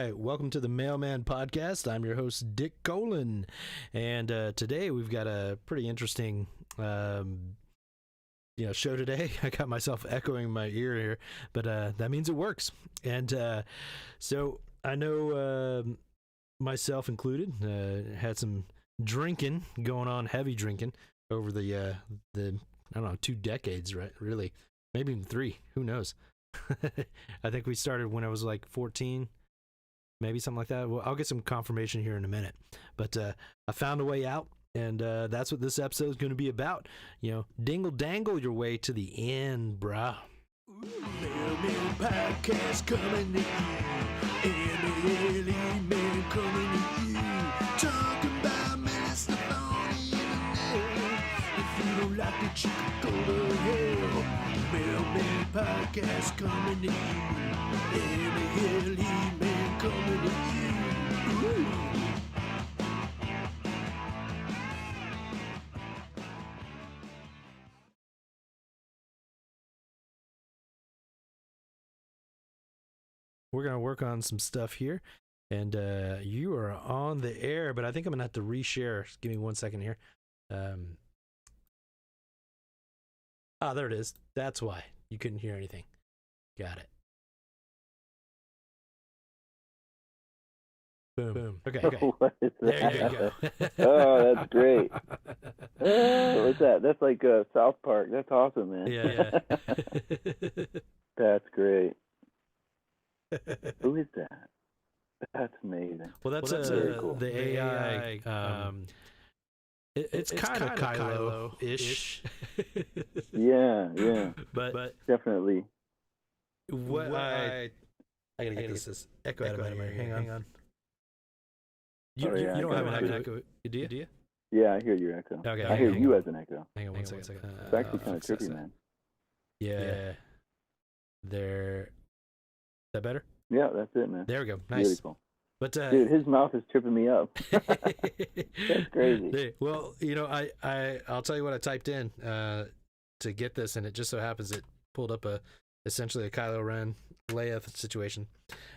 right, welcome to the Mailman Podcast. I'm your host, Dick Colin, and today we've got a pretty interesting, show today. I got myself echoing my ear here, but that means it works. And so I know myself included had some drinking going on, heavy drinking over the I don't know, 2 decades, right? Really, maybe even 3. Who knows? I think we started when I was like 14, maybe something like that. Well, I'll get some confirmation here in a minute. But I found a way out, and that's what this episode is going to be about. You know, dingle dangle your way to the end, brah. Mailman Podcast coming to you. Mailman coming to you. Talking about minutes on the internet. If you don't like it, you can go to hell. Mailman Podcast coming to you. Mailman coming to you. Ooh. We're going to work on some stuff here, and you are on the air, but I think I'm going to have to reshare. Just give me 1 second here. There it is. That's why you couldn't hear anything. Got it. Boom. Okay. What is that? There you go. Oh, that's great. Oh, what's that? That's like South Park. That's awesome, man. Yeah. That's great. Who is that? That's amazing. Well, that's cool. the AI. It's kind of Kylo-ish. Yeah. But Definitely. what I gotta get this echo out of my ear. Hang on. You don't have an echo, do you? Yeah, I hear your echo. Okay, I hear you as an echo. Hang on one second. It's actually kind of trippy, man. Yeah. There. Is that better? Yeah, that's it, man. There we go. Nice. Beautiful. But dude, his mouth is tripping me up. That's crazy. Well, I'll tell you what I typed in to get this, and it just so happens it pulled up essentially a Kylo Ren Leia situation.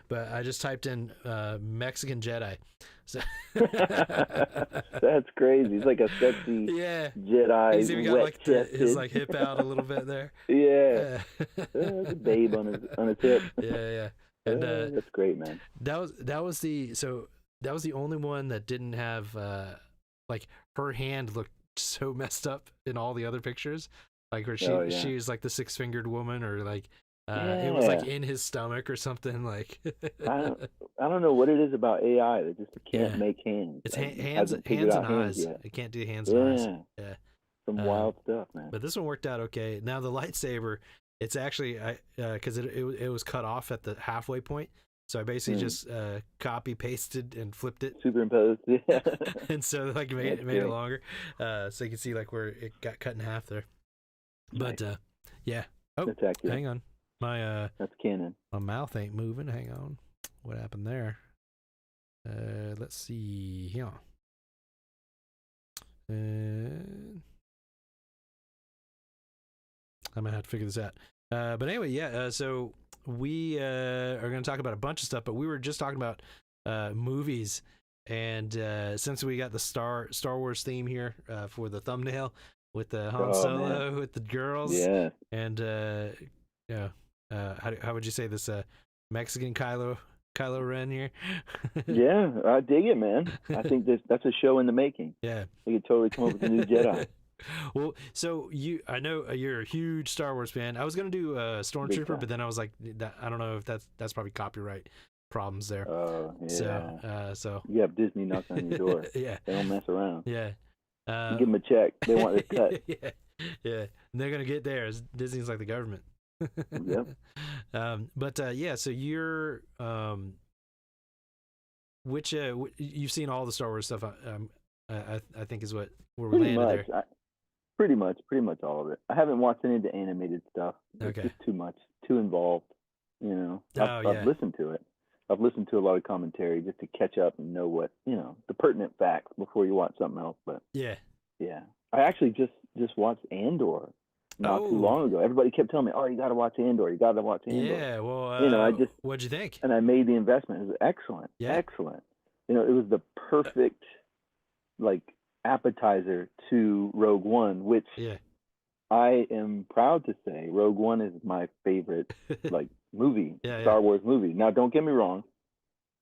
But I just typed in Mexican Jedi. So that's crazy. He's like a sexy Jedi. He's even got like his like hip out a little bit there. Yeah. There's a babe on his hip. Yeah. And that's great, man. That was the only one that didn't have like her hand looked so messed up in all the other pictures, like where she was like the 6-fingered woman, or like it was like in his stomach or something. Like I don't know what it is about AI that just can't make hands. It's hands and eyes. It can't do hands and eyes. Yeah, some wild stuff, man. But this one worked out okay. Now the lightsaber. It's actually because it was cut off at the halfway point, so I basically just copy pasted and flipped it, superimposed, yeah, and so like made it longer, so you can see like where it got cut in half there. But yeah. Oh, hang on, that's canon. My mouth ain't moving. Hang on, what happened there? Let's see. Yeah. I might have to figure this out. But anyway, so we are going to talk about a bunch of stuff, but we were just talking about movies. And since we got the Star Wars theme here for the thumbnail with the Han Solo, with the girls. Yeah. And, how would you say this Mexican Kylo Ren here? Yeah, I dig it, man. I think that's a show in the making. Yeah. We could totally come up with a new Jedi. Well, so I know you're a huge Star Wars fan. I was gonna do Stormtrooper, but then I was like, I don't know if that's probably copyright problems there. Oh, yeah. So you have Disney knock on your door. Yeah, they don't mess around. Yeah, you give them a check. They want their cut. yeah, and they're gonna get theirs. Disney's like the government. Yep. But so you're which you've seen all the Star Wars stuff. I think is where we landed there. Pretty much all of it. I haven't watched any of the animated stuff. It's just too much, too involved. I've listened to it. I've listened to a lot of commentary just to catch up and know what the pertinent facts before you watch something else. But yeah. I actually just watched Andor not too long ago. Everybody kept telling me, "Oh, you got to watch Andor. You got to watch Andor." Yeah, well, I just what'd you think? And I made the investment. It was excellent, excellent. It was the perfect appetizer to Rogue One, which I am proud to say Rogue One is my favorite movie, Star Wars movie. Now, don't get me wrong,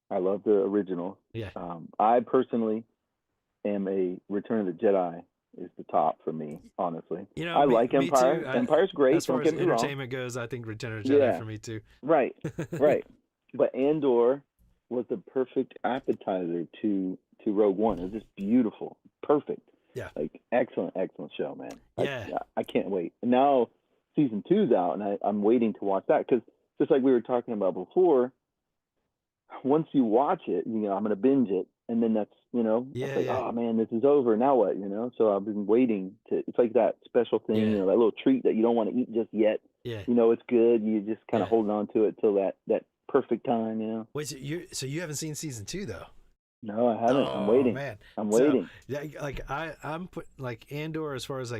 I love the original. Yeah. I personally am a Return of the Jedi is the top for me, honestly. I like Empire. Empire's great. As far as entertainment goes, I think Return of the Jedi for me too. Right, right. But Andor was the perfect appetizer to Rogue One. It was just beautiful, perfect. Yeah. Excellent show, man. Yeah. I can't wait. And now season 2's out, and I'm waiting to watch that because just like we were talking about before, once you watch it, I'm going to binge it. And then that's, oh man, this is over. Now what, So I've been waiting it's like that special thing, that little treat that you don't want to eat just yet. Yeah. It's good. You just kind of hold on to it till that perfect time, Wait, so you haven't seen season 2 though? No, I haven't. I'm waiting. Man. I'm waiting. I'm put Andor as far as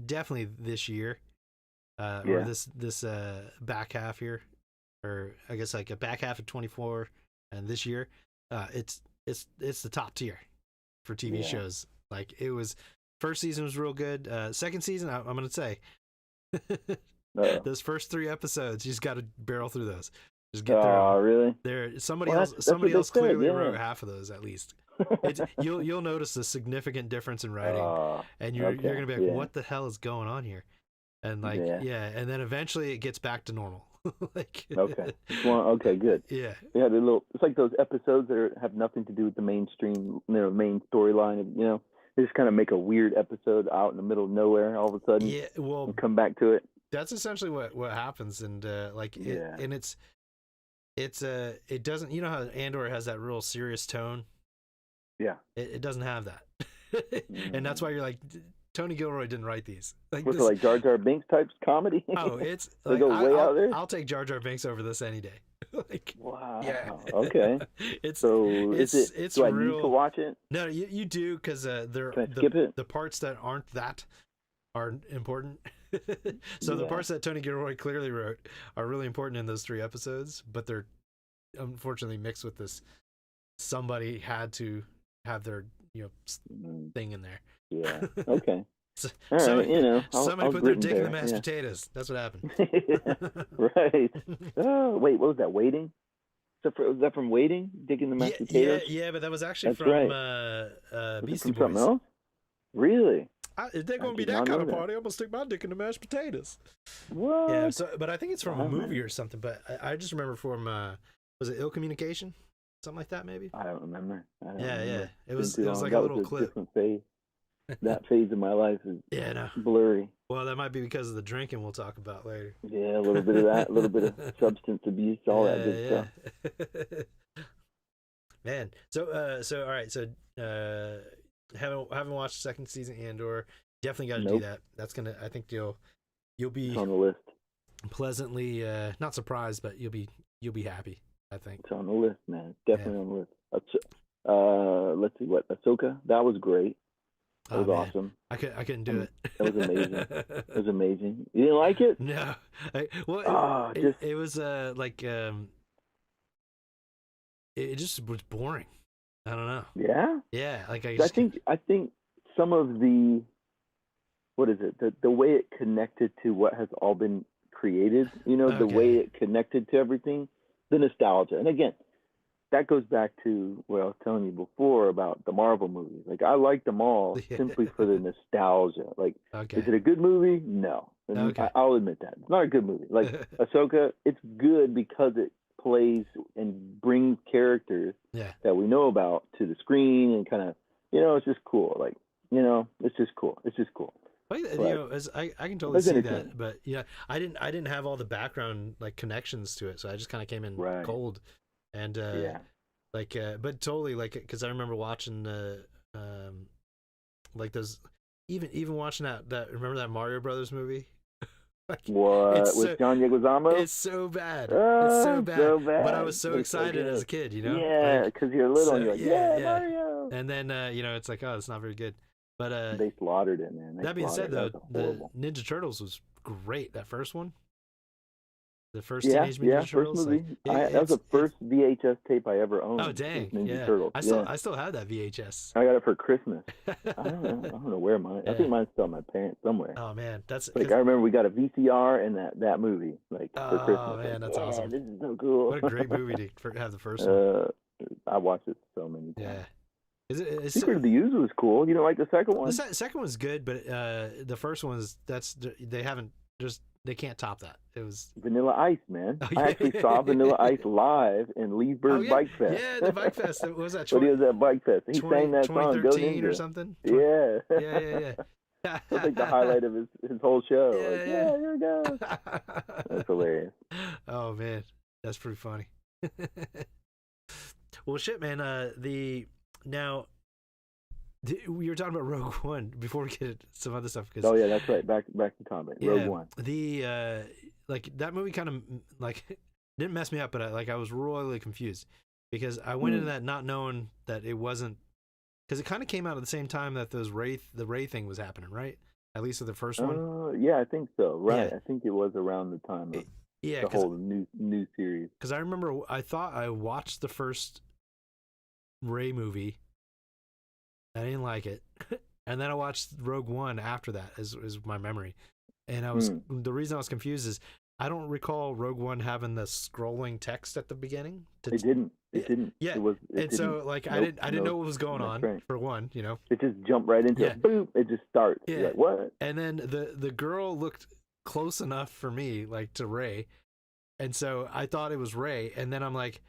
definitely this year, or this back half here, or I guess a back half of 24 and this year, it's the top tier for TV shows. It was first season was real good. Second season, I'm gonna say those first 3 episodes, you just got to barrel through those. Just get there. Oh, really? Somebody else clearly wrote half of those at least. You'll notice a significant difference in writing, and you're gonna be like, what the hell is going on here? And and then eventually it gets back to normal. Okay, good. Yeah, it's like those episodes that have nothing to do with the mainstream, main storyline. They just kind of make a weird episode out in the middle of nowhere all of a sudden. Yeah, well, and come back to it. That's essentially what happens, and and it doesn't. You know how Andor has that real serious tone. Yeah, it doesn't have that, and that's why you're like, Tony Gilroy didn't write these. What's it, Jar Jar Binks type comedy? Oh, it's they go way out there. I'll take Jar Jar Binks over this any day. Wow. Yeah. Okay. It's do I real... need to watch it? No, you do, because skip it? The parts that aren't that are important. So the parts that Tony Gilroy clearly wrote are really important in those 3 episodes, but they're unfortunately mixed with this. Somebody had to have their thing in there. Yeah. Okay. Somebody put their dick in the mashed potatoes. That's what happened. Right. Oh, wait, what was that? Waiting? Was that from Waiting? Dick in the mashed potatoes? Yeah, but that was actually from Beastie Boys. Something else? Really? If they're going to be that kind of party, I'm going to stick my dick in the mashed potatoes. What? Yeah, but I think it's from a movie or something. But I just remember from, was it Ill Communication? Something like that, maybe? I don't remember. Yeah. It was like a little clip. Different phase. That phase of my life is blurry. Well, that might be because of the drinking we'll talk about later. Yeah, a little bit of that, a little bit of substance abuse, all that good stuff. Man, so all right, so haven't watched the second season Andor. Definitely got to do that. That's gonna. I think you'll be it's on the list. Pleasantly not surprised, but you'll be happy. I think it's on the list, man. Definitely on the list. Let's see what Ahsoka. That was great. That was awesome. I couldn't do it. That was amazing. It was amazing. You didn't like it? No. It was it just was boring. I don't know. Yeah. Yeah. I think some of the what is it? The way it connected to what has all been created. The way it connected to everything, the nostalgia, and again. That goes back to what I was telling you before about the Marvel movies. I like them all simply for the nostalgia. Is it a good movie? No. I'll admit that. It's not a good movie. Ahsoka, it's good because it plays and brings characters that we know about to the screen and kind of, it's just cool. It's just cool. It's just cool. I can totally see that, but I didn't have all the background connections to it, so I just kind of came in cold. And but totally because I remember watching those even watching that remember that Mario Brothers movie? What with John Leguizamo? It's so bad. It's so bad. But I was so excited as a kid, Yeah, because you're little and you're like, Mario. And then it's like, oh, it's not very good. But they slaughtered it, man. That being said, though, the Ninja Turtles was great. That first one, the first Teenage Mutant Turtles. First movie. That was the first VHS tape I ever owned. Oh dang! Ninja Turtles. I still have that VHS. I got it for Christmas. I don't know where mine. I think mine's still at my parents somewhere. Oh man, that's like I remember we got a VCR and that movie for Christmas. Oh man, that's awesome. This is so cool. What a great movie to have the first one. I watched it so many times. Yeah. Is Secret of the Ooze was cool. You don't like the second one? The second one's good, but the first one is they can't top that. It was Vanilla Ice, man. Oh, yeah. I actually saw Vanilla Ice live in Leesburg Bike Fest. Yeah, the Bike Fest. What was that? But he was at Bike Fest. He sang that song, Go Ninja, or something. Yeah. Yeah. That's like the highlight of his whole show. Yeah, here we go. That's hilarious. Oh man, that's pretty funny. Well, shit, man. We were talking about Rogue One before we get into some other stuff. Oh yeah, that's right. Back to combat. Rogue One. The that movie kind of didn't mess me up, but I was royally confused because I went into that not knowing that it wasn't, because it kind of came out at the same time that the Ray thing was happening, right? At least with the first one. Yeah, I think so. Right. Yeah. I think it was around the time of the whole new series. Because I remember I thought I watched the first Ray movie. I didn't like it, and then I watched Rogue One after that. Is my memory, and the reason I was confused is I don't recall Rogue One having the scrolling text at the beginning. It didn't. Yeah. So I didn't know what was going on. Right. For one, it just jumped right into it. Boom! It just starts. Yeah. Like, what? And then the girl looked close enough for me, like to Ray, and so I thought it was Ray, and then I'm like,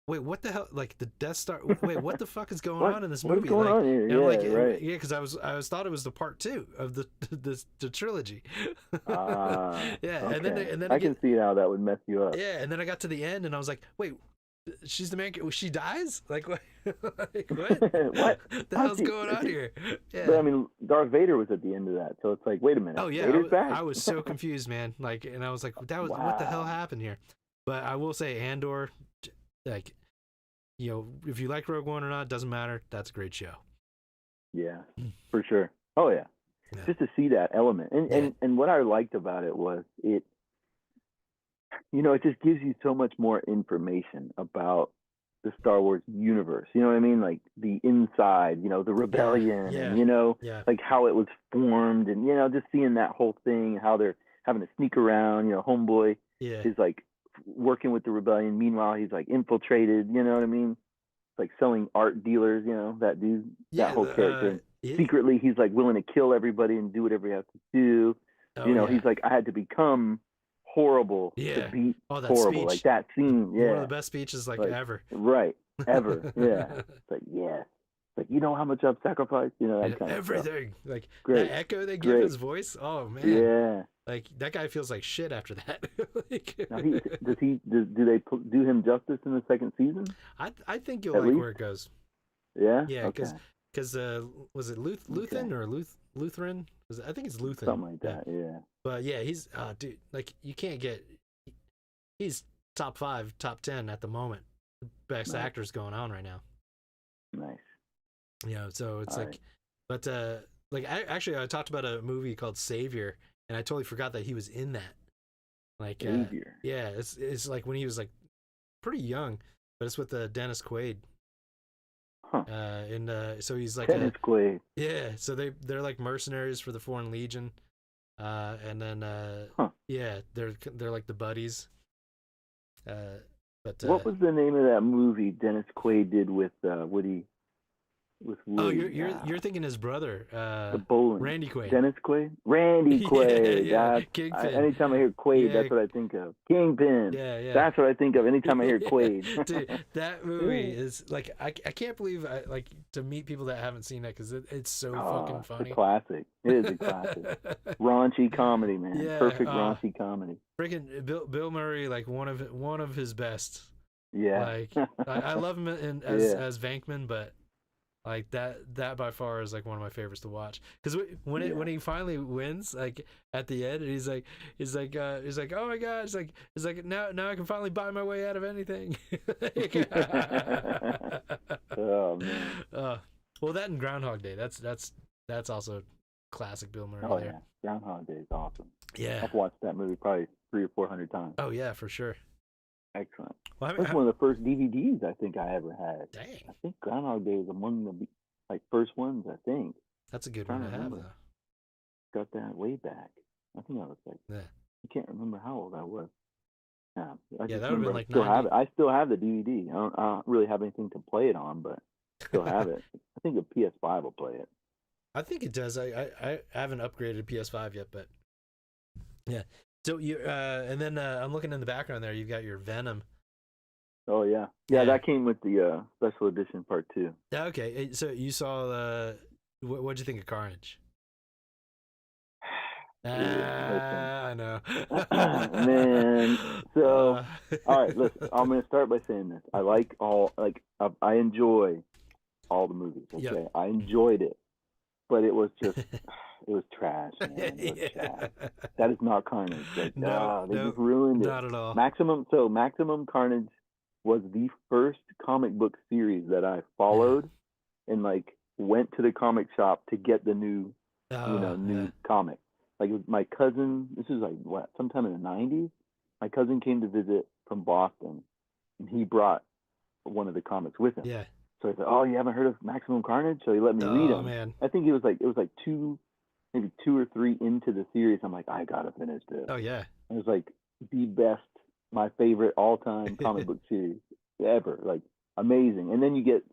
wait, what the hell? Like the Death Star. Wait, what the fuck is going on in this movie? What's going on here? Yeah, right. Yeah, because I thought it was the part 2 of the trilogy. Yeah, okay. and then I can see how that would mess you up. Yeah, and then I got to the end and I was like, wait, she's the main. She dies? Like what? What? What the hell's going on here? Yeah. But I mean, Darth Vader was at the end of that, so it's like, wait a minute. Oh yeah, Vader's back? I was so confused, man. And I was like, what the hell happened here? But I will say, Andor. Like, if you like Rogue One or not, doesn't matter. That's a great show. Yeah, for sure. Oh yeah. Just to see that element, and what I liked about it was it just gives you so much more information about the Star Wars universe. You know what I mean? Like the inside, the rebellion, and like how it was formed, and just seeing that whole thing, how they're having to sneak around. Homeboy is like working with the rebellion. Meanwhile, he's like infiltrated. You know what I mean? Like selling art dealers. That dude, that whole character. Secretly, he's like willing to kill everybody and do whatever he has to do. He's like, I had to become horrible to beat horrible. Speech. Like that scene. Yeah, one of the best speeches ever. Right, ever. Yeah. It's like like how much I've sacrificed. That kind everything. Of like that echo they give his voice. Oh man. Yeah. Like that guy feels like shit after that. Now do they do him justice in the second season? I think you'll like where it goes. Yeah. Yeah, because was it Lutheran or Lutheran? I think it's Lutheran. Something like that. Yeah. But yeah, he's dude. Like you can't get. He's top 5, top 10 at the moment. Best actors going on right now. Nice. So it's but I talked about a movie called Savior. And I totally forgot that he was in that. Like, yeah, it's like when he was like pretty young, but it's with Dennis Quaid. Huh. So he's like Dennis Quaid. Yeah, so they're like mercenaries for the Foreign Legion, and then they're like the buddies. But what was the name of that movie Dennis Quaid did with Woody? With Woody. You're thinking his brother, the bowling. Randy Quaid. Dennis Quaid? Randy Quaid. Kingpin. Anytime I hear Quaid, that's what I think of. Kingpin. Yeah. That's what I think of anytime I hear Quaid. Dude, that movie is like I can't believe to meet people that haven't seen it because it's so fucking funny. It's a classic. It is a classic. Raunchy comedy, man. Yeah, perfect raunchy comedy. Freaking Bill Murray, like one of his best. Yeah. Like I love him as Venkman, but. Like that by far is like one of my favorites to watch because when he finally wins, like at the end, he's like oh my god, it's like now I can finally buy my way out of anything. Oh man. Well, that and Groundhog Day, that's also classic Bill Murray. Oh there. yeah, Groundhog Day is awesome. Yeah, I've watched that movie probably 300 or 400 times. Oh yeah, for sure. Excellent. Well, That's one of the first DVDs I think I ever had. Dang. I think Groundhog Day was among the first ones. I think. That's a good one to have, though. Got that way back. I think I was like, I can't remember how old I was. Yeah, I that would have been like still 90. have it. I still have the DVD. I don't really have anything to play it on, but still have it. I think the PS5 will play it. I think it does. I haven't upgraded PS5 yet, but yeah. So you and then I'm looking in the background there. You've got your Venom. Oh yeah, that came with the special edition part 2. Okay, so you saw what'd you think of Carnage? I know. Man, so all right, listen. I'm gonna start by saying this. I enjoy all the movies. Okay, yep. I enjoyed it, but it was just it was trash, man. It was trash. That is not Carnage. Like, they just ruined it. Not at all. Maximum Carnage was the first comic book series that I followed and went to the comic shop to get the new comic. Like my cousin, this is sometime in the 90s. My cousin came to visit from Boston, and he brought one of the comics with him. Yeah. So I said, "Oh, you haven't heard of Maximum Carnage?" So he let me read them. Man. I think it was maybe 2 or 3 into the series. I'm like, I gotta finish this. Oh yeah. It was like the best, my favorite all-time comic book series ever. Like amazing. And then you get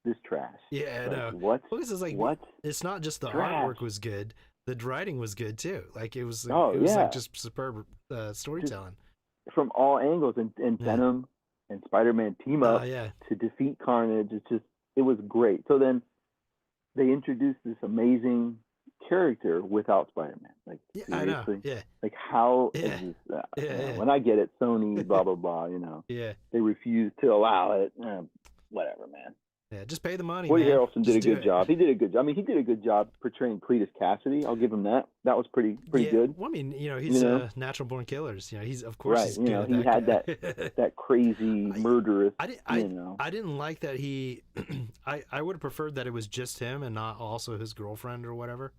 this trash. Yeah, I know. What? Well, it's like, what? It's not just the trash. artwork was good. The writing was good too. Like it was just superb storytelling. Just from all angles, and Venom and Spider-Man team up to defeat Carnage. It was great. So then they introduced this amazing character without Spider-Man. Like seriously, I know. Like how is this? When I get it, Sony, blah blah blah. They refuse to allow it. Whatever, man. Yeah, just pay the money. Woody Harrelson did a good job. He did a good job. I mean, he did a good job portraying Cletus Cassidy. I'll give him that. That was pretty good. Well, I mean, he's natural born killers. He's of course right. He's good he had that crazy murderous. I didn't like that he. I would have preferred that it was just him and not also his girlfriend or whatever.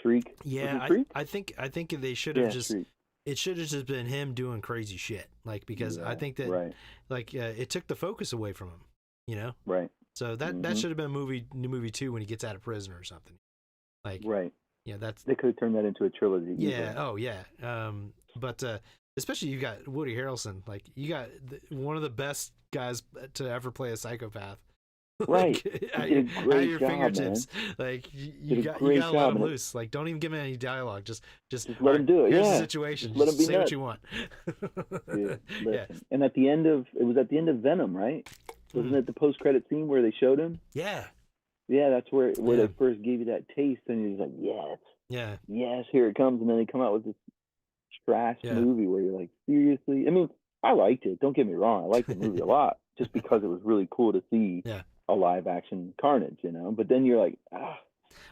Shriek. Yeah, Shriek? I think they should have just. Shriek. It should have just been him doing crazy shit, because I think that it took the focus away from him. Right. So that should have been movie 2 when he gets out of prison or something. Right. Yeah, that's they could have turned that into a trilogy. Yeah. Oh yeah. But especially you got Woody Harrelson. Like you got one of the best guys to ever play a psychopath. Right. at your job, fingertips. Man. Like you got to let him loose. Like don't even give him any dialogue. Just let him do it. Here's the situation. Just let him be say nuts. what you want. Dude, and at the end of Venom, right? Wasn't it the post-credit scene where they showed him? Yeah. Yeah, that's where they first gave you that taste, and you're like, yes. Yeah. Yes, here it comes, and then they come out with this trash movie where you're like, seriously? I mean, I liked it. Don't get me wrong. I liked the movie a lot, just because it was really cool to see a live-action Carnage, But then you're like,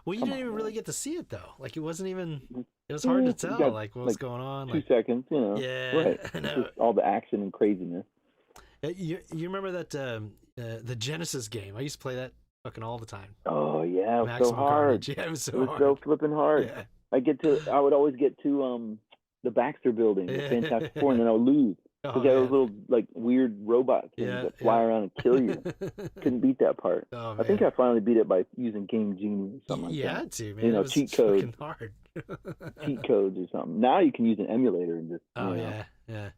well, you didn't even really get to see it, though. Like, it wasn't even... It was hard to tell, what's going on. 2 seconds, Yeah. Right. I know. Just all the action and craziness. You remember that the Genesis game? I used to play that fucking all the time. Oh yeah, it was Maximum so hard. Carnage. Yeah, it was so hard. So flipping hard. Yeah. I would always get to the Baxter Building, the Fantastic Four, and then I would lose. Because they had those little weird robot things that fly around and kill you. Couldn't beat that part. Oh, I think I finally beat it by using Game Genie or something like that. You had to, man. It was cheat codes. Hard. Cheat codes or something. Now you can use an emulator and just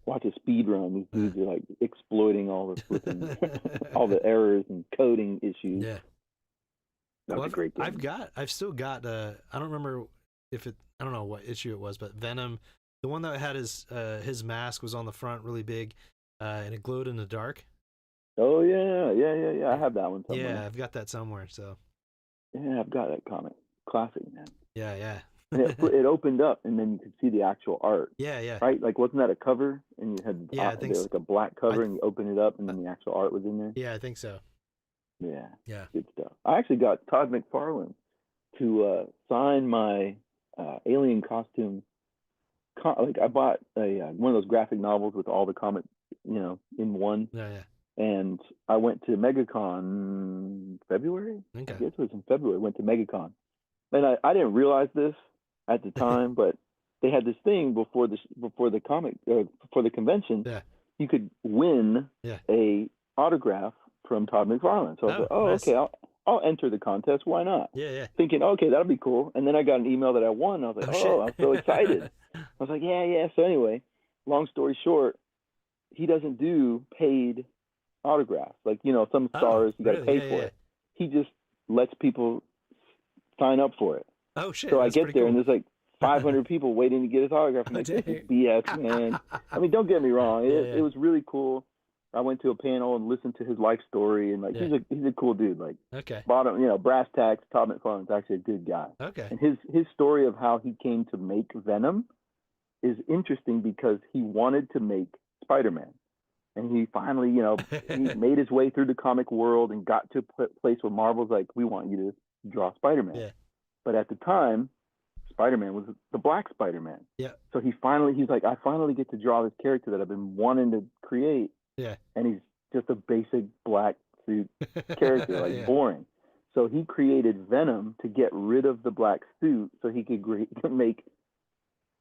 watch a speed run. These dudes are exploiting all the flipping, all the errors and coding issues. Yeah. That was a great game. I've still got I don't remember I don't know what issue it was, but Venom, the one that had his mask was on the front really big, and it glowed in the dark. Oh yeah. I have that one somewhere. Yeah, I've got that somewhere. So. Yeah, I've got that comic. Classic, man. Yeah. And it opened up, and then you could see the actual art. Yeah. Right? Wasn't that a cover? And you had I think a black cover, and you open it up, and then the actual art was in there. Yeah, I think so. Yeah. Good stuff. I actually got Todd McFarlane to sign my alien costume. I bought one of those graphic novels with all the comics, in one. Yeah. And I went to MegaCon February. Okay. I guess it was in February. Went to MegaCon. and I didn't realize this at the time, but they had this thing before the convention. Yeah. You could win a autograph from Todd McFarlane. So I was like, oh, nice. Okay, I'll enter the contest. Why not? Yeah. Thinking, okay, that'll be cool. And then I got an email that I won. I was like, I'm so excited. I was like, yeah. So anyway, long story short, he doesn't do paid autographs. Like, some stars, you got to pay for it. He just lets people sign up for it. Oh, shit. So I get there, and there's like 500 people waiting to get his autograph. I'm like, this is BS, man. I mean, don't get me wrong. It was really cool. I went to a panel and listened to his life story, and like he's a cool dude. Like brass tacks, Todd McFarlane's actually a good guy. Okay. And his story of how he came to make Venom is interesting because he wanted to make Spider-Man, and he finally, he made his way through the comic world and got to a place where Marvel's like, we want you to draw Spider-Man. Yeah. But at the time, Spider-Man was the black Spider-Man. Yeah. So he's like, I finally get to draw this character that I've been wanting to create. Yeah. And he's just a basic black suit character, like boring. So he created Venom to get rid of the black suit so he could make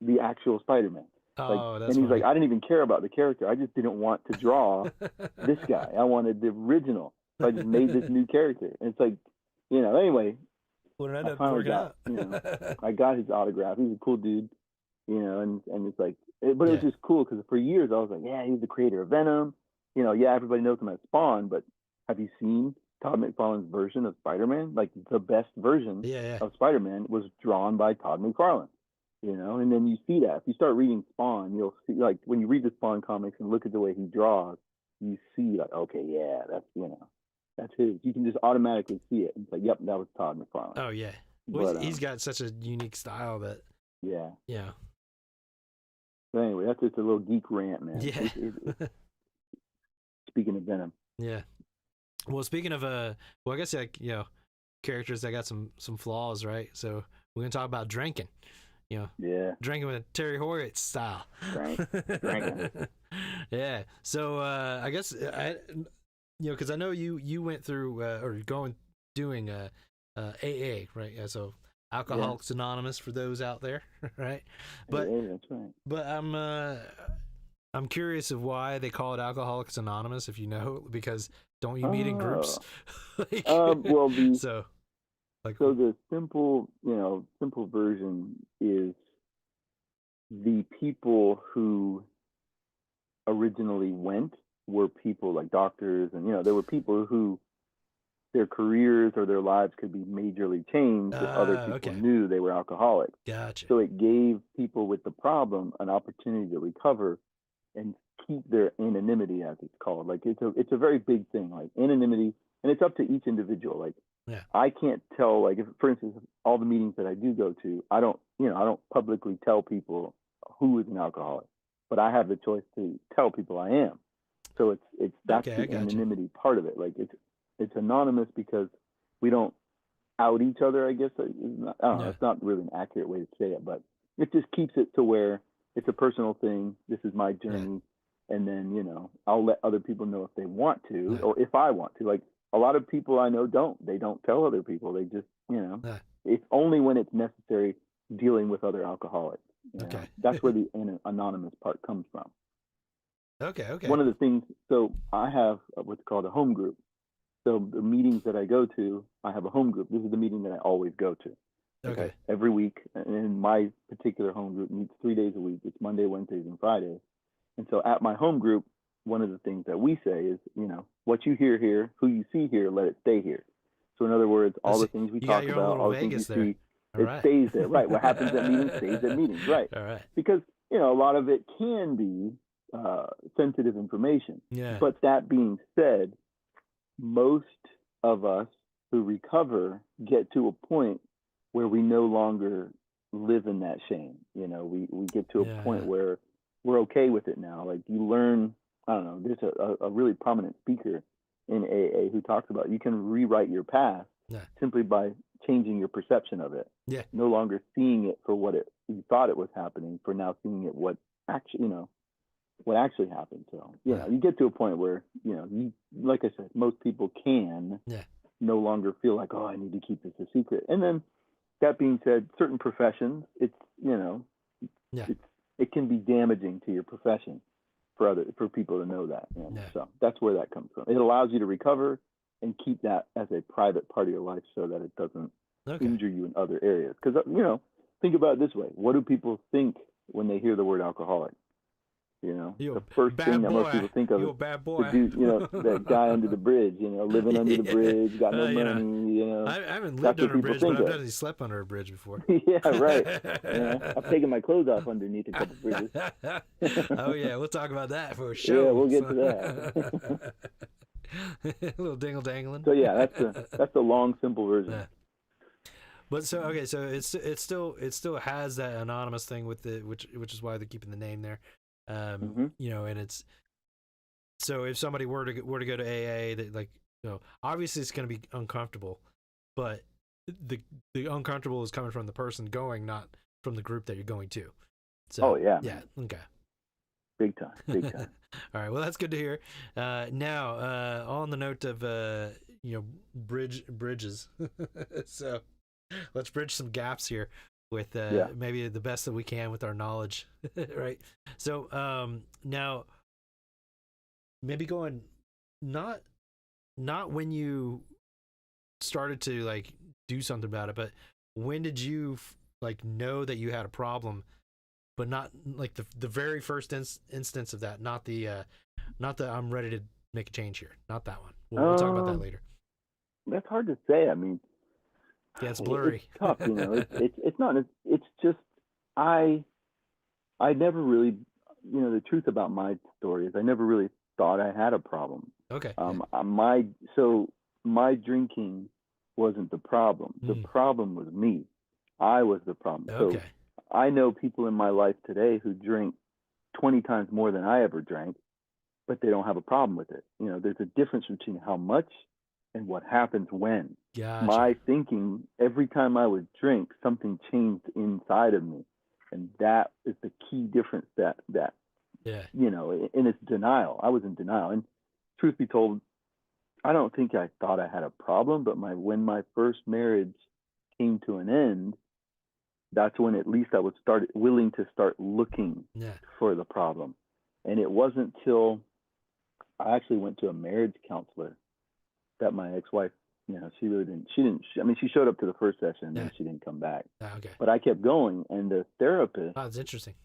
the actual Spider-Man. Oh, that's and he's funny. like, I didn't even care about the character. I just didn't want to draw this guy. I wanted the original. So I just made this new character. And it's like, anyway. What ended up working out? I got his autograph. He's a cool dude, and it's like, but it was just cool because for years I was like, yeah, he's the creator of Venom. Everybody knows him as Spawn, but have you seen Todd McFarlane's version of Spider-Man? Like the best version of Spider-Man was drawn by Todd McFarlane, and then you see that. If you start reading Spawn, you'll see, like when you read the Spawn comics and look at the way he draws, you see like, okay, yeah, that's his. You can just automatically see it. It's like, yep, that was Todd McFarlane. Oh, yeah. Well, he's got such a unique style that... Yeah. Yeah. But anyway, that's just a little geek rant, man. Yeah. Speaking of Venom. Yeah. Well, speaking of, I guess, characters that got some flaws, right? So we're going to talk about drinking. Yeah. Drinking with Terry Horwitz style. Drinking. Yeah. So I guess... because I know you went through doing AA, right? So Alcoholics Anonymous for those out there, right? But that's right. But I'm curious of why they call it Alcoholics Anonymous, if you know, because don't you meet in groups? So the simple version is the people who originally went were people like doctors, and there were people who their careers or their lives could be majorly changed if other people knew they were alcoholics. Gotcha. So it gave people with the problem an opportunity to recover and keep their anonymity, as it's called. Like it's a very big thing, like anonymity, and it's up to each individual. Like I can't tell, like if, for instance, all the meetings that I do go to, I don't publicly tell people who is an alcoholic, but I have the choice to tell people I am. So that's the anonymity part of it. Like it's anonymous because we don't out each other, I guess. I don't know. It's not really an accurate way to say it, but it just keeps it to where it's a personal thing. This is my journey. And then, I'll let other people know if they want to, or if I want to. Like a lot of people I know they don't tell other people. They just, it's only when it's necessary dealing with other alcoholics. That's where the anonymous part comes from. Okay. One of the things, so I have what's called a home group. So the meetings that I go to, I have a home group. This is the meeting that I always go to. Okay. Every week, and my particular home group meets 3 days a week. It's Monday, Wednesdays, and Fridays. And so at my home group, one of the things that we say is, what you hear here, who you see here, let it stay here. So in other words, all the things we talk about, all the things you see, it stays there. Right. What happens at meetings stays at meetings. Right. All right. Because, a lot of it can be sensitive information. Yeah. But that being said, most of us who recover get to a point where we no longer live in that shame. We get to a point where we're okay with it now. Like you learn, I don't know, there's a really prominent speaker in AA who talks about you can rewrite your past simply by changing your perception of it. Yeah. No longer seeing it for what you thought it was happening, for now seeing it what actually happened. So, you get to a point where, you, like I said, most people can no longer feel like, oh, I need to keep this a secret. And then that being said, certain professions, it's, you know, Yeah. it can be damaging to your profession for people to know that. You know? Yeah. So that's where that comes from. It allows you to recover and keep that as a private part of your life so that it doesn't injure you in other areas. Because, you know, think about it this way. What do people think when they hear the word alcoholic? You know, the first thing that most people think of is the dude, you know, that guy under the bridge, you know, living under the bridge, got no money, you know. I haven't lived under a bridge, but I've definitely slept under a bridge before. Yeah, right. You know, I've taken my clothes off underneath a couple bridges. Oh, yeah, we'll talk about that for a show. Yeah, we'll get to that. A little dingle dangling. So yeah, that's the long, simple version. Yeah. But so okay, so it still has that anonymous thing with it, which is why they're keeping the name there. You know, and it's so if somebody were to go to AA, that, like, you know, obviously it's going to be uncomfortable, but the uncomfortable is coming from the person going, not from the group that you're going to. So, yeah, okay, big time. All right, well, that's good to hear. Now, on the note of you know, bridges, so let's bridge some gaps here with maybe the best that we can with our knowledge, right? So now, maybe going not when you started to, like, do something about it, but when did you like know that you had a problem, but not like the very first instance of that, not the I'm ready to make a change here, not that one. We'll talk about that later. That's hard to say. I mean, yeah, it's blurry. It's tough, you know. It's not. It's just I never really, you know, the truth about my story is I never really thought I had a problem. Okay. My drinking wasn't the problem. The problem was me. I was the problem. Okay. So I know people in my life today who drink 20 times more than I ever drank, but they don't have a problem with it. You know, there's a difference between how much and what happens when. Gotcha. My thinking, every time I would drink, something changed inside of me. And that is the key difference that you know, and it's denial. I was in denial. And truth be told, I don't think I thought I had a problem, but when my first marriage came to an end, that's when at least I was willing to start looking for the problem. And it wasn't till I actually went to a marriage counselor that my ex-wife, you know, she showed up to the first session and then she didn't come back. Okay. But I kept going, and the therapist, that's interesting.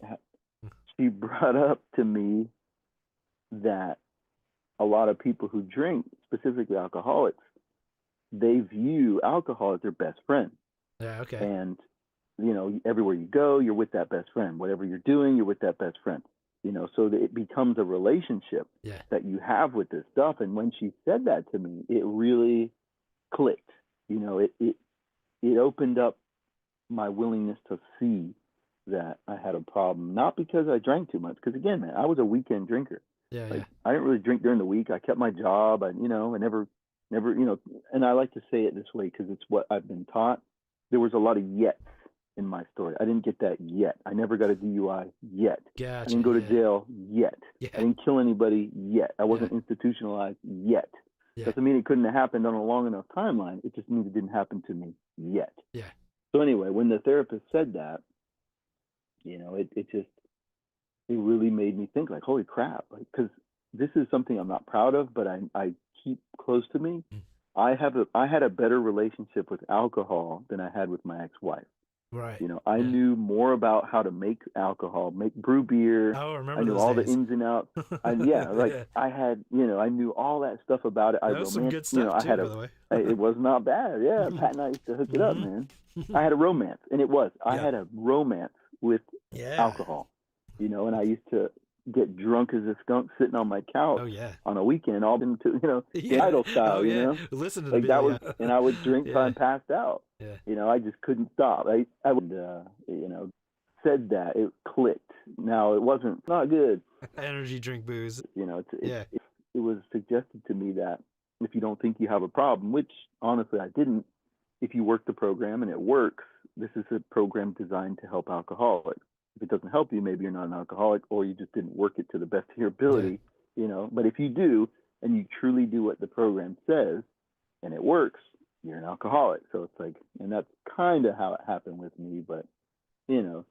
She brought up to me that a lot of people who drink, specifically alcoholics, they view alcohol as their best friend. Yeah, okay. And, you know, everywhere you go, you're with that best friend. Whatever you're doing, you're with that best friend. You know, so that it becomes a relationship that you have with this stuff. And when she said that to me, it really clicked. You know, it opened up my willingness to see that I had a problem, not because I drank too much, because again, man, I was a weekend drinker. I didn't really drink during the week. I kept my job. I never, you know, and I like to say it this way because it's what I've been taught. There was a lot of yets in my story. I didn't get that yet. I never got a DUI yet. Gotcha. I didn't go to jail yet. I didn't kill anybody yet. I wasn't institutionalized yet. Doesn't mean it couldn't have happened on a long enough timeline. It just means it didn't happen to me yet. So anyway, when the therapist said that, you know, it really made me think, like, holy crap, like, because this is something I'm not proud of, but I keep close to me. I had a better relationship with alcohol than I had with my ex-wife. Right. You know, I knew more about how to make alcohol, brew beer. Oh, I remember I knew those all days. the ins and outs. I had, you know, I knew all that stuff about it. That was some good stuff too, by the way. It was not bad. Yeah, Pat and I used to hook it up, man. I had a romance, and I had a romance with alcohol. You know, and I used to get drunk as a skunk sitting on my couch on a weekend, all into, you know, the idol style, you know. Listen to like the that was, and I would drink till I passed out. Yeah. You know, I just couldn't stop. I would, you know, said that it clicked. Now it's not good. Energy drink booze. You know, it was suggested to me that if you don't think you have a problem, which honestly I didn't, if you work the program and it works, this is a program designed to help alcoholics. If it doesn't help you, maybe you're not an alcoholic, or you just didn't work it to the best of your ability, you know. But if you do, and you truly do what the program says, and it works, you're an alcoholic. So it's like, and that's kind of how it happened with me, but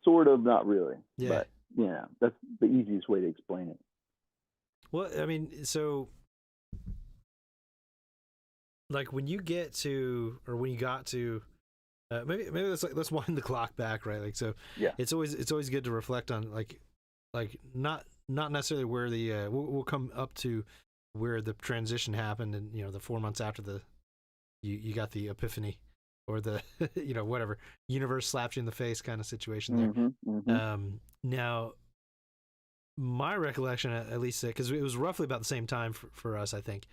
sort of, not really. Yeah. But that's the easiest way to explain it. Well, I mean, so like when you get to, or when you got to, maybe let's wind the clock back, right? Like, so yeah, it's always good to reflect on like not necessarily where the we'll come up to where the transition happened, and the 4 months after you got the epiphany, or the whatever, universe slapped you in the face kind of situation there. Now my recollection, at least, because it was roughly about the same time for us, I think,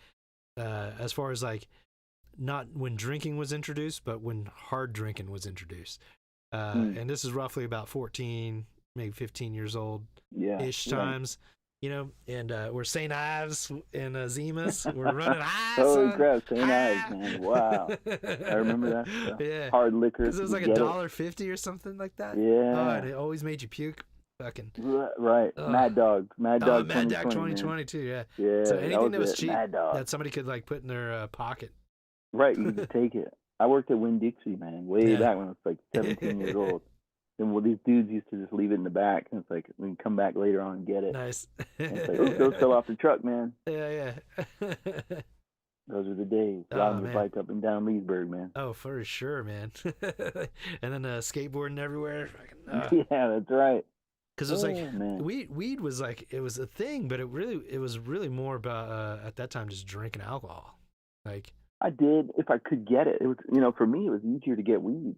as far as like not when drinking was introduced, but when hard drinking was introduced. And this is roughly about 14, maybe 15 years old ish times, and we're St. Ives and Zimas. We're running high. Holy crap, St. Ives, man. Wow. I remember that stuff. Yeah. Hard liquor. Because it was like $1.50 or something like that. Yeah. Oh, and it always made you puke. Fucking. Right. Mad Dog. Mad Dog 2020 too, yeah. Yeah. So anything that was cheap that somebody could like put in their pocket. Right, you could take it. I worked at Winn-Dixie, man, way back when I was like 17 years old. And these dudes used to just leave it in the back, and it's like, we can come back later on and get it. Nice. And it's like, oh, those fell off the truck, man. Yeah. Those were the days. Riding the bike up and down Leesburg, man. Oh, for sure, man. And then skateboarding everywhere. Yeah, that's right. Because it was weed was like, it was a thing, but it was really more about at that time just drinking alcohol. Like, I did if I could get it. It was, for me, it was easier to get weed.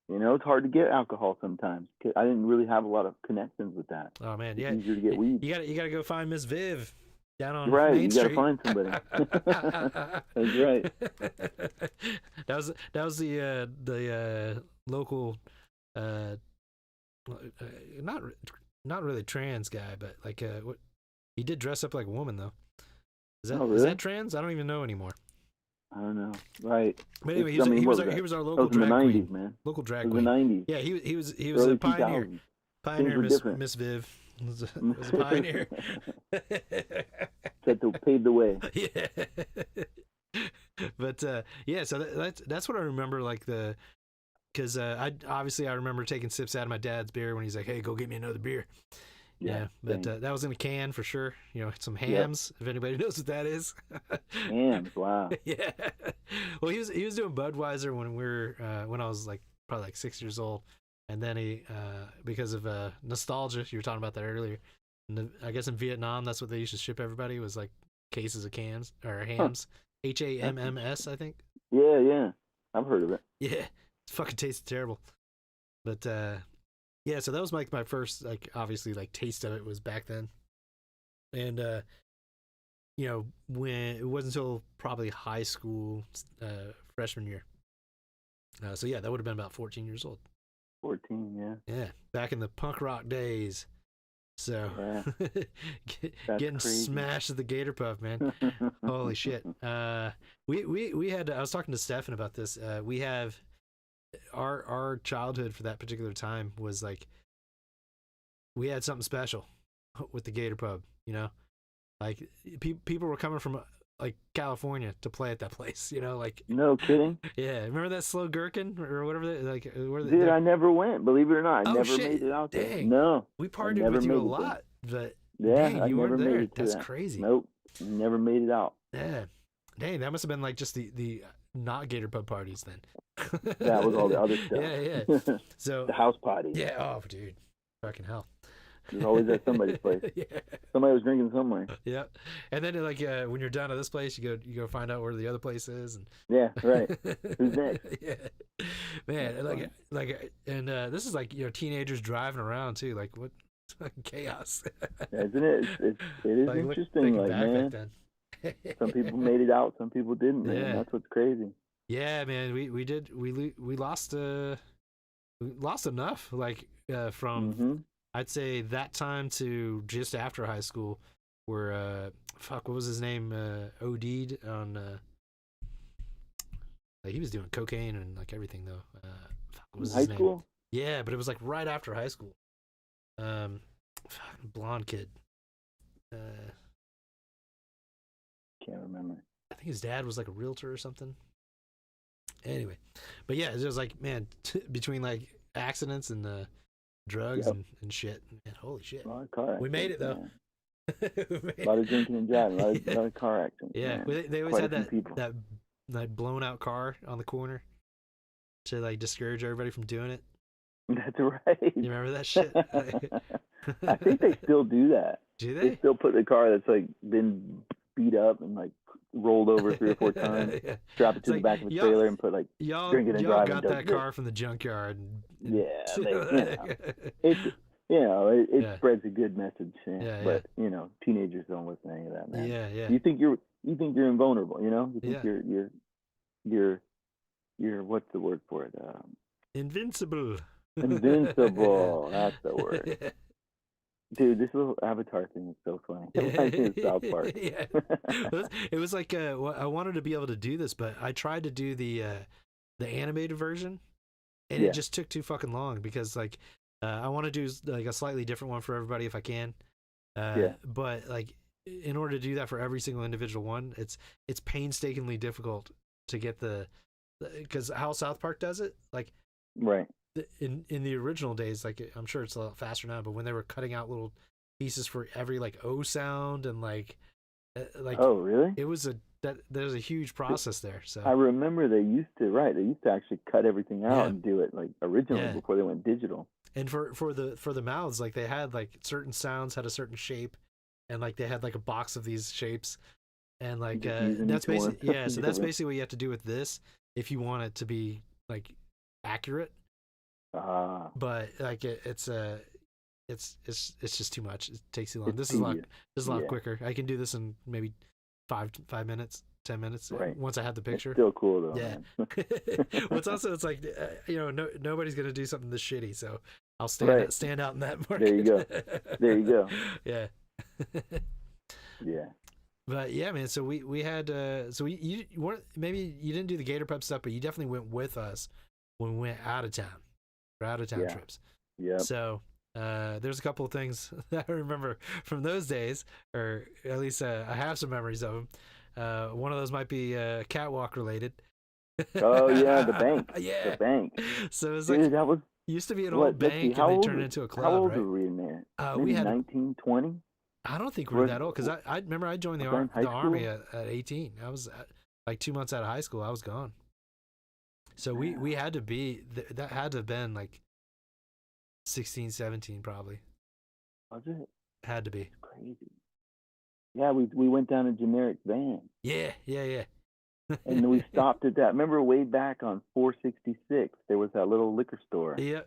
It's hard to get alcohol sometimes. I didn't really have a lot of connections with that. Oh man, yeah. It's easier to get weed. You gotta go find Miss Viv down on Main Street. You gotta find somebody. That's right. That was the local, not really trans guy, but like what he did dress up like a woman though. Is that trans? I don't even know anymore. I don't know. Right. But anyway, he was our local drag queen. Man. Local drag queen. The 90s. Yeah, he was Early a pioneer. 2000s. Pioneer, Miss Viv was a pioneer. Paved the way. Yeah. But yeah, so that's what I remember. Like because I remember taking sips out of my dad's beer when he's like, "Hey, go get me another beer." Yeah, but that was in a can for sure. Some hams, if anybody knows what that is. Hams, wow. Yeah. Well, he was doing Budweiser when I was like probably like 6 years old, and then he because of nostalgia, you were talking about that earlier. And I guess in Vietnam, that's what they used to ship everybody, was like cases of cans or hams. HAMMS, I think. Yeah, I've heard of it. Yeah, it fucking tasted terrible, but. Yeah, so that was like my first, like, obviously, like, taste of it was back then. And, when it wasn't until probably high school, freshman year. So, yeah, that would have been about 14 years old. 14, yeah. Yeah, back in the punk rock days. So, getting crazy. smashed at the Gator Puff, man. Holy shit. We had, I was talking to Stefan about this. We have... Our childhood for that particular time was like we had something special with the Gator Pub, like people were coming from like California to play at that place, like no kidding. Yeah, remember that Slow Gherkin or whatever dude, I never went, believe it or not. I never made it out there. Dang. No, we partied with you a lot, but yeah, dang, I you never weren't there. made it to That's that. crazy. Nope, never made it out. Yeah, dang, that must have been like just the not Gator Pub parties then. That was all the other stuff. Yeah. So the house party. Yeah. Oh, dude, fucking hell. It was always at somebody's place. Yeah. Somebody was drinking somewhere. Yeah. And then like when you're down to this place, you go find out where the other place is. And yeah, right. Who's next? Yeah. Man, and this is like teenagers driving around too. Like what fucking chaos. Isn't it? It is like, interesting. Like man, some people made it out, some people didn't. Man, that's what's crazy. Yeah, man, we lost enough like from I'd say that time to just after high school, where what was his name, OD'd on like he was doing cocaine and like everything though. What was his name? High school? Yeah, but it was like right after high school. Blonde kid. Can't remember. I think his dad was like a realtor or something. Anyway, but yeah, it was like, man, between like accidents and drugs and shit, man, holy shit. We made it though. A lot of drinking and driving, a lot of car accidents. Yeah, they always had that blown out car on the corner to like discourage everybody from doing it. That's right. You remember that shit? I think they still do that. Do they? They still put the car that's like been beat up and like rolled over 3 or 4 times, strap it to the back of a trailer, and put like drinking and driving. Y'all got that car from the junkyard. It's it spreads a good message. But you know, teenagers don't listen to any of that, man. Yeah. You think you're invulnerable, you know? You think you're what's the word for it? Invincible. Invincible. That's the word. Dude, this little Avatar thing is so funny. It reminds me of South Park. It was like I wanted to be able to do this, but I tried to do the animated version, and it just took too fucking long because like I want to do like a slightly different one for everybody if I can. But like in order to do that for every single individual one, it's painstakingly difficult to get because how South Park does it, like right. In the original days, like I'm sure it's a lot faster now, but when they were cutting out little pieces for every like O sound and like oh really? It was there's a huge process there. So I remember they used to actually cut everything out and do it like originally before they went digital. And for the mouths, like they had like certain sounds had a certain shape, and like they had like a box of these shapes, and like that's basically so that's basically what you have to do with this if you want it to be like accurate. But like it's just too much. It takes too long. This is a lot quicker. I can do this in maybe 5 minutes, 10 minutes. Right. Once I have the picture. It's still cool though. Yeah. What's also it's like you know nobody's gonna do something this shitty, so I'll stand out in that market. There you go. Yeah. Yeah. But yeah, man. So we had you weren't, maybe you didn't do the Gator Prep stuff, but you definitely went with us when we went out of town. Trips. Yeah. So there's a couple of things that I remember from those days, or at least I have some memories of them. One of those might be catwalk related. Oh yeah, the bank. The bank. So it was like that was used to be an old bank, and they turned it into a club. How old right? were we in there? We had 19, 20. I don't think we were that old because I remember I joined the army at 18. I was like 2 months out of high school. I was gone. So we had to be that had to have been like 16, 17 probably. Was it? Had to be. Crazy. Yeah, we went down a generic van. Yeah. And then we stopped at that. Remember way back on 466, there was that little liquor store. Yeah.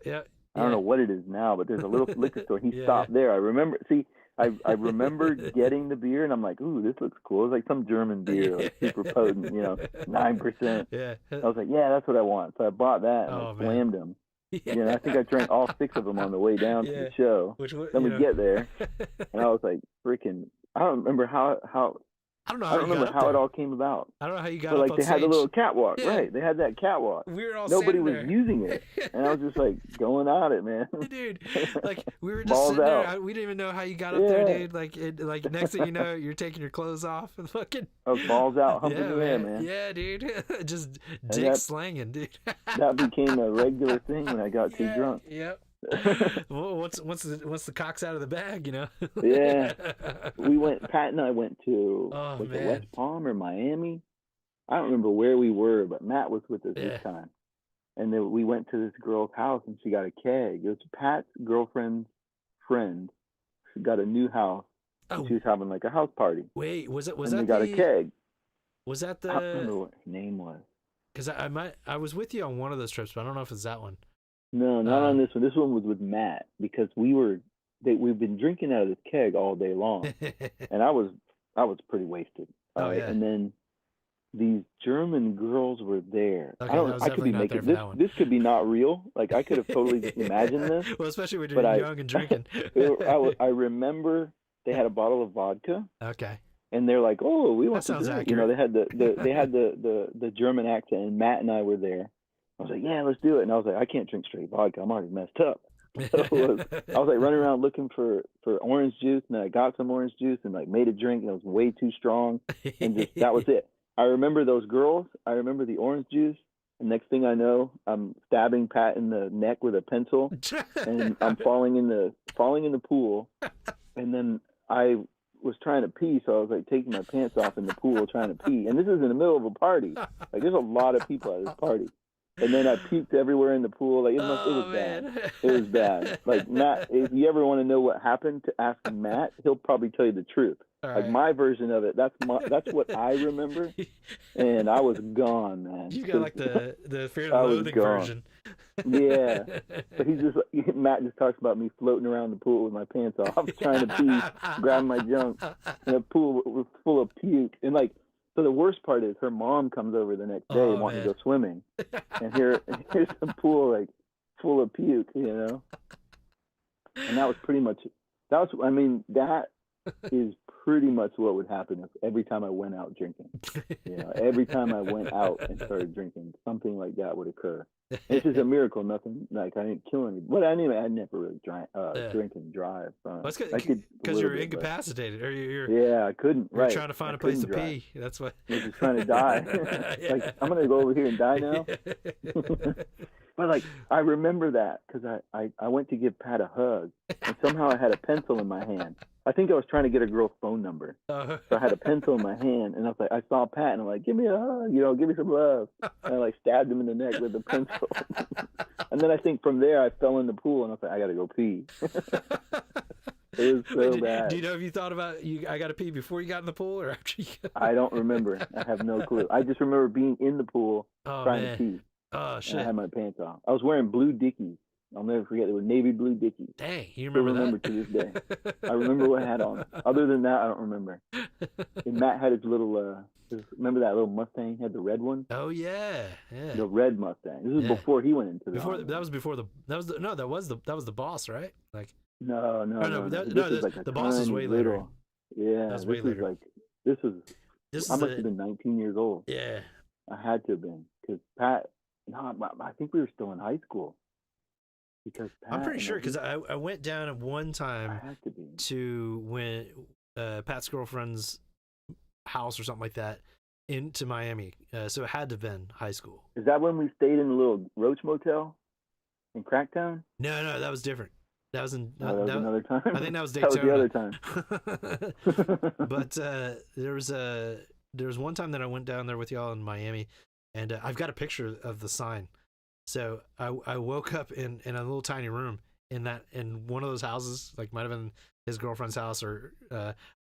I don't know what it is now, but there's a little liquor store. He stopped there. I remember. See, I remember getting the beer, and I'm like, ooh, this looks cool. It was like some German beer, like super potent, 9%. Yeah. I was like, yeah, that's what I want. So I bought that, and I slammed them. Yeah. I think I drank all 6 of them on the way down to the show. Then we get there, and I was like, freaking, I don't remember how I don't know how it all came about. I don't know how you got but, up like, on they stage. had a little catwalk, right? They had that catwalk. We were all Nobody was there. using it, and I was just like going at it, man. Dude, like we were just sitting there. We didn't even know how you got up there, dude. Like next thing you know, you're taking your clothes off and fucking. Balls out, humping the air, man. Yeah, dude. Just dick slanging, dude. That became a regular thing when I got too drunk. Yep. Well, once the cock's out of the bag, Yeah, Pat and I went to it West Palm or Miami. I don't remember where we were, but Matt was with us this time, and then we went to this girl's house, and she got a keg. It was Pat's girlfriend's friend. She got a new house. And she was having like a house party. Wait, was that they got a keg? Was that the? I don't remember what her name was. Because I was with you on one of those trips, but I don't know if it's that one. No, not on this one. This one was with Matt because we've been drinking out of this keg all day long, and I was pretty wasted. And then these German girls were there. Okay, I could be making this could be not real. Like I could have totally just imagined this. Well, especially when you're young and drinking. I remember they had a bottle of vodka. Okay. And they're like, "Oh, we want to drink." They had the German accent, and Matt and I were there. I was like, yeah, let's do it. And I was like, I can't drink straight vodka. I'm already messed up. So I was like running around looking for orange juice, and then I got some orange juice and like made a drink, and it was way too strong. And just that was it. I remember those girls. I remember the orange juice. And next thing I know, I'm stabbing Pat in the neck with a pencil, and I'm falling in the pool. And then I was trying to pee, so I was like taking my pants off in the pool trying to pee. And this is in the middle of a party. Like there's a lot of people at this party. And then I puked everywhere in the pool. Like it was bad. It was bad. Like Matt, if you ever want to know what happened, to ask Matt. He'll probably tell you the truth. Like my version of it. That's what I remember. And I was gone, man. You got like the Fear and Loathing version. Yeah, but Matt just talks about me floating around the pool with my pants off, trying to pee, grabbing my junk, and the pool was full of puke. And like, so the worst part is her mom comes over the next day wanting to go swimming, and here's the pool like full of puke, you know. And that was pretty much that is pretty much what would happen if every time I went out drinking. You know, every time I went out and started drinking, something like that would occur. It's just a miracle. Nothing like I didn't kill anybody. But anyway, I never really drink and drive. Because you're incapacitated, or I couldn't. You're trying to find a place to pee. That's what. You're just trying to die. Like I'm gonna go over here and die now. But like I remember that because I went to give Pat a hug, and somehow I had a pencil in my hand. I think I was trying to get a girl's phone number. So I had a pencil in my hand, and I was like, I saw Pat, and I'm like, give me a hug, you know, give me some love. And I like stabbed him in the neck with the pencil. And then I think from there I fell in the pool, and I was like, I gotta go pee. It was so bad. Do you know if you thought about I gotta pee before you got in the pool or after you got... I don't remember. I have no clue. I just remember being in the pool trying to pee. Oh shit! And I had my pants off. I was wearing blue Dickies. I'll never forget. They were navy blue Dickies. Dang, you remember that? To this day. I remember what I had on. Other than that, I don't remember. And Matt had his little, remember that little Mustang? He had the red one? Oh, yeah. The red Mustang. This was before he went into the army. That was the boss, right? Like No. The boss is way later. Yeah, this was later. I must have been 19 years old. Yeah. I had to have been, because Pat, I think we were still in high school. Because I'm pretty sure, because I went down at one time to when Pat's girlfriend's house or something like that into Miami. So it had to have been high school. Is that when we stayed in the little Roach Motel in Cracktown? No, that was different. That was another time. I think that was Daytona. That was the other time. But there was one time that I went down there with y'all in Miami, and I've got a picture of the sign. So I woke up in a little tiny room in one of those houses, like might have been his girlfriend's house, or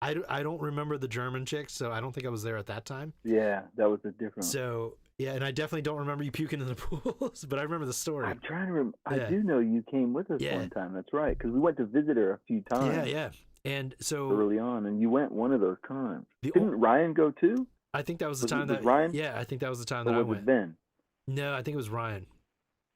I don't remember the German chick, so I don't think I was there at that time. Yeah, that was a different. So yeah, and I definitely don't remember you puking in the pools, but I remember the story. I'm trying to remember. Yeah. I do know you came with us one time. That's right, because we went to visit her a few times. Yeah. And so early on, and you went one of those times. Didn't Ryan go too? I think that was the time that Ryan. Yeah, I think that was the time that I went. Was it Ben? No, I think it was Ryan.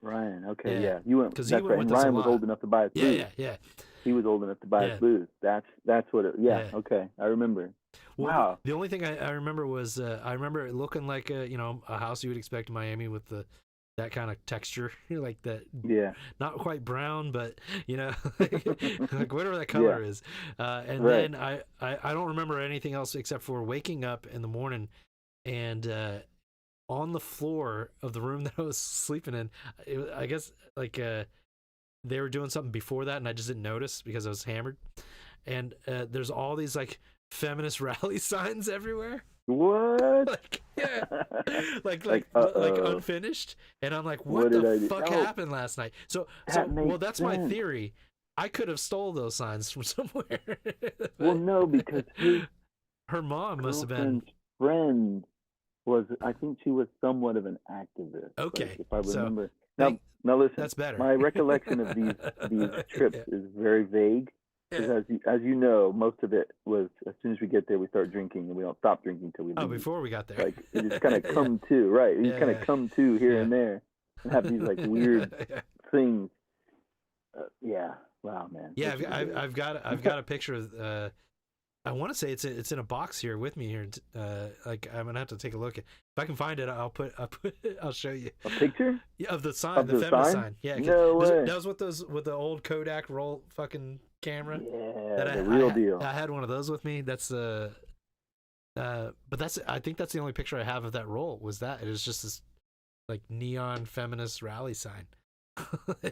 Ryan, okay, yeah. You went because right. And Ryan was old enough to buy his booze. Yeah. He was old enough to buy his booze. That's what it. Yeah, okay, I remember. Well, wow. The only thing I remember was I remember it looking like a house you would expect in Miami with that kind of texture, like that. Yeah. Not quite brown, but like whatever that color is. And then I don't remember anything else except for waking up in the morning and. On the floor of the room that I was sleeping in, I guess like they were doing something before that, and I just didn't notice because I was hammered. And there's all these like feminist rally signs everywhere. What? like unfinished. And I'm like, what the fuck happened last night? So that's my theory. I could have stole those signs from somewhere. Well, no, because her mom must have been friend. I think she was somewhat of an activist. Okay, if I remember. Now listen. That's better. My recollection of these trips is very vague. Because as you know, most of it was as soon as we get there, we start drinking, and we don't stop drinking until we leave. Oh, before we got there. Like it just kind of come to, right? You kind of come to here and there, and have these like weird things. Wow, man. Yeah, I've got a picture of. I want to say it's in a box here with me here. Like I'm gonna have to take a look. If I can find it, I'll show you a picture. Yeah, of the sign, the feminist sign. Yeah, no way. That was with the old Kodak roll fucking camera. Yeah, the real deal. I had one of those with me. That's but I think that's the only picture I have of that roll. Was that it was just this like neon feminist rally sign.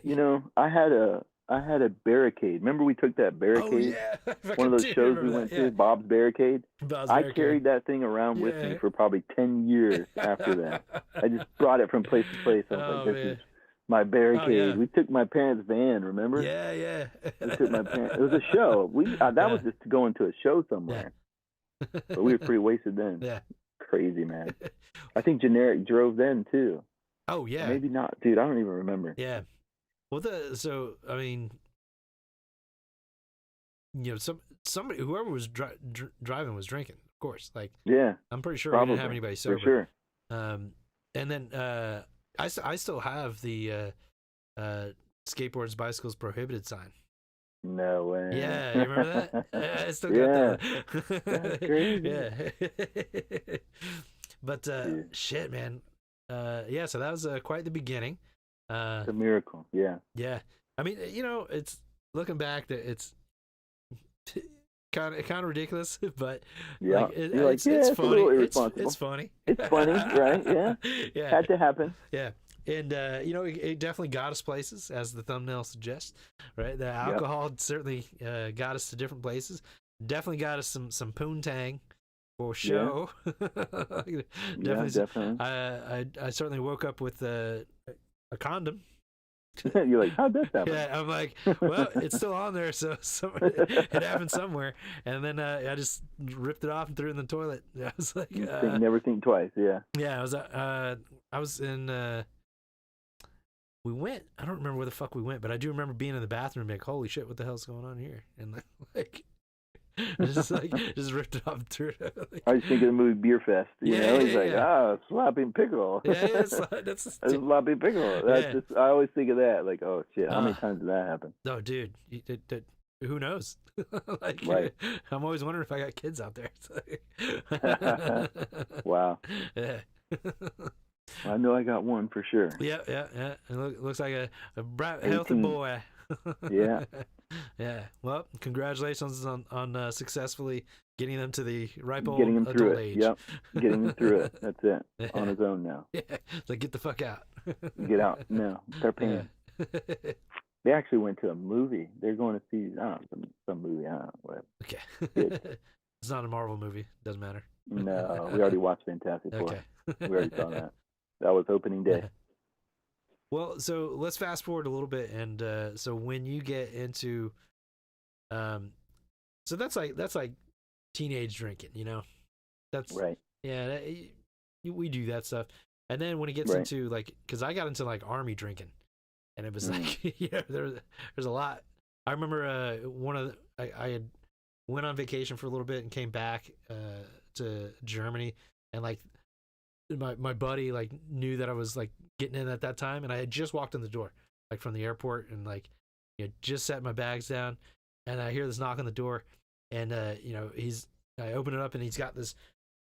You know, I had a barricade. Remember we took that barricade? Oh yeah, one of those shows we went to, Bob's Barricade. I carried that thing around with me for probably 10 years after that. I just brought it from place to place. I was like, this is my barricade. We took my parents' van, remember? Yeah. We took my parents. It was a show. That was just going to a show somewhere. But we were pretty wasted then. Yeah. Crazy, man. I think Generic drove then too. Oh yeah. Or maybe not, dude. I don't even remember. Yeah. Well, I mean, you know, somebody, whoever was driving was drinking, of course. Like, yeah, I'm pretty sure we didn't have anybody sober. For sure. And then I still have the skateboards, bicycles prohibited sign. No way. Yeah, you remember that? I still got that. That's crazy. Yeah. But shit, man. Yeah, so that was quite the beginning. It's a miracle. Yeah. Yeah. I mean, you know, it's looking back that it's kind of ridiculous, but yeah, it's funny. It's funny. It's funny, right? Yeah. Yeah. Had to happen. Yeah. And you know, it definitely got us places, as the thumbnail suggests, right? The alcohol certainly got us to different places. Definitely got us some poontang for show. Yeah. Definitely. I certainly woke up with a condom. You're like, how'd this happen? Yeah, I'm like, well, it's still on there, so it happened somewhere. And then I just ripped it off and threw it in the toilet. I was like, never think twice. Yeah. Yeah, I was in. We went. I don't remember where the fuck we went, but I do remember being in the bathroom, like, holy shit, what the hell's going on here? And like just ripped it off and threw it. Like, I was thinking of the movie Beer Fest. You know, he's like, sloppy pickle. Yeah, that's sloppy pickle. That's just, I always think of that. Like, oh shit, how many times did that happen? Oh, dude, who knows? Like, right. I'm always wondering if I got kids out there. Wow. Yeah. I know I got one for sure. Yeah. It looks like a bright, healthy boy. Yeah. Yeah. Well, congratulations on successfully getting them to the ripe old getting him through adult it. age. Yep. Getting him through it. That's it. Yeah. On his own now. Yeah. Like, get the fuck out. Get out. No. They're paying. Yeah. They actually went to a movie. They're going to see, I don't know, some movie. I don't know what. Okay. It's not a Marvel movie. Doesn't matter. No. We already watched Fantastic Four. Okay. We already saw that. That was opening day. Well, so let's fast forward a little bit, and so when you get into, so that's like teenage drinking, you know, that's right. Yeah, we do that stuff, and then when it gets into like, because I got into like army drinking, and it was like, you know, there's a lot. I remember I had went on vacation for a little bit and came back to Germany, and like my buddy like knew that I was like getting in at that time, and I had just walked in the door like from the airport, and like, you know, just set my bags down, and I hear this knock on the door, and you know, I open it up, and he's got this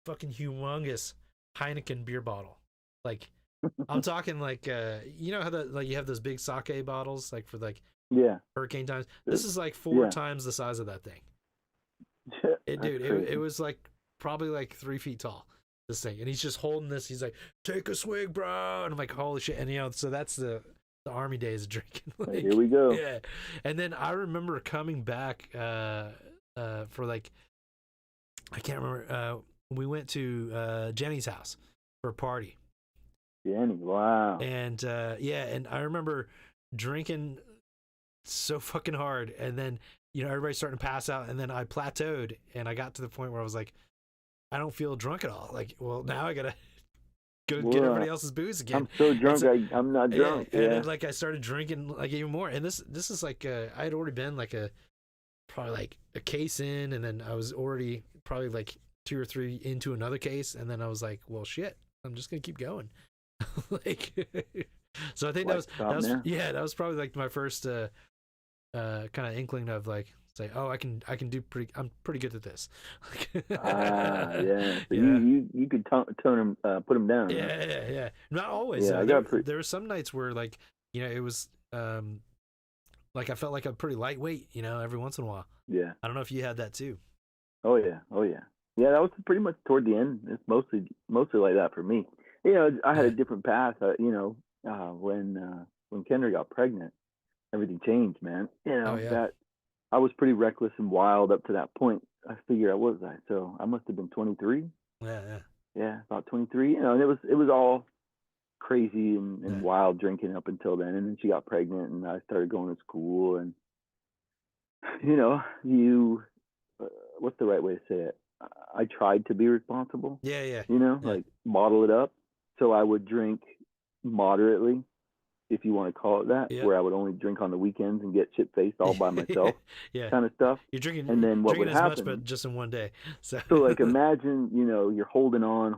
fucking humongous Heineken beer bottle. Like, I'm talking like you know how you have those big sake bottles like for like hurricane times. This is like 4 times the size of that thing. It was like probably like 3 feet tall, this thing, and he's just holding this. He's like, take a swig, bro, and I'm like, holy shit. And you know, so that's the army days of drinking. Like, here we go. Yeah. And then I remember coming back for like, I can't remember, we went to Jenny's house for a party. Jenny, wow. And and I remember drinking so fucking hard, and then, you know, everybody's starting to pass out, and then I plateaued, and I got to the point where I was like, I don't feel drunk at all. Like, well, now I gotta go get everybody else's booze again. I'm so drunk. So, I'm not drunk. Yeah. And then, like, I started drinking like even more. And this is like I had already been like probably like a case in, and then I was already probably like 2 or 3 into another case, and then I was like, well, shit, I'm just gonna keep going. Like, so I think that was probably like my first kind of inkling of like, say, oh, I'm pretty good at this. Yeah. So you could tone him, put him down. Yeah. Not always. Yeah, there were some nights where, like, you know, it was like I felt like I'm pretty lightweight, you know, every once in a while. Yeah. I don't know if you had that too. Oh yeah. Yeah, that was pretty much toward the end. It's mostly like that for me. I had a different path. When Kendra got pregnant, everything changed, man. That I was pretty reckless and wild up to that point. I figure so I must have been 23. Yeah, about 23. And it was all crazy and wild drinking up until then. And then she got pregnant, and I started going to school. And what's the right way to say it? I tried to be responsible. Yeah. Like bottle it up. So I would drink moderately, if you want to call it that, where I would only drink on the weekends and get shit-faced all by myself, kind of stuff. You're drinking, and then what would happen? Much, but just in one day. So like imagine, you're holding on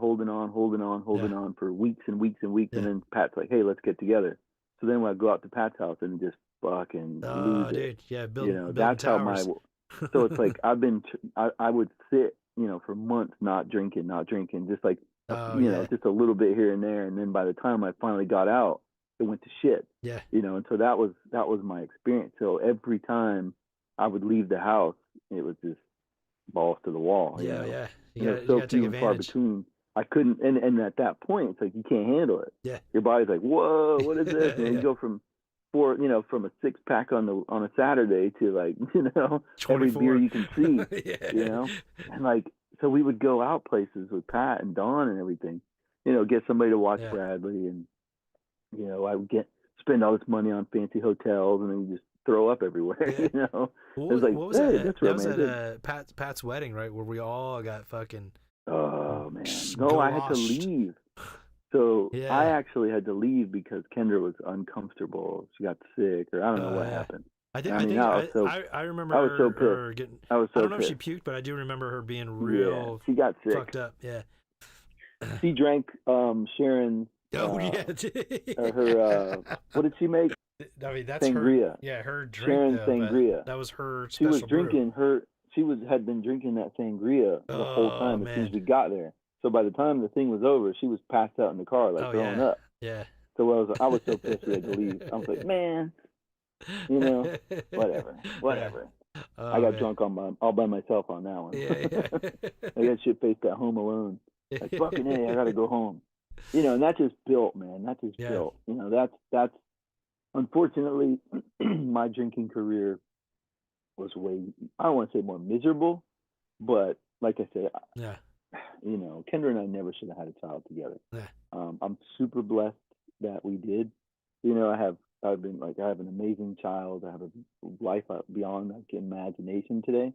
for weeks and weeks and weeks, and then Pat's like, "Hey, let's get together." So then when I go out to Pat's house and just fucking lose it. Yeah, that's towers. how so it's like I would sit, for months not drinking, just like just a little bit here and there, and then by the time I finally got out, it went to shit. Yeah. And so that was my experience. So every time I would leave the house, it was just balls to the wall. Yeah. So few and far between. I couldn't, and at that point, it's like you can't handle it. Yeah. Your body's like, whoa, what is this? And you go from a 6-pack on a Saturday to like, 24. every beer you can see, and like, so we would go out places with Pat and Dawn and everything, get somebody to watch Bradley, and I would spend all this money on fancy hotels, and then you just throw up everywhere. Well, it was like, what was that? That's that was at Pat's wedding, right, where we all got fucking. Oh man, no, I had to leave. So I actually had to leave because Kendra was uncomfortable. She got sick, or I don't know what happened. I remember I was so pissed. her getting. I don't know pissed. if she puked, but I do remember her being real. She got sick. Fucked up. Yeah. She drank Sharon. Her what did she make? I mean, that's sangria. Her. Her drink. Sharon sangria. That was her. She was drinking brew. She had been drinking that sangria the whole time as soon as we got there. So by the time the thing was over, she was passed out in the car, like throwing up. Yeah. So I was so pissed we had to leave. I was like, man, whatever. I got drunk all by myself on that one. I got shit faced at home alone. Like, fucking hey, I gotta go home. And that just built, man. That just built. That's unfortunately my drinking career was I don't want to say more miserable, but like I said, Kendra and I never should have had a child together. I'm super blessed that we did. I have an amazing child. I have a life beyond like imagination today,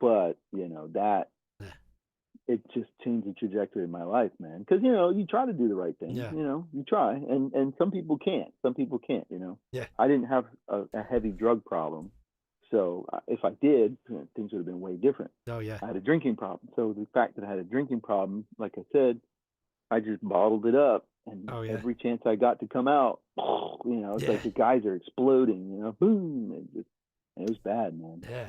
but that it just changed the trajectory of my life, man. Because you try to do the right thing. You try, and some people can't. I didn't have a heavy drug problem. So if I did, things would have been way different. Oh, yeah. I had a drinking problem. So the fact that I had a drinking problem, like I said, I just bottled it up. And every chance I got to come out, it's like the guys are exploding, boom. It was bad, man. Yeah.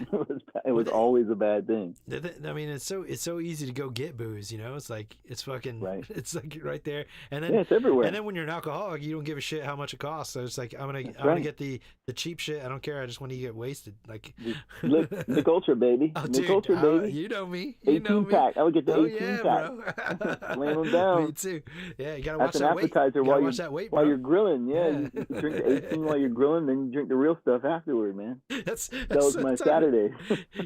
It was always a bad thing. I mean, it's so easy to go get booze, It's like, it's fucking, right. It's like right there. And then it's everywhere. And then when you're an alcoholic, you don't give a shit how much it costs. So it's like, I'm gonna get the cheap shit. I don't care. I just want to get wasted. Like Nick Ultra, baby. Nick Ultra, baby. You know me. 18-pack. I would get the 18-pack. Bro. Slam them down. Me too. Yeah, you gotta watch that that weight. That's an appetizer while you're grilling. Yeah, you drink the 18 while you're grilling, then you drink the real stuff afterward, man. That was my Saturday.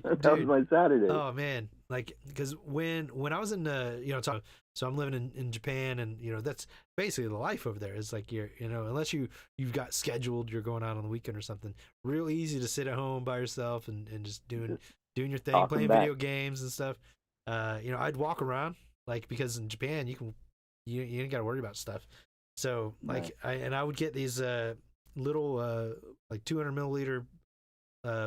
That was my Saturday. Oh man, like because when I was in so I'm living in Japan, and that's basically the life over there. It's like you're unless you've got scheduled, you're going out on the weekend or something. Real easy to sit at home by yourself and just doing your thing, playing video games and stuff. I'd walk around because in Japan you ain't got to worry about stuff. So I would get these little like 200 milliliter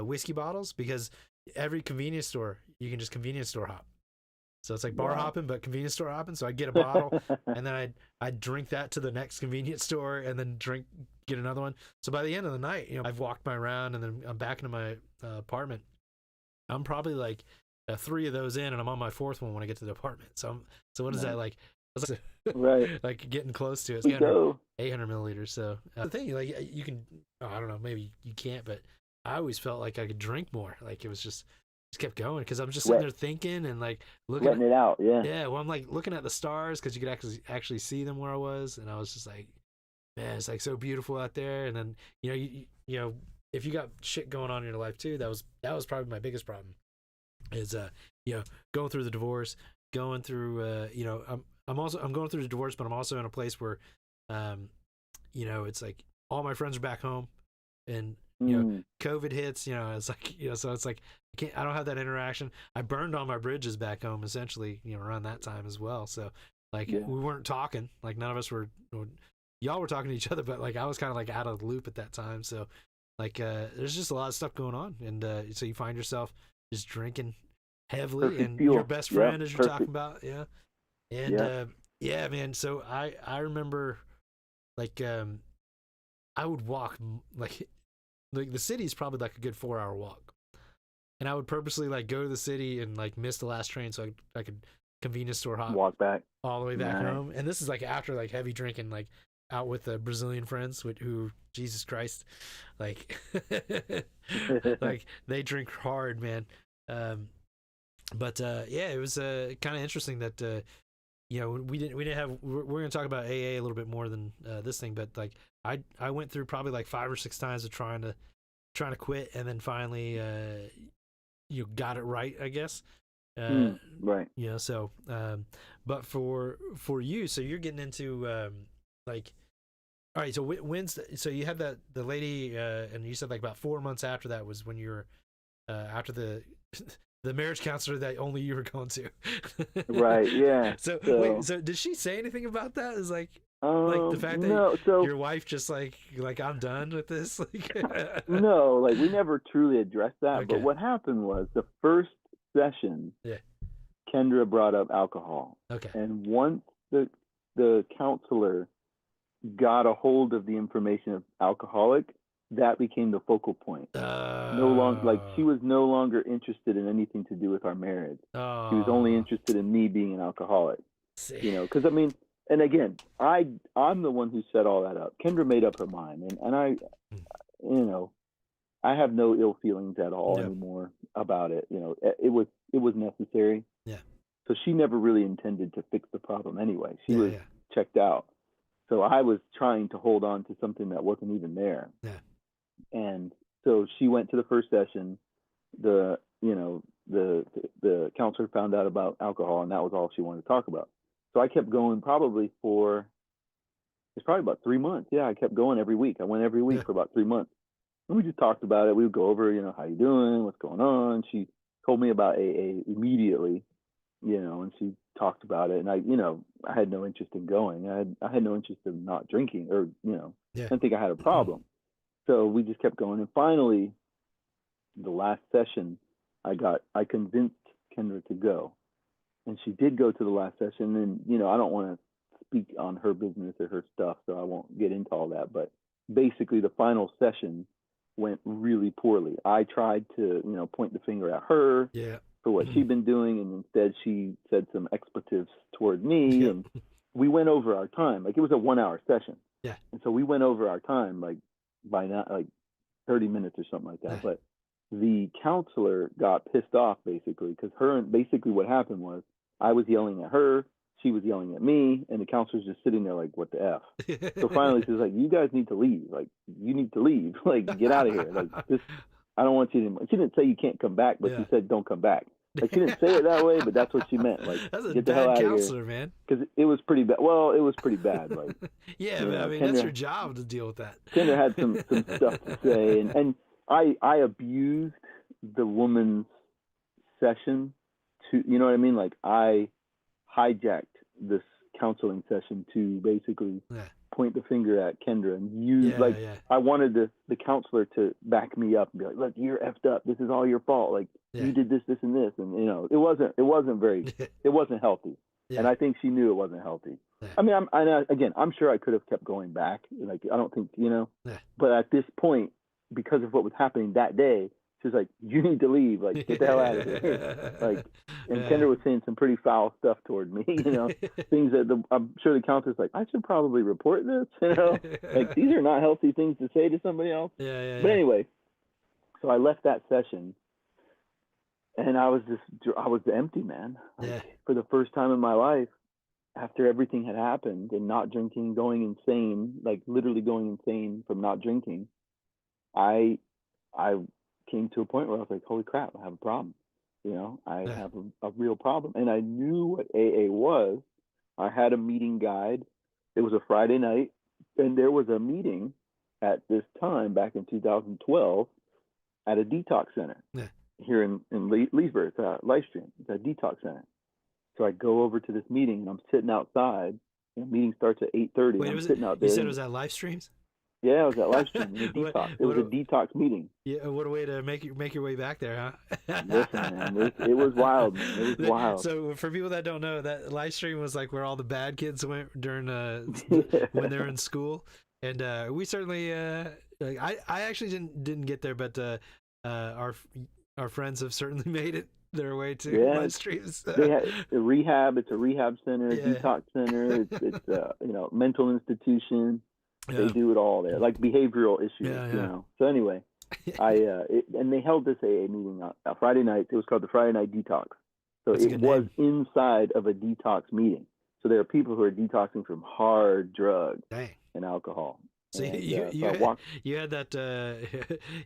whiskey bottles, because every convenience store you can just convenience store hop. So it's like bar hopping, but convenience store hopping. So I'd get a bottle and then I'd drink that to the next convenience store and then get another one. So by the end of the night, I've walked my round and then I'm back into my apartment. I'm probably like 3 of those in, and I'm on my 4th one when I get to the apartment. So what is that like? Right. Like getting close to it. It's 800 milliliters. So the thing, like you can, I don't know, maybe you can't, but I always felt like I could drink more. Like it was just, just kept going because I'm just sitting there thinking and like letting it out. Yeah. Yeah. Well, I'm like looking at the stars because you could actually see them where I was, and I was just like, man, it's like so beautiful out there. And then you know if you got shit going on in your life too, that was probably my biggest problem. Is going through the divorce, going through I'm going through the divorce, but I'm also in a place where it's like all my friends are back home, and COVID hits, it's like so it's like I don't have that interaction. I burned all my bridges back home essentially, around that time as well. So like we weren't talking, like none of us were. Y'all were talking to each other, but like I was kind of like out of the loop at that time. So like there's just a lot of stuff going on, and so you find yourself just drinking heavily. Perfect and fuel. Your best friend, as you're perfect. talking about, and man. So I remember like I would walk like the city's probably like a good 4-hour walk, and I would purposely like go to the city and like miss the last train so I could convenience store hop, walk back all the way back home. And this is like after like heavy drinking, like out with the Brazilian friends who Jesus Christ, like like they drink hard, man. But it was kind of interesting that we didn't have. We're going to talk about AA a little bit more than this thing, but like I went through probably like 5 or 6 times of trying to quit, and then finally you got it right, I guess. Right. So but for you, so you're getting into like, all right, so so you had the lady and you said like about 4 months after that was when you were after the the marriage counselor that only you were going to. Right. Yeah. So wait, so did she say anything about that? Is like the fact that your wife just like I'm done with this? Like no, like we never truly addressed that. Okay. But what happened was the first session, Kendra brought up alcohol. Okay. And once the counselor got a hold of the information of alcoholic, that became the focal point. No longer, like she was no longer interested in anything to do with our marriage. She was only interested in me being an alcoholic. Because I mean, and again, I'm the one who set all that up. Kendra made up her mind, and I, I have no ill feelings at all anymore about it. It was necessary. Yeah. So she never really intended to fix the problem anyway. She was checked out. So I was trying to hold on to something that wasn't even there. Yeah. And so she went to the first session. The counselor found out about alcohol, and that was all she wanted to talk about. So I kept going it's probably about 3 months. Yeah, I kept going every week. I went every week for about 3 months. And we just talked about it. We would go over, how you doing? What's going on? She told me about AA immediately, and she talked about it. And I had no interest in going. I had no interest in not drinking or, I didn't think I had a problem. So we just kept going. And finally, the last session, I convinced Kendra to go. And she did go to the last session. And, I don't want to speak on her business or her stuff, so I won't get into all that. But basically, the final session went really poorly. I tried to, point the finger at her for what she'd been doing. And instead, she said some expletives toward me. And we went over our time. Like, it was a 1-hour session. Yeah. And so we went over our time, like, by now, like 30 minutes or something like that. But the counselor got pissed off basically because basically what happened was I was yelling at her, she was yelling at me, and the counselor's just sitting there like, what the F? So finally she's like, you guys need to leave. Like, you need to leave. Like, get out of here. Like, this, I don't want you to. She didn't say you can't come back, but she said don't come back. Like, she didn't say it that way, but that's what she meant. Like, that's get the hell out of here, man. Because it was pretty bad. Well, it was pretty bad. Like, yeah, but I mean, Kendra, that's your job to deal with that. Kendra had some stuff to say, and I abused the woman's session to, you know what I mean? Like, I hijacked this counseling session to basically point the finger at Kendra and use I wanted the counselor to back me up and be like, look, you're effed up. This is all your fault. Like, you did this, this, and this. And, it wasn't very, it wasn't healthy. Yeah. And I think she knew it wasn't healthy. Yeah. I mean, I'm sure I could have kept going back. Like, I don't think, but at this point, because of what was happening that day, she's like, you need to leave. Like, get the hell out of here. Like, and Kendra was saying some pretty foul stuff toward me, things that I'm sure the counselor's like, I should probably report this, like, these are not healthy things to say to somebody else. But anyway, so I left that session. And I was empty, man. Like, for the first time in my life, after everything had happened and not drinking, going insane, like literally going insane from not drinking, I came to a point where I was like, holy crap, I have a problem. I have a real problem. And I knew what AA was. I had a meeting guide. It was a Friday night, and there was a meeting at this time back in 2012 at a detox center here in Leesburg. It's a live stream. It's a detox center. So I go over to this meeting, and I'm sitting outside. The meeting starts at 8:30. Wait, I'm sitting out there. You said it was at live streams? Yeah, it was at live stream. It was a detox. It was a detox meeting. Yeah, what a way to make your way back there, huh? Listen, man, it was wild. Man. It was wild. So for people that don't know, that live stream was like where all the bad kids went during when they're in school, and we certainly I actually didn't get there, but our friends have certainly made it their way to live streams. They had a rehab. It's a rehab center, a detox center. It's mental institution. They do it all there, like behavioral issues, So anyway, and they held this AA meeting on Friday night. It was called the Friday Night Detox. So it was inside of a detox meeting. So there are people who are detoxing from hard drugs and alcohol. So you had that.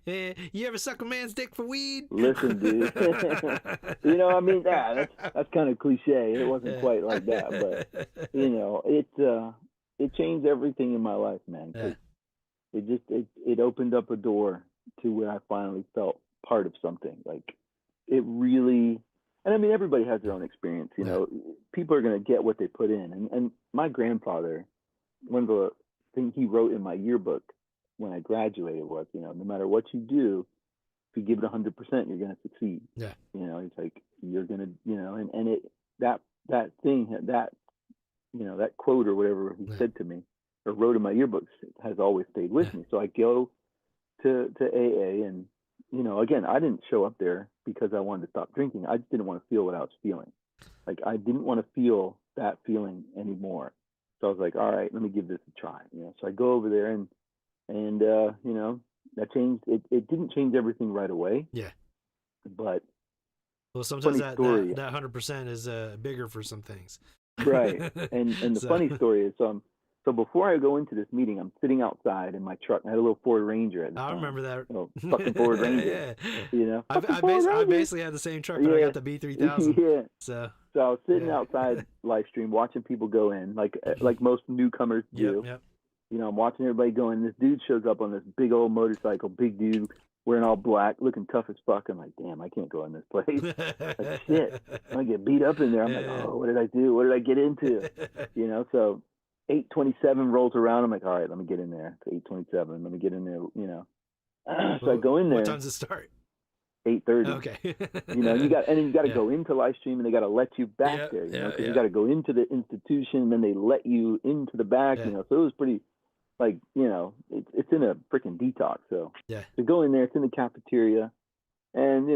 You ever suck a man's dick for weed? Listen, dude. I mean, that's kind of cliche. It wasn't quite like that, but it changed everything in my life, man. It opened up a door to where I finally felt part of something. Like, it really, and I mean, everybody has their own experience. People are going to get what they put in. And my grandfather, one of the things he wrote in my yearbook when I graduated was, no matter what you do, if you give it 100%, you're going to succeed. Yeah. He's like, you're going to, and it, that thing, that quote or whatever he said to me or wrote in my yearbooks has always stayed with me. So I go to AA, and again, I didn't show up there because I wanted to stop drinking. I just didn't want to feel what I was feeling. Like, I didn't want to feel that feeling anymore. So I was like, all right, let me give this a try. So I go over there, and that changed. It didn't change everything right away. Yeah. But sometimes that 100% is bigger for some things. Right. And the funny story is, so before I go into this meeting, I'm sitting outside in my truck. I had a little Ford Ranger at the time. I remember that. Fucking Ford Ranger. I basically had the same truck, but I got the B3000. Yeah. So I was sitting outside live stream watching people go in, like most newcomers do. Yep. I'm watching everybody go in. This dude shows up on this big old motorcycle, big dude, wearing all black, looking tough as fuck. I'm like, damn, I can't go in this place. Like, shit, I'm gonna get beat up in there. I'm like, oh, what did I do? What did I get into? So 8:27 rolls around. I'm like, all right, let me get in there. It's 8:27. Let me get in there. So I go in there. What time does it start? 8:30. Okay. You got to go into live stream, and they got to let you back there. You got to go into the institution, and then they let you into the back. So it was pretty. Like, it's in a freaking detox. So to go in there, it's in the cafeteria, and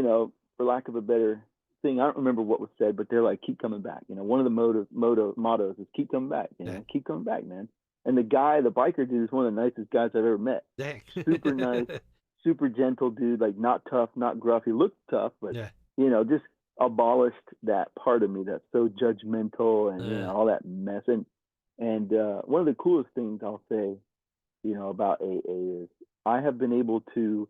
for lack of a better thing, I don't remember what was said, but they're like, keep coming back. One of the mottos is keep coming back. Keep coming back, man. And the biker dude is one of the nicest guys I've ever met. Dang. Super nice, super gentle dude. Like, not tough, not gruff. He looked tough, but just abolished that part of me that's so judgmental and all that mess. And one of the coolest things I'll say, about AA is I have been able to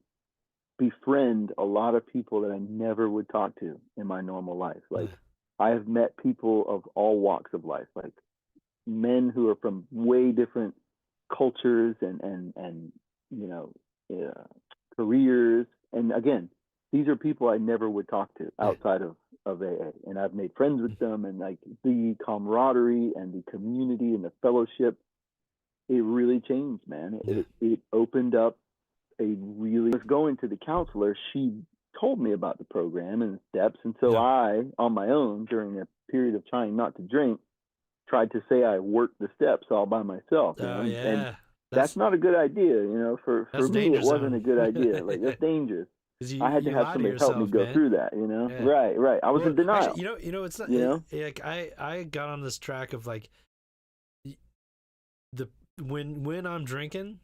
befriend a lot of people that I never would talk to in my normal life. Like, I have met people of all walks of life, like men who are from way different cultures and careers. And again, these are people I never would talk to outside of AA. And I've made friends with them, and like the camaraderie and the community and the fellowship, it really changed, man. It opened up I was going to the counselor. She told me about the program and the steps. And so I, on my own, during a period of trying not to drink, tried to say I worked the steps all by myself. And that's not a good idea, for me, it wasn't a good idea. Like, that's dangerous. I had to have somebody help me go through that, Right. I was in denial. Actually, it's not, like, I got on this track of like, when I'm drinking,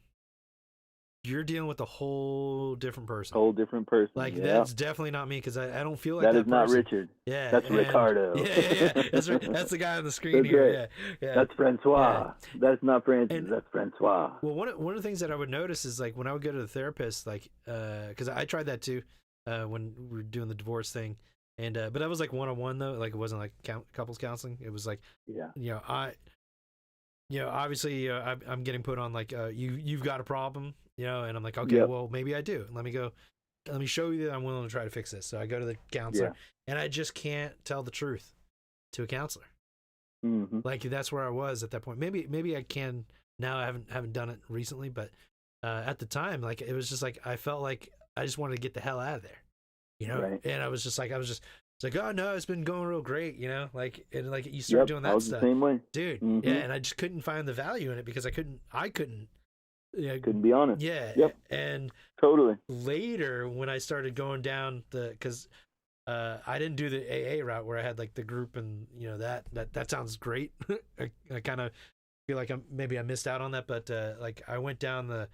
you're dealing with a whole different person. Whole different person. Like yeah. That's definitely not me, because I don't feel like that that is not person. Richard. Yeah, that's Ricardo. Yeah. That's the guy on the screen that's here. Right. Yeah. That's Francois. Yeah. That's not Francis. That's Francois. Well, one of the things that I would notice is, like, when I would go to the therapist, like, because I tried that too, when we were doing the divorce thing, and but that was like one-on-one though. Like, it wasn't like couples counseling. It was like, obviously, I'm getting put on, like, you've got a problem, and I'm like, okay, well, maybe I do. Let me show you that I'm willing to try to fix this. So I go to the counselor, and I just can't tell the truth to a counselor. Mm-hmm. Like, that's where I was at that point. Maybe I can now. I haven't done it recently, but at the time, like, it was just like I felt like I just wanted to get the hell out of there, Right. And I was just like, it's like, oh no, it's been going real great, like, and like you start doing that I was stuff, the same way, dude. Mm-hmm. Yeah, and I just couldn't find the value in it because I couldn't. Couldn't be honest. Yeah. Yep. And totally. Later, when I started going down because I didn't do the AA route where I had like the group, and that sounds great. I kind of feel like maybe I missed out on that, but like I went down the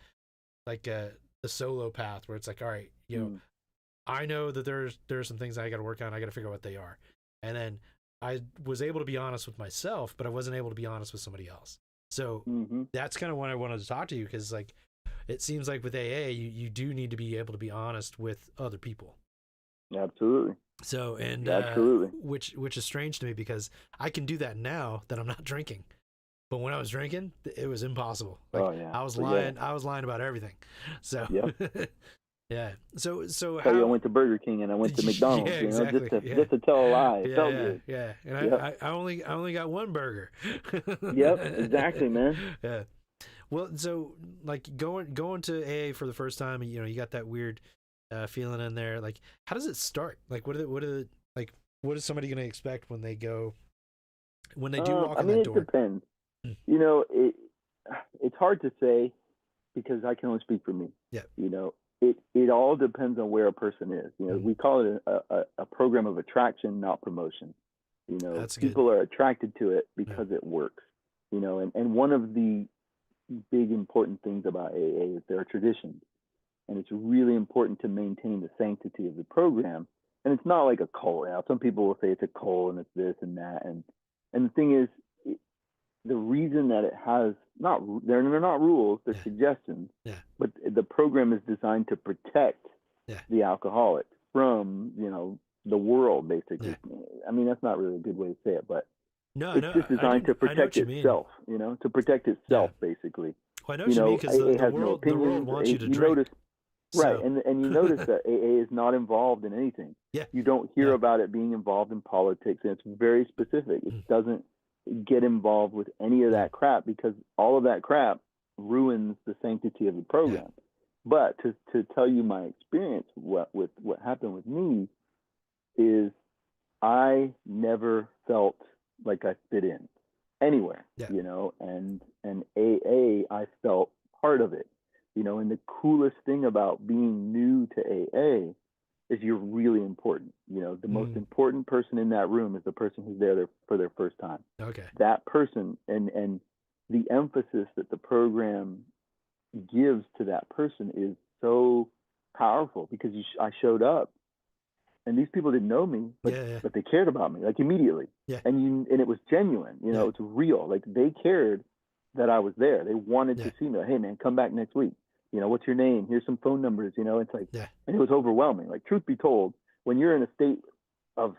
solo path where it's like, all right, I know that there's some things I got to work on. I got to figure out what they are, and then I was able to be honest with myself, but I wasn't able to be honest with somebody else. So that's kind of when I wanted to talk to you, because like it seems like with AA, you do need to be able to be honest with other people. Absolutely. So absolutely, which is strange to me, because I can do that now that I'm not drinking, but when I was drinking, it was impossible. Like, I was lying. I was lying about everything. So yeah. So how you went to Burger King and I went to McDonald's, exactly. just to tell a lie. It felt good. good. Yeah. And I only got one burger. Yep, exactly, man. Yeah. Well, so like going to AA for the first time, you got that weird feeling in there. Like, how does it start? Like, what is somebody going to expect when they do walk in that door? It depends. It's hard to say, because I can only speak for me. Yeah. It all depends on where a person is. We call it a program of attraction, not promotion. That's people good. Are attracted to it because it works. And one of the big important things about AA is there are traditions, and it's really important to maintain the sanctity of the program. And it's not like a cult. Some people will say it's a cult and it's this and that. And the thing is, the reason that it has they're not rules, they're suggestions. Yeah. But the program is designed to protect the alcoholic from, the world, basically. Yeah. That's not really a good way to say it, but it's just designed to protect itself, to protect itself, basically. Well, I know what you mean, because the world wants you to drink. Right, and you notice that AA is not involved in anything. Yeah. You don't hear about it being involved in politics, and it's very specific. It doesn't get involved with any of that crap, because all of that crap ruins the sanctity of the program. But to tell you my experience, what happened with me is I never felt like I fit in anywhere, and AA, I felt part of it, and the coolest thing about being new to AA is you're really important. The most important person in that room is the person who's there for their first time. Okay. That person, and the emphasis that the program gives to that person is so powerful, because I showed up, and these people didn't know me, but they cared about me, like, immediately. Yeah. And it was genuine. It's real. Like, they cared that I was there. They wanted to see me. Like, hey man, come back next week. What's your name? Here's some phone numbers. It's like, and it was overwhelming. Like, truth be told, when you're in a state of,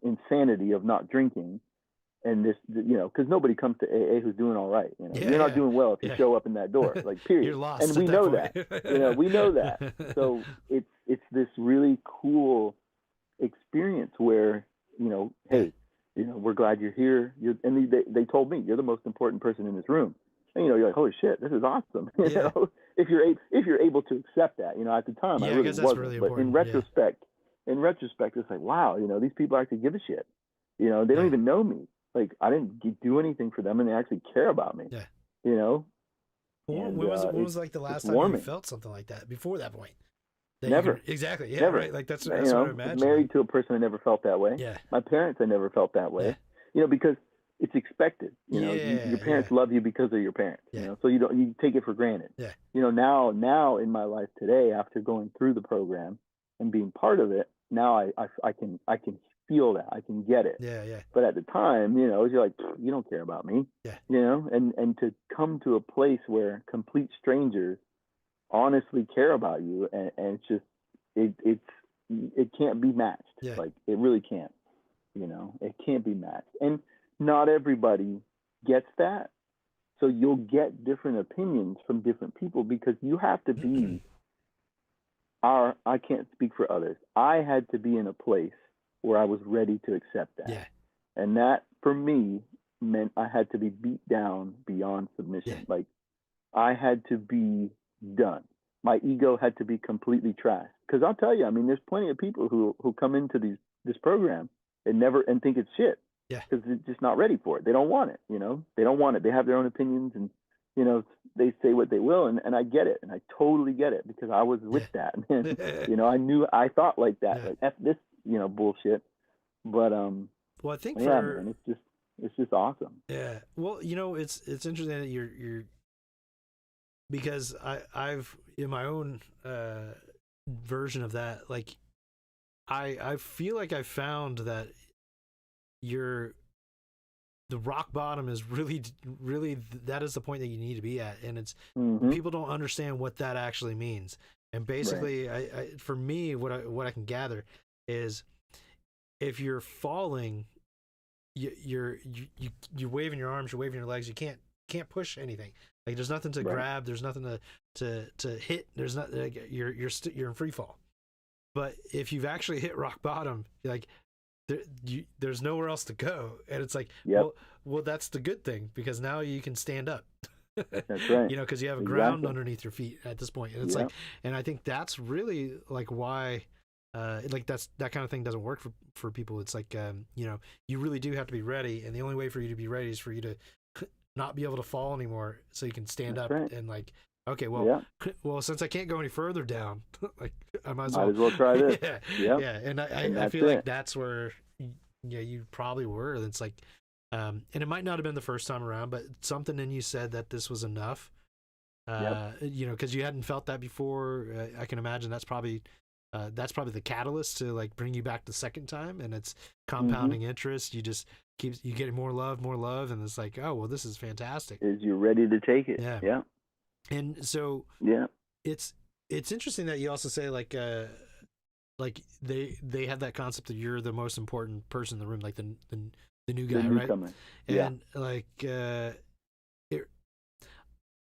insanity of not drinking, and this, because nobody comes to AA who's doing all right. You're not doing well if you show up in that door, like, period. You're lost. And we know that. We know that. So it's this really cool experience where, hey, we're glad you're here. And they told me, you're the most important person in this room. And, you're like, holy shit, this is awesome. If you're able to accept that, at the time, I really wasn't. Really but in retrospect, it's like, wow, these people actually give a shit. They don't even know me. Like, I didn't do anything for them, and they actually care about me. Well, when was like the last time you felt something like that before that point? Never. Exactly. Yeah. Never. Right. Like, that's what I imagine. Married to a person I never felt that way. Yeah. My parents, I never felt that way. Because it's expected. Your parents love you because they're your parents. So you take it for granted. Yeah. Now in my life today, after going through the program and being part of it, now I can feel that. I can get it. Yeah, yeah. But at the time, you're like, you don't care about me. Yeah. And to come to a place where complete strangers honestly care about you, and it's just it can't be matched. Yeah. Like, it really can't. It can't be matched. And not everybody gets that. So you'll get different opinions from different people, because you have to be I can't speak for others. I had to be in a place where I was ready to accept that. Yeah. And that, for me, meant I had to be beat down beyond submission. Yeah. Like, I had to be done. My ego had to be completely trashed. Because I'll tell you, I mean, there's plenty of people who come into this program and think it's shit. Yeah. Because they're just not ready for it. They don't want it. They don't want it. They have their own opinions, and they say what they will, and I get it, and I totally get it, because I was with that. And, I thought like that, like, F this, bullshit. But well, I think man, it's just awesome. Yeah. Well, it's interesting that you're because I've in my own version of that, like, I feel like I found that the rock bottom is really that is the point that you need to be at, and it's people don't understand what that actually means. And basically, I for me, what I can gather is, if you're falling, you're waving your arms, you're waving your legs, you can't push anything. Like, there's nothing to grab, there's nothing to hit, there's not, like, you're in free fall. But if you've actually hit rock bottom, like, there's nowhere else to go, and it's like, well, that's the good thing, because now you can stand up. That's right. Because you have a ground underneath your feet at this point, and it's like, and I think that's really, like, why like, that kind of thing doesn't work for people. It's like, you really do have to be ready, and the only way for you to be ready is for you to not be able to fall anymore, so you can stand up and, like, okay, well, since I can't go any further down, like, I might as well try this. Yeah. And I feel like that's where you probably were. It's like, and it might not have been the first time around, but something in you said that this was enough. Because you hadn't felt that before. I can imagine that's probably the catalyst to, like, bring you back the second time, and it's compounding interest. You just you getting more love, and it's like, oh, well, this is fantastic. Is you ready to take it? Yeah. And so it's interesting that you also say, like they have that concept that you're the most important person in the room, like the new guy, right? And like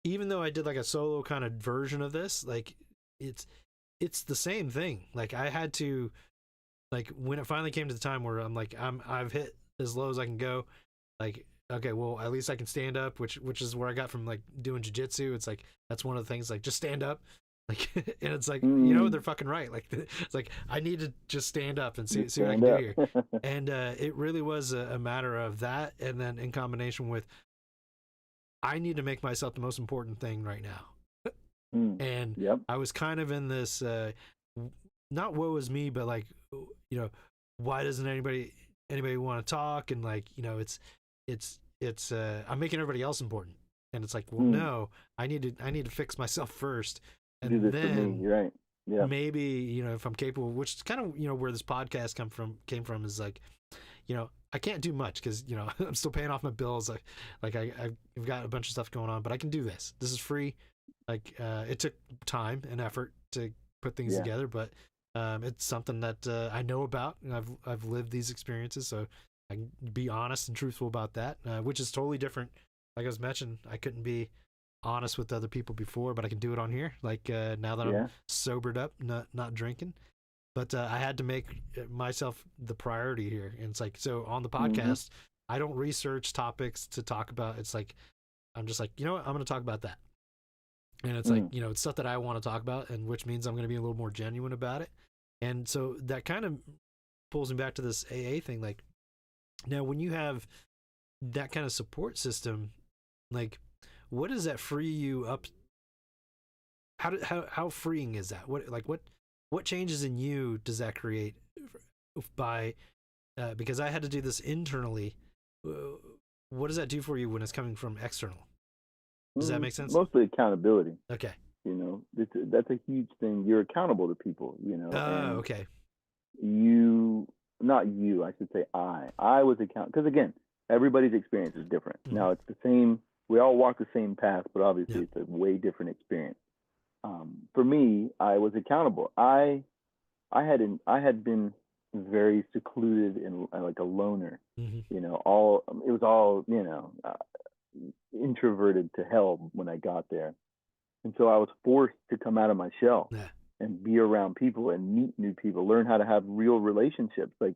even though I did, like, a solo kind of version of this, like, it's the same thing. Like, I had to, like, when it finally came to the time where I'm like, I've hit as low as I can go, like, okay, well, at least I can stand up, which is where I got from, like, doing jiu-jitsu. It's like, that's one of the things, like, just stand up, like, and it's like, they're fucking right. Like, it's like, I need to just stand up and see what I can do here. And it really was a matter of that, and then in combination with, I need to make myself the most important thing right now. And I was kind of in this not woe is me, but, like, why doesn't anybody want to talk? And, like, it's I'm making everybody else important, and it's like, well, no, I need to fix myself first, and then you're right. Maybe, if I'm capable, which is kind of where this podcast came from is, like, I can't do much because I'm still paying off my bills. I've got a bunch of stuff going on, but I can do this. This is free. Like, it took time and effort to put things together, but it's something that I know about, and I've lived these experiences, so I can be honest and truthful about that, which is totally different. Like I was mentioning, I couldn't be honest with other people before, but I can do it on here. Like, now that I'm sobered up, not drinking. But I had to make myself the priority here. And it's like, so on the podcast, I don't research topics to talk about. It's like, I'm just like, you know what? I'm going to talk about that. And it's like, it's stuff that I want to talk about, and which means I'm going to be a little more genuine about it. And so that kind of pulls me back to this AA thing. Like, now when you have that kind of support system, like, what does that free you up? How freeing is that? What changes in you does that create by because I had to do this internally what does that do for you when it's coming from external? Does that make sense? Mostly accountability. Okay. You know, that's a huge thing. You're accountable to people, you know. Oh, okay. Not you, I should say I was accountable. Because again, everybody's experience is different. Mm-hmm. Now, it's the same. We all walk the same path, but obviously it's a way different experience. For me, I was accountable. I had been very secluded and like a loner. Mm-hmm. You know, it was all, you know, introverted to hell when I got there. And so I was forced to come out of my shell and be around people and meet new people, learn how to have real relationships. Like,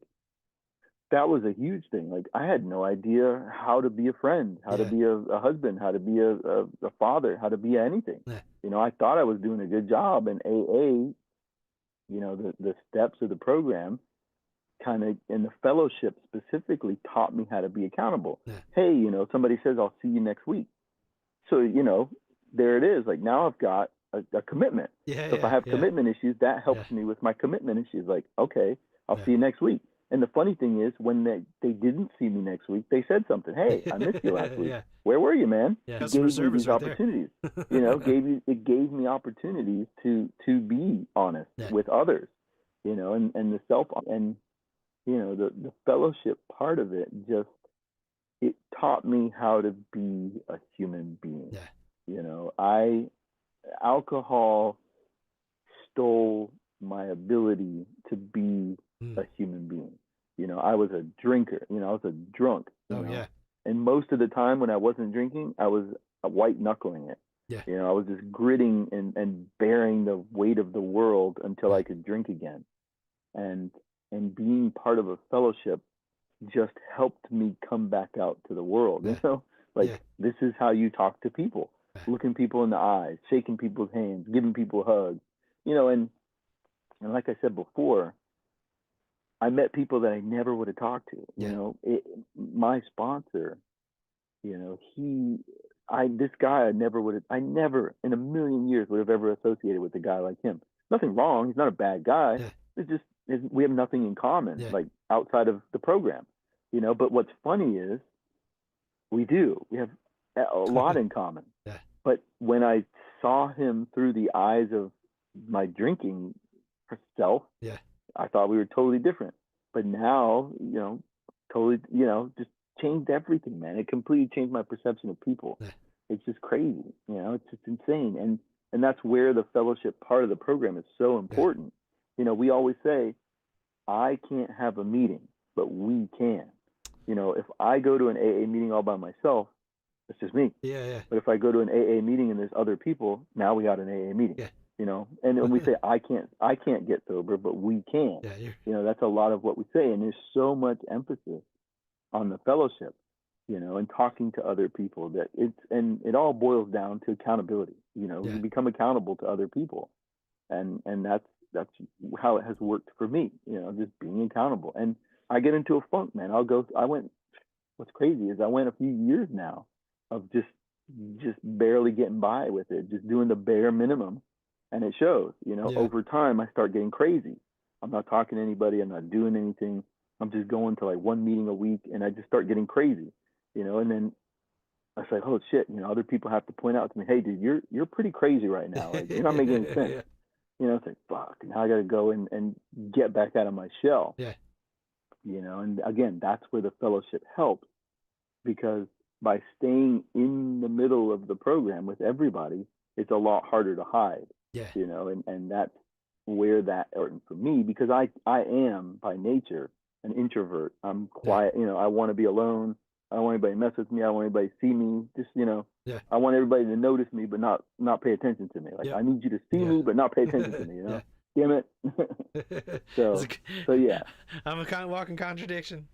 that was a huge thing. Like, I had no idea how to be a friend, how to be a husband, how to be a father, how to be anything. You know, I thought I was doing a good job, and AA, you know, the steps of the program kind of, and the fellowship specifically, taught me how to be accountable. Hey, you know, somebody says, I'll see you next week. So, you know, there it is. Like, now I've got a commitment. So if I have commitment issues, that helps me with my commitment issues. Like, okay, I'll see you next week. And the funny thing is, when they didn't see me next week, they said something. Hey, I missed you last week. Where were you, man? It gave me these opportunities. You know, it gave me opportunities to be honest with others. You know, and the and you know, the fellowship part of it, just, it taught me how to be a human being. You know, alcohol stole my ability to be a human being. You know, I was a drinker. You know, I was a drunk. And most of the time when I wasn't drinking, I was white knuckling it. You know, I was just gritting and bearing the weight of the world until I could drink again. And being part of a fellowship just helped me come back out to the world. You know, like, this is how you talk to people. Looking people in the eyes, shaking people's hands, giving people hugs, you know, and like I said before, I met people that I never would have talked to. You know, my sponsor, you know, this guy I never in a million years would have ever associated with a guy like him. Nothing wrong. He's not a bad guy. It's just, we have nothing in common, like, outside of the program, you know. But what's funny is we have a lot in common. But when I saw him through the eyes of my drinking self, I thought we were totally different. But now, you know, totally, you know, just changed everything, man. It completely changed my perception of people. It's just crazy, you know. It's just insane. And that's where the fellowship part of the program is so important. You know, we always say, I can't have a meeting, but we can. You know, if I go to an AA meeting all by myself, it's just me. But if I go to an AA meeting and there's other people, now we got an AA meeting. You know, and when we say I can't get sober, but we can. You know, that's a lot of what we say, and there's so much emphasis on the fellowship, you know, and talking to other people, that it all boils down to accountability. You know, you become accountable to other people, and that's how it has worked for me. You know, just being accountable. And I get into a funk, man. What's crazy is I went a few years now of just barely getting by with it, just doing the bare minimum. And it shows, you know, over time, I start getting crazy. I'm not talking to anybody. I'm not doing anything. I'm just going to like one meeting a week, and I just start getting crazy, you know. And then I was like, oh shit, you know, other people have to point out to me, hey, dude, you're pretty crazy right now. Like, you're not making any sense. You know, it's like, fuck, now I got to go and get back out of my shell. You know, and again, that's where the fellowship helps, because by staying in the middle of the program with everybody, it's a lot harder to hide. You know, and that's where that, or for me, because I am by nature an introvert. I'm quiet. You know, I want to be alone. I don't want anybody to mess with me. I don't want anybody to see me. Just, you know, I want everybody to notice me, but not pay attention to me. Like, I need you to see me, but not pay attention to me, you know? Damn it. so yeah. I'm a walking contradiction.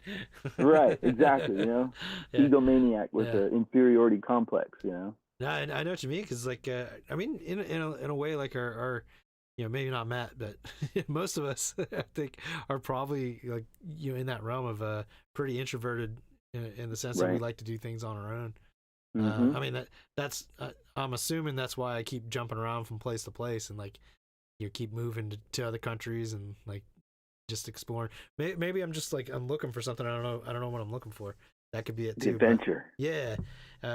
Right, exactly, you know? Egomaniac with an inferiority complex, you know? I know what you mean, because, like, I mean, in a way, like, our you know, maybe not Matt, but most of us, I think, are probably, like, you know, in that realm of pretty introverted in the sense that we like to do things on our own. I mean, that's I'm assuming that's why I keep jumping around from place to place, and, like, you keep moving to other countries and, like, just exploring. Maybe I'm just, like, I'm looking for something. I don't know what I'm looking for. that could be it The too. adventure. But, yeah,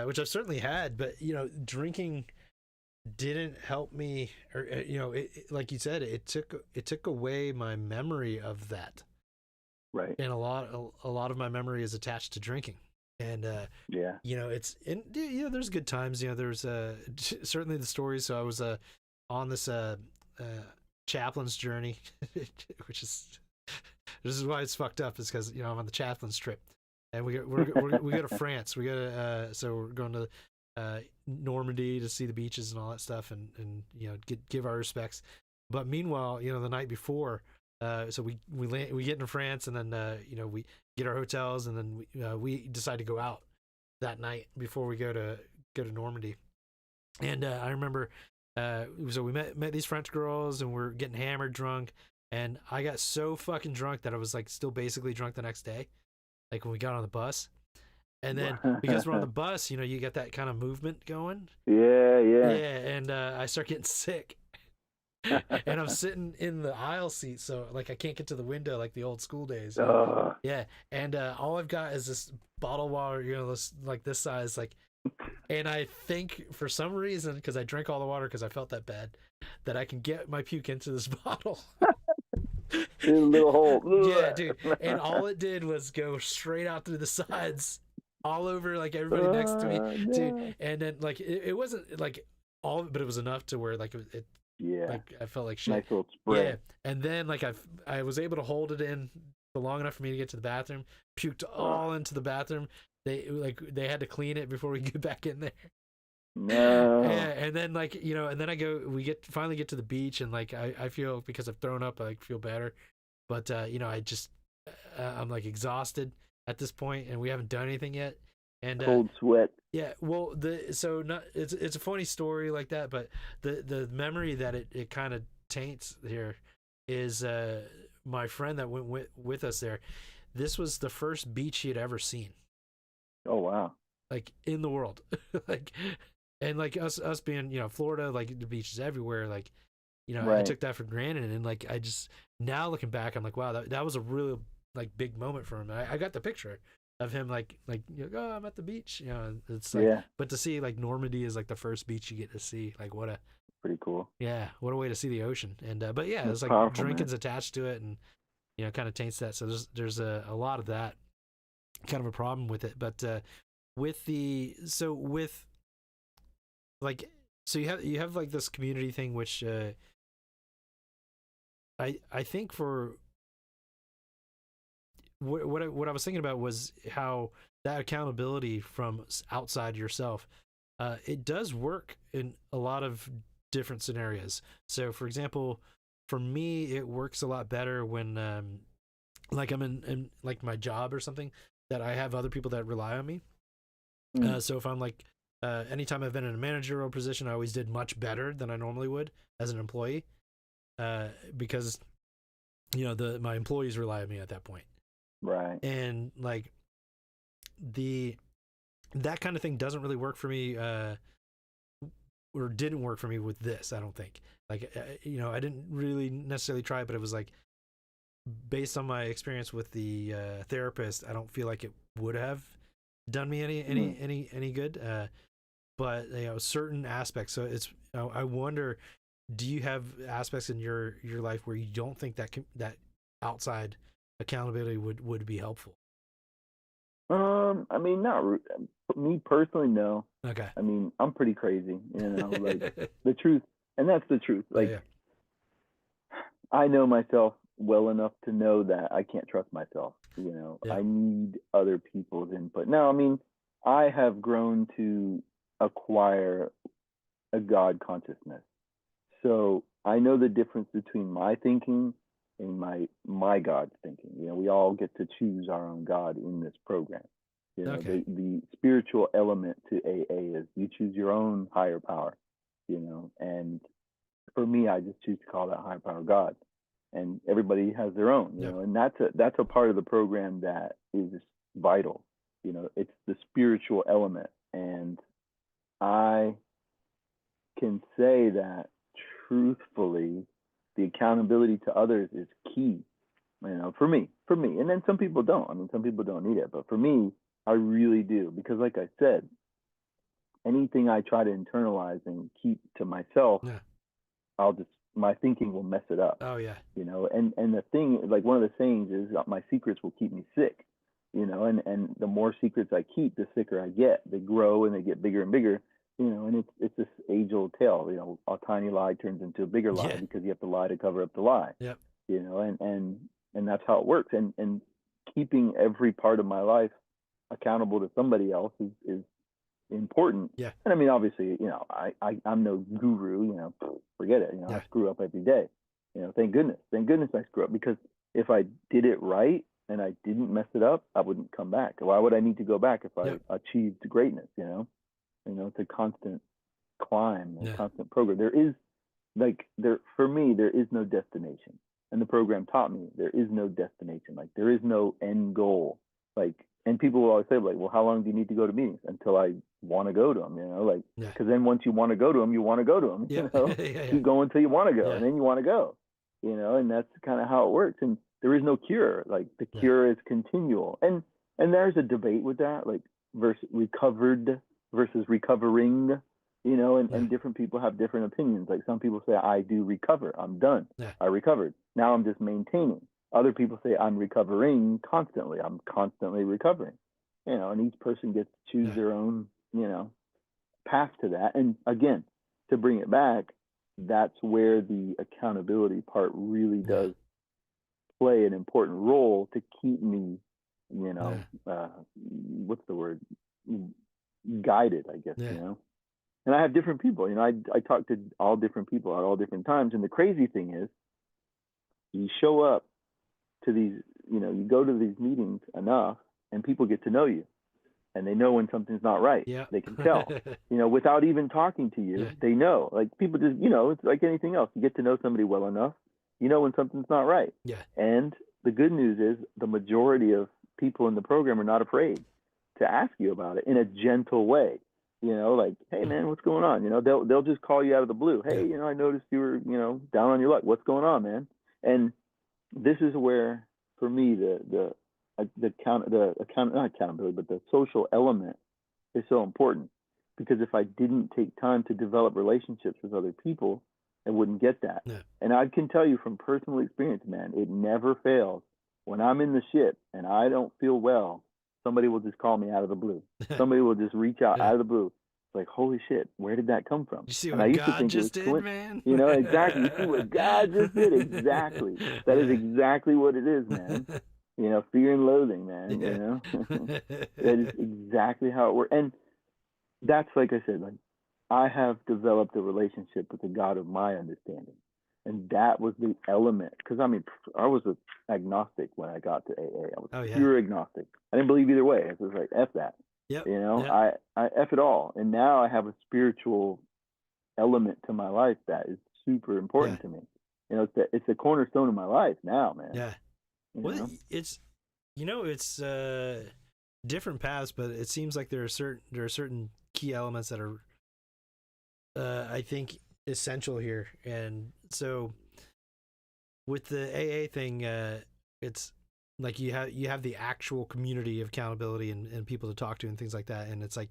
which I've certainly had. But you know, drinking didn't help me, or you know, like you said, it took away my memory of that. Right. And a lot of my memory is attached to drinking. And yeah, you know, you know, there's good times. You know, there's certainly the stories. So I was on this chaplain's journey, which is this is why it's fucked up, is because you know I'm on the chaplain's trip, and we go to France. We go to so we're going to Normandy to see the beaches and all that stuff, and you know give our respects. But meanwhile, you know, the night before, so we get into France, and then you know, we get our hotels, and then we decide to go out that night before we go to Normandy. And I remember, so we met these French girls, and we're getting hammered, drunk, and I got so fucking drunk that I was like still basically drunk the next day, like when we got on the bus. And then because we're on the bus, you know, you get that kind of movement going. Yeah. And I start getting sick. And I'm sitting in the aisle seat, so like I can't get to the window like the old school days. Yeah, and all I've got is this bottle of water, you know, this size, like. And I think for some reason, because I drank all the water because I felt that bad, that I can get my puke into this bottle. In a little hole. Yeah, dude. And all it did was go straight out through the sides, all over like everybody next to me, dude. And then like it wasn't like all, but it was enough to where like it yeah, like I felt like shit. Nice little spray. Yeah, and then like I was able to hold it in for long enough for me to get to the bathroom. Puked all into the bathroom. They had to clean it before we get back in there. No. Yeah, and then like, you know, and then we finally get to the beach, and like I feel, because I've thrown up, I like feel better. But you know, I'm like exhausted at this point, and we haven't done anything yet. And cold sweat. Yeah, well, it's a funny story like that, but the memory that it kind of taints here is my friend that went with us there. This was the first beach he had ever seen. Oh wow! Like in the world, like, and like us being, you know, Florida, like the beaches everywhere, like, you know, right. I took that for granted, and like I just, now looking back, I'm like, wow, that was a really like big moment for him. I got the picture of him like you know, oh, I'm at the beach, you know. It's like, yeah. But to see like Normandy is like the first beach you get to see, like what a pretty cool. Yeah, what a way to see the ocean. And but yeah, it's like powerful, drinking's attached to it, and you know, kind of taints that. So there's a lot of that kind of a problem with it. But with like, so you have like this community thing, which I think for what I was thinking about was how that accountability from outside yourself, it does work in a lot of different scenarios. So for example, for me, it works a lot better when like I'm in like my job or something, that I have other people that rely on me. So if I'm like, anytime I've been in a managerial position, I always did much better than I normally would as an employee, because you know, my employees rely on me at that point. Right. And like that kind of thing doesn't really work for me, or didn't work for me with this, I don't think. Like, you know, I didn't really necessarily try it, but it was like, based on my experience with the therapist, I don't feel like it would have done me any good. But you know, certain aspects. So it's, I wonder, do you have aspects in your life where you don't think that outside accountability would be helpful? I mean, not me personally, no. Okay. I mean, I'm pretty crazy, you know, like the truth, and that's the truth. Like, I know myself well enough to know that I can't trust myself. You know, I need other people's input. Now, I mean, I have grown to acquire a God consciousness, so I know the difference between my thinking and my God's thinking. You know, we all get to choose our own God in this program. You know, the spiritual element to AA is you choose your own higher power. You know, and for me, I just choose to call that higher power God. And everybody has their own, you know, and that's a part of the program that is vital. You know, it's the spiritual element, and I can say that truthfully, the accountability to others is key. You know, for me, and then some people don't. I mean, some people don't need it, but for me, I really do, because like I said, anything I try to internalize and keep to myself, Yeah. my thinking will mess it up. Oh yeah. And the thing, like one of the sayings is, my secrets will keep me sick. And the more secrets I keep, the sicker I get. They grow and they get bigger and bigger. And it's this age old tale. A tiny lie turns into a bigger lie, Yeah. because you have to lie to cover up the lie. Yep. And that's how it works. And keeping every part of my life accountable to somebody else is important. Yeah. And I mean, obviously, I'm no guru. Forget it. Yeah. I screw up every day. Thank goodness I screw up, because if I did it right and I didn't mess it up, I wouldn't come back. Why would I need to go back if I achieved greatness? It's a constant climb, a constant program. For me, there is no destination. And the program taught me there is no destination. Like, there is no end goal. And people will always say, like, well, how long do you need to go to meetings? Until I want to go to them, because then once you want to go to them, you want to go to them, keep going until you want to go, and then you want to go, and that's kind of how it works. And there is no cure. Like, the cure is continual. And there's a debate with that, like, recovered versus recovering, and different people have different opinions. Like, some people say, I do recover. I'm done. I recovered. Now I'm just maintaining. Other people say, I'm recovering constantly. I'm constantly recovering. And each person gets to choose their own, path to that. And again, to bring it back, that's where the accountability part really does play an important role to keep me, what's the word? Guided, I guess, And I have different people. I talk to all different people at all different times. And the crazy thing is, you show up to these, you go to these meetings enough, and people get to know you, and they know when something's not right. Yeah. They can tell, without even talking to you. They know. Like, people just, it's like anything else. You get to know somebody well enough, when something's not right. Yeah. And the good news is, the majority of people in the program are not afraid to ask you about it in a gentle way. Like, hey man, what's going on? They'll just call you out of the blue. Hey, I noticed you were, down on your luck. What's going on, man? And this is where, for me, not accountability, but the social element is so important. Because if I didn't take time to develop relationships with other people, I wouldn't get that. Yeah. And I can tell you from personal experience, man, it never fails. When I'm in the shit and I don't feel well, somebody will just call me out of the blue. Somebody will just reach out out of the blue. It's like, holy shit, where did that come from? You see and what I used God to think just it was did, man? Exactly. You see what God just did? Exactly. That is exactly what it is, man. Fear and loathing, man. That is exactly how it works. And that's, like I said, like, I have developed a relationship with the God of my understanding. And that was the element. Because, I mean, I was an agnostic when I got to AA. I was pure agnostic. I didn't believe either way. I was like, F that. Yep. I F it all. And now I have a spiritual element to my life that is super important to me. It's the cornerstone of my life now, man. Yeah. Well, it's different paths, but it seems like there are certain key elements that are I think essential here. And so with the AA thing, it's like you have the actual community of accountability and people to talk to and things like that. And it's like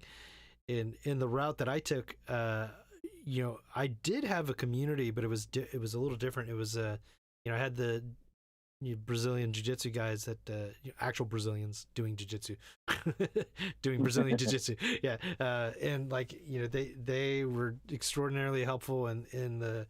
in the route that I took, I did have a community, but it was a little different. It was I had the Brazilian jiu-jitsu guys that actual Brazilians doing jiu-jitsu doing Brazilian jiu-jitsu, and like they were extraordinarily helpful in the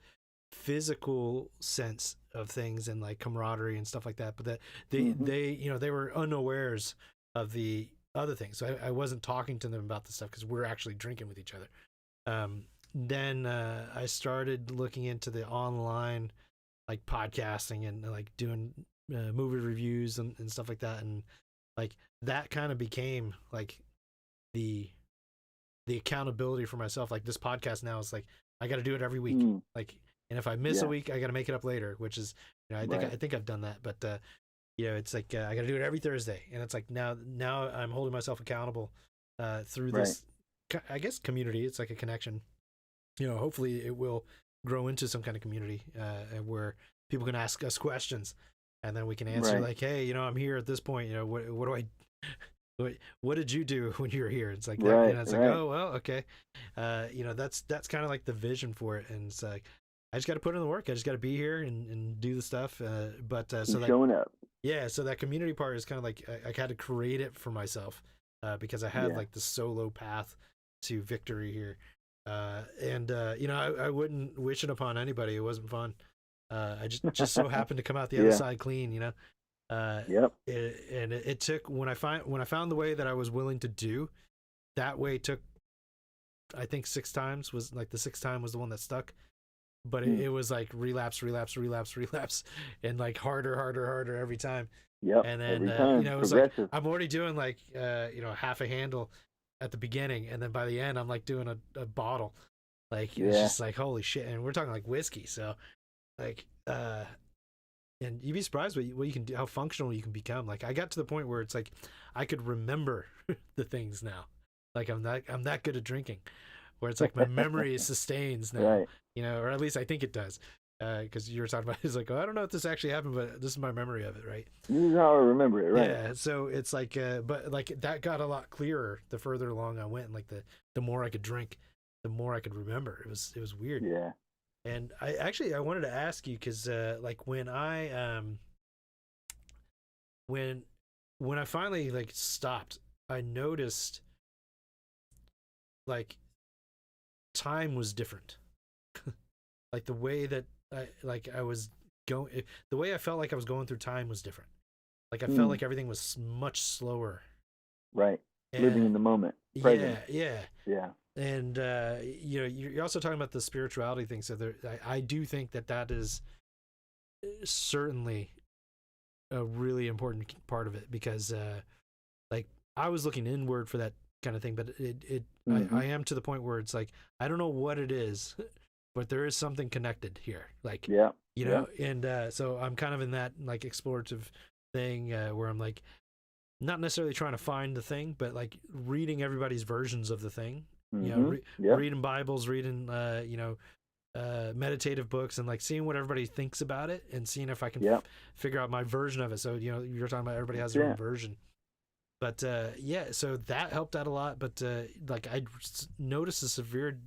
physical sense of things and like camaraderie and stuff like that, but that they were unawares of the other things, so I wasn't talking to them about this stuff because we're actually drinking with each other. Then I started looking into the online like podcasting and like doing movie reviews and stuff like that, and like that kind of became like the accountability for myself. Like this podcast now is like I got to do it every week, like, and if I miss a week, I got to make it up later, which is I think I've done that, but it's like I got to do it every Thursday, and it's like now I'm holding myself accountable through this I guess community. It's like a connection. Hopefully it will grow into some kind of community where people can ask us questions and then we can answer like, hey, I'm here at this point, what do I what did you do when you were here? It's like that, right, it's right. like, oh well, okay. That's kind of like the vision for it, and it's like I just got to put in the work. I just got to be here and do the stuff. So showing up. yeah, so that community part is kind of like I had to create it for myself because I had like the solo path to victory here, I wouldn't wish it upon anybody. It wasn't fun. I just so happened to come out the other side clean, Yep. It took when I found the way that I was willing to do. That way took, I think 6 times was like the 6th time was the one that stuck. But it was like relapse, and like harder every time. Yep. And then it was like I'm already doing like half a handle at the beginning, and then by the end I'm like doing a bottle. Like it's just like holy shit, and we're talking like whiskey. So like and you'd be surprised what you can do, how functional you can become. Like I got to the point where it's like I could remember the things now. Like I'm that good at drinking, where it's like my memory sustains now. Right. Or at least I think it does. Because you were talking about, it's like, I don't know if this actually happened, but this is my memory of it, right? This is how I remember it, right? Yeah. So it's like, but like that got a lot clearer the further along I went. Like the more I could drink, the more I could remember. It was weird. Yeah. And I wanted to ask you because like when I when I finally like stopped, I noticed like time was different. Like the way that I was going, the way I felt like I was going through time was different. Like I felt like everything was much slower. Right. Living in the moment. Present. Yeah. And you're also talking about the spirituality thing. So I do think that is certainly a really important part of it because like I was looking inward for that kind of thing, but I am to the point where it's like I don't know what it is, but there is something connected here. Like and so I'm kind of in that like explorative thing where I'm like not necessarily trying to find the thing, but like reading everybody's versions of the thing. Reading Bibles, reading meditative books, and like seeing what everybody thinks about it, and seeing if I can figure out my version of it. So you're talking about everybody has their own version. But so that helped out a lot. But like I noticed a severe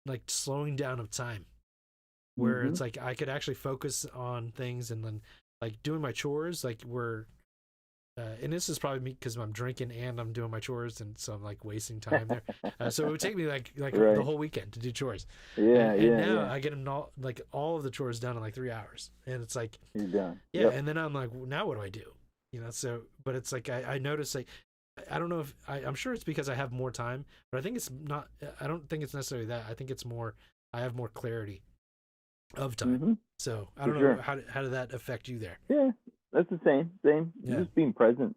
like slowing down of time, where it's like I could actually focus on things, and then like doing my chores, like and this is probably me because I'm drinking and I'm doing my chores, and so I'm like wasting time there. So it would take me like right. the whole weekend to do chores. And now I get them all of the chores done in like 3 hours, and it's like you're done. And then I'm like, now what do I do? So but it's like I notice like I don't know if I'm sure it's because I have more time, but I think it's not. I don't think it's necessarily that. I think it's more I have more clarity of time. So I don't know how did that affect you there? Yeah, that's the same. Just being present.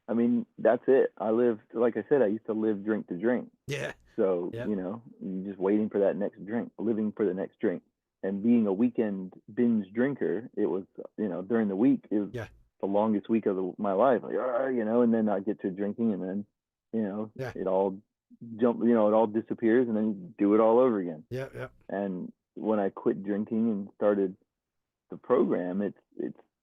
I mean, that's it. I lived, like I said, I used to live drink to drink. Yeah. So you're just waiting for that next drink, living for the next drink, and being a weekend binge drinker. It was during the week. It was the longest week of my life. Like, and then I get to drinking, and then it all it all disappears, and then you do it all over again. Yeah. And when I quit drinking and started the program, it's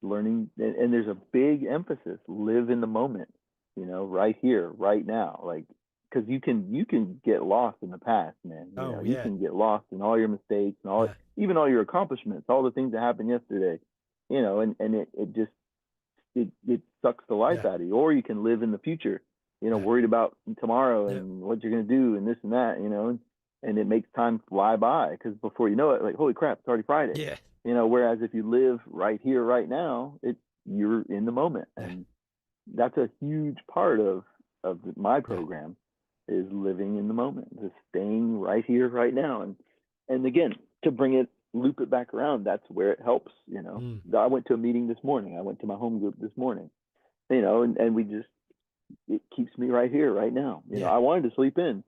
learning, and there's a big emphasis: live in the moment, right here, right now. Like, because you can get lost in the past, man. You can get lost in all your mistakes and even all your accomplishments, all the things that happened yesterday, and it just it sucks the life out of you. Or you can live in the future, worried about tomorrow and what you're gonna do and this and that, and it makes time fly by, because before you know it, like, holy crap, it's already Friday. Yeah. Whereas if you live right here, right now, you're in the moment, and that's a huge part of my program is living in the moment, just staying right here, right now, and again, to loop it back around, that's where it helps. I went to a meeting this morning. I went to my home group this morning. And we just, it keeps me right here, right now. I wanted to sleep in.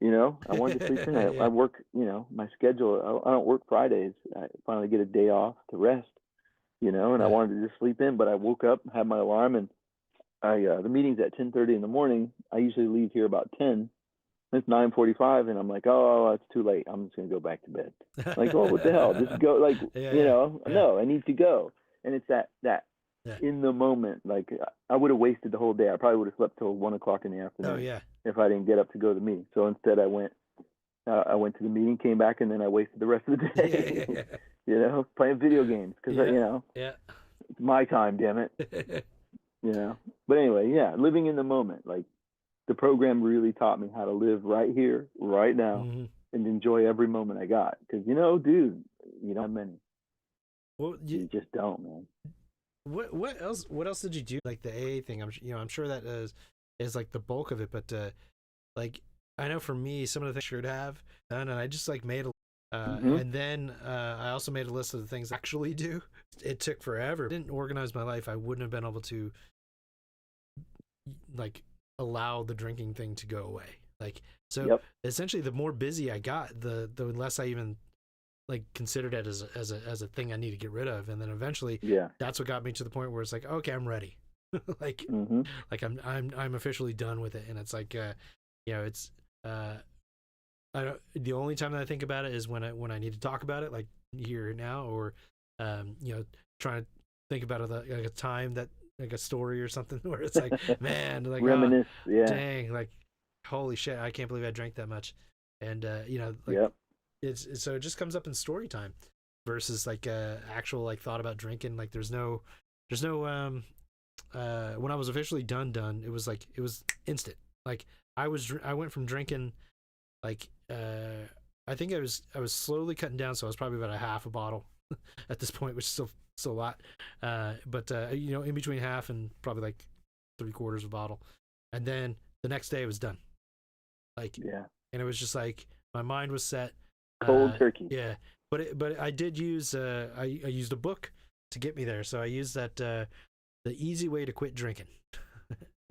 I wanted to sleep in. I work, my schedule. I don't work Fridays. I finally get a day off to rest. And I wanted to just sleep in, but I woke up, had my alarm, and the meeting's at 10:30 in the morning. I usually leave here about 10. It's 9:45, and I'm like, oh, it's too late. I'm just gonna go back to bed. Like, oh, what the hell? Just go. Like, no, I need to go. And it's that in the moment. Like I would have wasted the whole day. I probably would have slept till 1 o'clock in the afternoon. Oh yeah. If I didn't get up to go to the meeting. So instead, I went to the meeting, came back, and then I wasted the rest of the day. You know, playing video games because you know, it's my time. Damn it. You know. But anyway, yeah, living in the moment. Like the program really taught me how to live right here, right now, and enjoy every moment I got. Because you know, dude, you don't have many. Well, you just don't, man. What else did you do? Like the AA thing, I'm sure that is like the bulk of it, but like I know for me, some of the things I should have done, and I just like made a and then I also made a list of the things I actually do. It took forever. I didn't organize my life. I wouldn't have been able to like allow the drinking thing to go away. Like so, essentially, the more busy I got, the less I even like considered it as a thing I need to get rid of. And then eventually, that's what got me to the point where it's like, okay, I'm ready. like I'm officially done with it. And it's like you know, it's I don't, the only time that I think about it is when I need to talk about it, like here now, or you know, trying to think about it like a time that like a story or something where it's like, man, like reminisce, dang, like holy shit, I can't believe I drank that much. And you know, like it's so it just comes up in story time versus like actual like thought about drinking. Like there's no when I was officially done, it was like it was instant. Like I went from drinking like I think I was slowly cutting down, so I was probably about a half a bottle at this point, which is still a lot. But you know, in between half and probably like 3/4 of a bottle, and then the next day it was done. Like and it was just like my mind was set. Cold turkey. Yeah, but I did use I used a book to get me there. So I used that The Easy Way to Quit Drinking.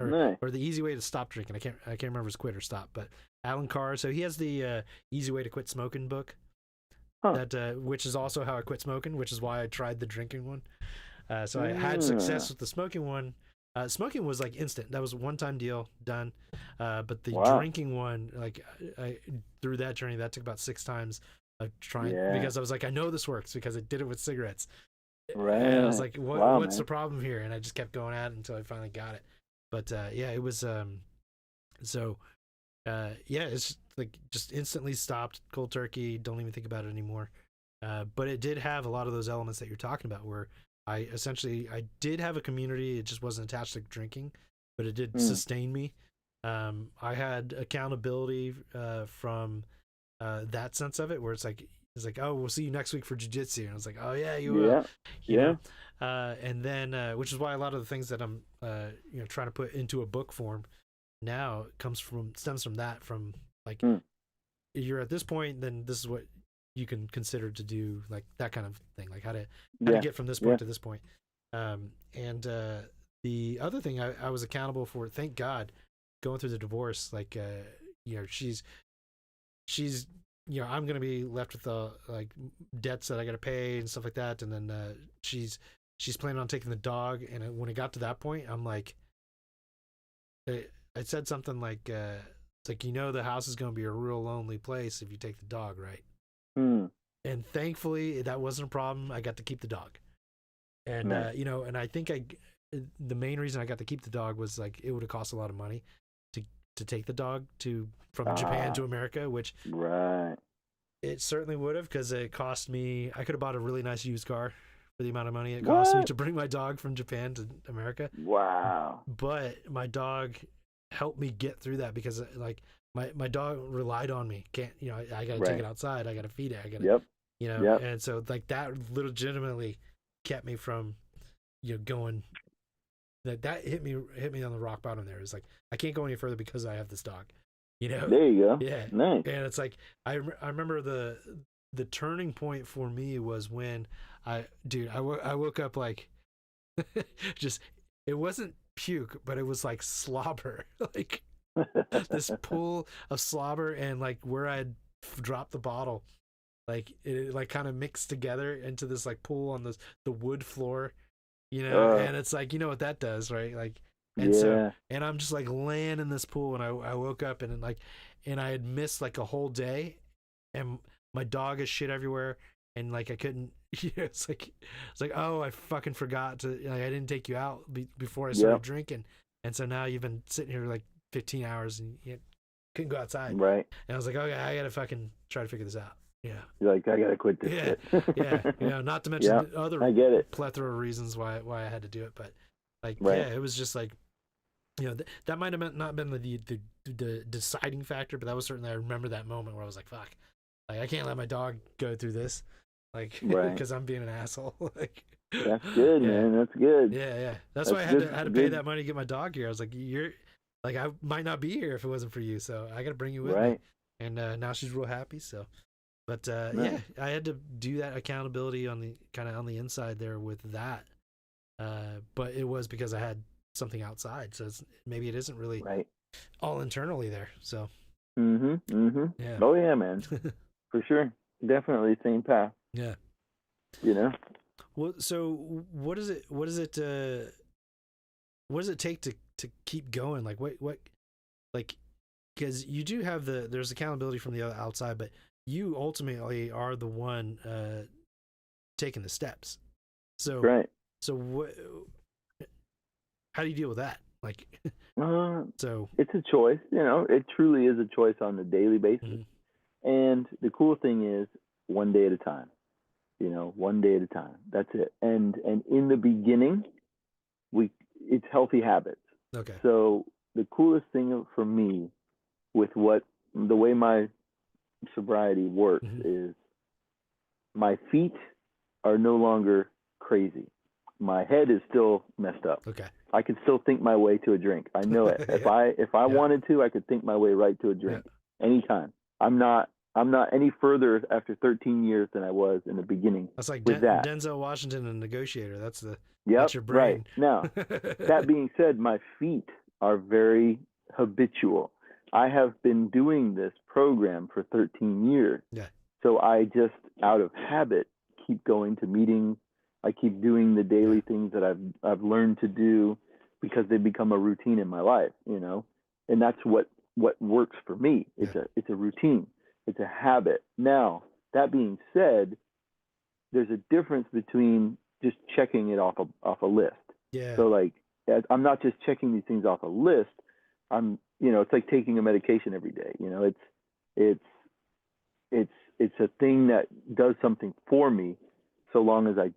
or The Easy Way to Stop Drinking. I can't remember if it's quit or stop, but Alan Carr. So he has the Easy Way to Quit Smoking book. That which is also how I quit smoking, which is why I tried the drinking one. So I had success with the smoking one. Smoking was like instant. That was a one-time deal, done. But the drinking one, like I through that journey, that took about 6 times of trying because I was like, I know this works because I did it with cigarettes. Right. And I was like, what's the problem here? And I just kept going at it until I finally got it. But yeah, it was so yeah, it's like just instantly stopped, cold turkey, don't even think about it anymore. But it did have a lot of those elements that you're talking about where I did have a community. It just wasn't attached to drinking, but it did sustain me. I had accountability from that sense of it, where it's like, oh, we'll see you next week for jiu-jitsu. And I was like, oh yeah, you will. You know? And then which is why a lot of the things that I'm you know, trying to put into a book form now stems from that, from like you're at this point, then this is what you can consider to do, like that kind of thing, like how to get from this point to this point. And the other thing I was accountable for, thank God, going through the divorce, like you know, she's you know, I'm gonna be left with the like debts that I gotta pay and stuff like that, and then she's planning on taking the dog. And when it got to that point, I'm like, I said something like it's like, you know, the house is gonna be a real lonely place if you take the dog, right? And thankfully that wasn't a problem. I got to keep the dog. And you know, and I think the main reason I got to keep the dog was like it would have cost a lot of money to take the dog from Japan to America, which it certainly would have, because it cost me, I could have bought a really nice used car for the amount of money it cost me to bring my dog from Japan to America. But my dog helped me get through that, because like my dog relied on me. You know, I gotta take it outside, I gotta feed it, I gotta you know, and so like that legitimately kept me from, you know, going. That hit me on the rock bottom there. It's like, I can't go any further because I have this dog, you know. There you go. Yeah, nice. And it's like I remember the turning point for me was when I woke up like just, it wasn't puke, but it was like slobber, like this pool of slobber, and like where I had dropped the bottle, like it like kind of mixed together into this like pool on the wood floor. You know, and it's like, you know what that does, right? Like, and so, and I'm just like laying in this pool, and I woke up, and like, and I had missed like a whole day, and my dog is shit everywhere, and like I couldn't. It's like oh, I fucking forgot to. Like, I didn't take you out before I started drinking, and so now you've been sitting here like 15 hours and you couldn't go outside. Right. And I was like, okay, I gotta fucking try to figure this out. Yeah. You're like, I gotta quit this shit. Yeah. Not to mention other I get it. plethora of reasons why I had to do it, but like, it was just like, that might have not been the deciding factor, but that was certainly, I remember that moment where I was like, fuck, like I can't let my dog go through this, like, because I'm being an asshole. Like, that's good, man. That's good. Yeah. That's why I had to pay that money to get my dog here. I was like, I might not be here if it wasn't for you, so I got to bring you with me. And now she's real happy. So, but I had to do that accountability on the inside there with that. But it was because I had something outside, so maybe it isn't really all internally there. So. Yeah. Oh yeah, man. For sure. Definitely same path. Yeah. Well, so what does it take to keep going? Like what like, because you do have there's accountability from the other outside, but you ultimately are the one taking the steps. So so what, how do you deal with that? Like, so it's a choice, it truly is a choice on a daily basis. And the cool thing is one day at a time, one day at a time. That's it. And in the beginning, it's healthy habits. Okay. So the coolest thing for me with the way my sobriety works is my feet are no longer crazy. My head is still messed up. Okay. I can still think my way to a drink. I know it. If I wanted to, I could think my way right to a drink anytime. I'm not any further after 13 years than I was in the beginning. That's like with that. Denzel Washington and Negotiator. That's your brain. Right. Now, that being said, my feet are very habitual. I have been doing this program for 13 years. Yeah. So I just, out of habit, keep going to meetings. I keep doing the daily things that I've learned to do because they become a routine in my life, and that's what works for me. It's a routine. It's a habit. Now, that being said, there's a difference between just checking it off a list. Yeah. So like, I'm not just checking these things off a list. I'm, it's like taking a medication every day. It's a thing that does something for me, so long as I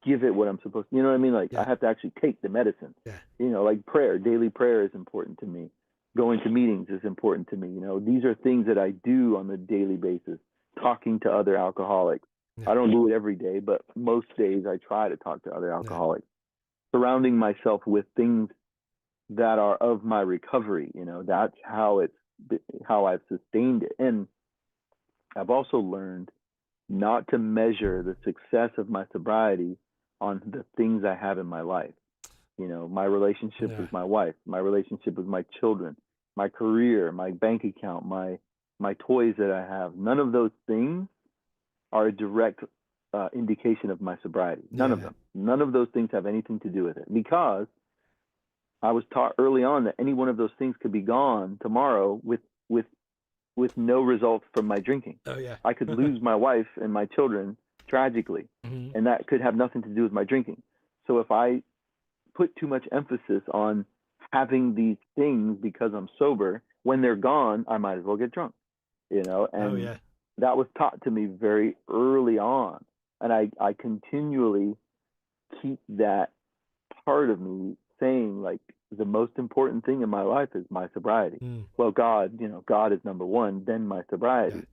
give it what I'm supposed to. You know what I mean? Like, I have to actually take the medicine. Yeah. Like daily prayer is important to me. Going to meetings is important to me. These are things that I do on a daily basis. Talking to other alcoholics. I don't do it every day, but most days I try to talk to other alcoholics. Surrounding myself with things that are of my recovery. That's how I've sustained it. And I've also learned not to measure the success of my sobriety on the things I have in my life. My relationship with my wife, my relationship with my children, my career, my bank account, my toys that I have. None of those things are a direct indication of my sobriety. None of them. None of those things have anything to do with it, because I was taught early on that any one of those things could be gone tomorrow with no results from my drinking. Oh yeah. I could lose my wife and my children tragically, and that could have nothing to do with my drinking. So if I put too much emphasis on having these things because I'm sober, when they're gone, I might as well get drunk, and that was taught to me very early on. And I continually keep that part of me saying, like, the most important thing in my life is my sobriety. Well, God is number one, then my sobriety.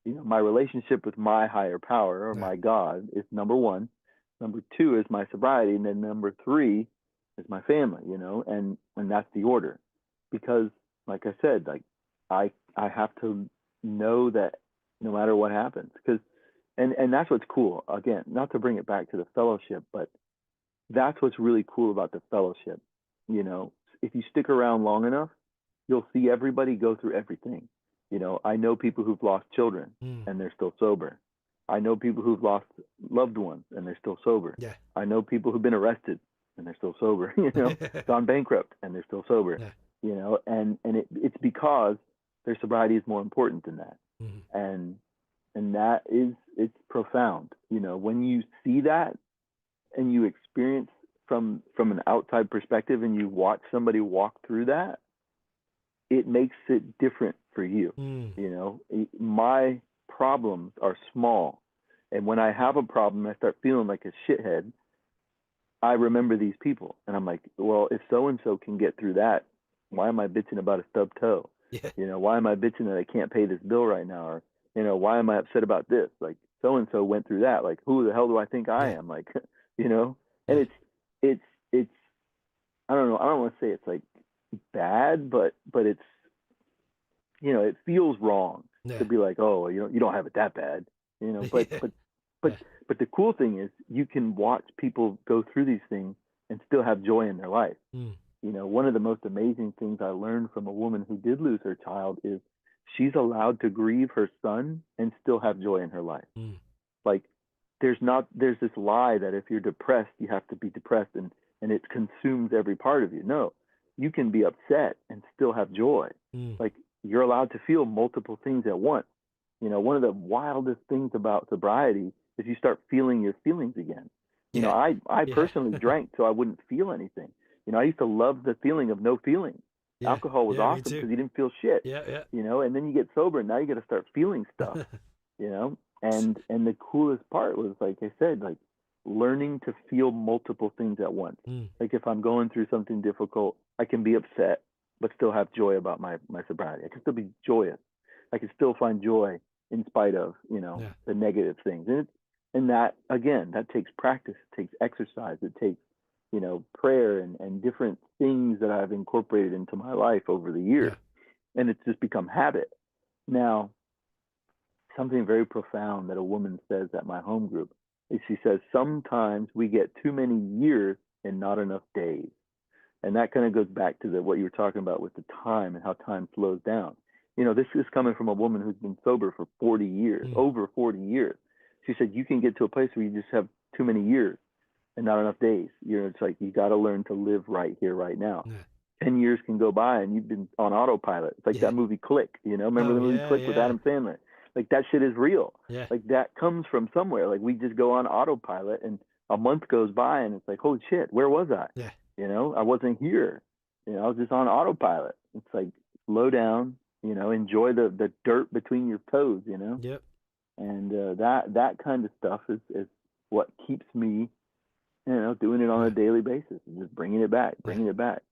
My relationship with my higher power, or my God, is number one. Number two is my sobriety, and then number three is my family, and that's the order. Because, like I said, like I have to know that no matter what happens, because and that's what's cool. Again, not to bring it back to the fellowship, but that's what's really cool about the fellowship. If you stick around long enough, you'll see everybody go through everything. I know people who've lost children and they're still sober. I know people who've lost loved ones and they're still sober. Yeah. I know people who've been arrested and they're still sober, gone bankrupt and they're still sober, and it's because their sobriety is more important than that. And And it's profound. You know, when you see that and you experience from an outside perspective and you watch somebody walk through that, it makes it different for you. You know, my problems are small. And when I have a problem, I start feeling like a shithead. I remember these people and I'm like, well, if so-and-so can get through that, why am I bitching about a stubbed toe? Yeah. You know, why am I bitching that I can't pay this bill right now? Or, you know, why am I upset about this? Like, so-and-so went through that. Like, who the hell do I think I am? Like, you know, and it's, I don't know. I don't want to say it's like bad, but it's, you know, it feels wrong to be like, oh, you don't have it that bad, you know, but the cool thing is you can watch people go through these things and still have joy in their life. You know, one of the most amazing things I learned from a woman who did lose her child is she's allowed to grieve her son and still have joy in her life. Like there's this lie that if you're depressed, you have to be depressed and it consumes every part of you. No, you can be upset and still have joy. Like you're allowed to feel multiple things at once. You know, one of the wildest things about sobriety is you start feeling your feelings again. You know, I personally drank so I wouldn't feel anything. You know, I used to love the feeling of no feeling. Alcohol was awesome because you didn't feel shit. You know, and then you get sober and now you got to start feeling stuff. You know, and the coolest part was, like I said, like learning to feel multiple things at once. Like if I'm going through something difficult, I can be upset but still have joy about my sobriety. I can still be joyous. I can still find joy in spite of, you know, the negative things. And that, again, that takes practice. It takes exercise. It takes, you know, prayer and different things that I've incorporated into my life over the years. And it's just become habit. Now, something very profound that a woman says at my home group is she says, sometimes we get too many years and not enough days. And that kind of goes back to what you were talking about with the time and how time slows down. You know, this is coming from a woman who's been sober for 40 years, over 40 years. She said, you can get to a place where you just have too many years and not enough days. You know, it's like, you got to learn to live right here, right now. 10 years can go by and you've been on autopilot. It's like that movie Click, you know, remember the movie Click with Adam Sandler? Like that shit is real. Like that comes from somewhere. Like we just go on autopilot and a month goes by and it's like, holy shit, where was I? You know, I wasn't here. You know, I was just on autopilot. It's like, slow down, you know, enjoy the dirt between your toes, you know? And that kind of stuff is what keeps me, you know, doing it on a daily basis and just bringing it back, you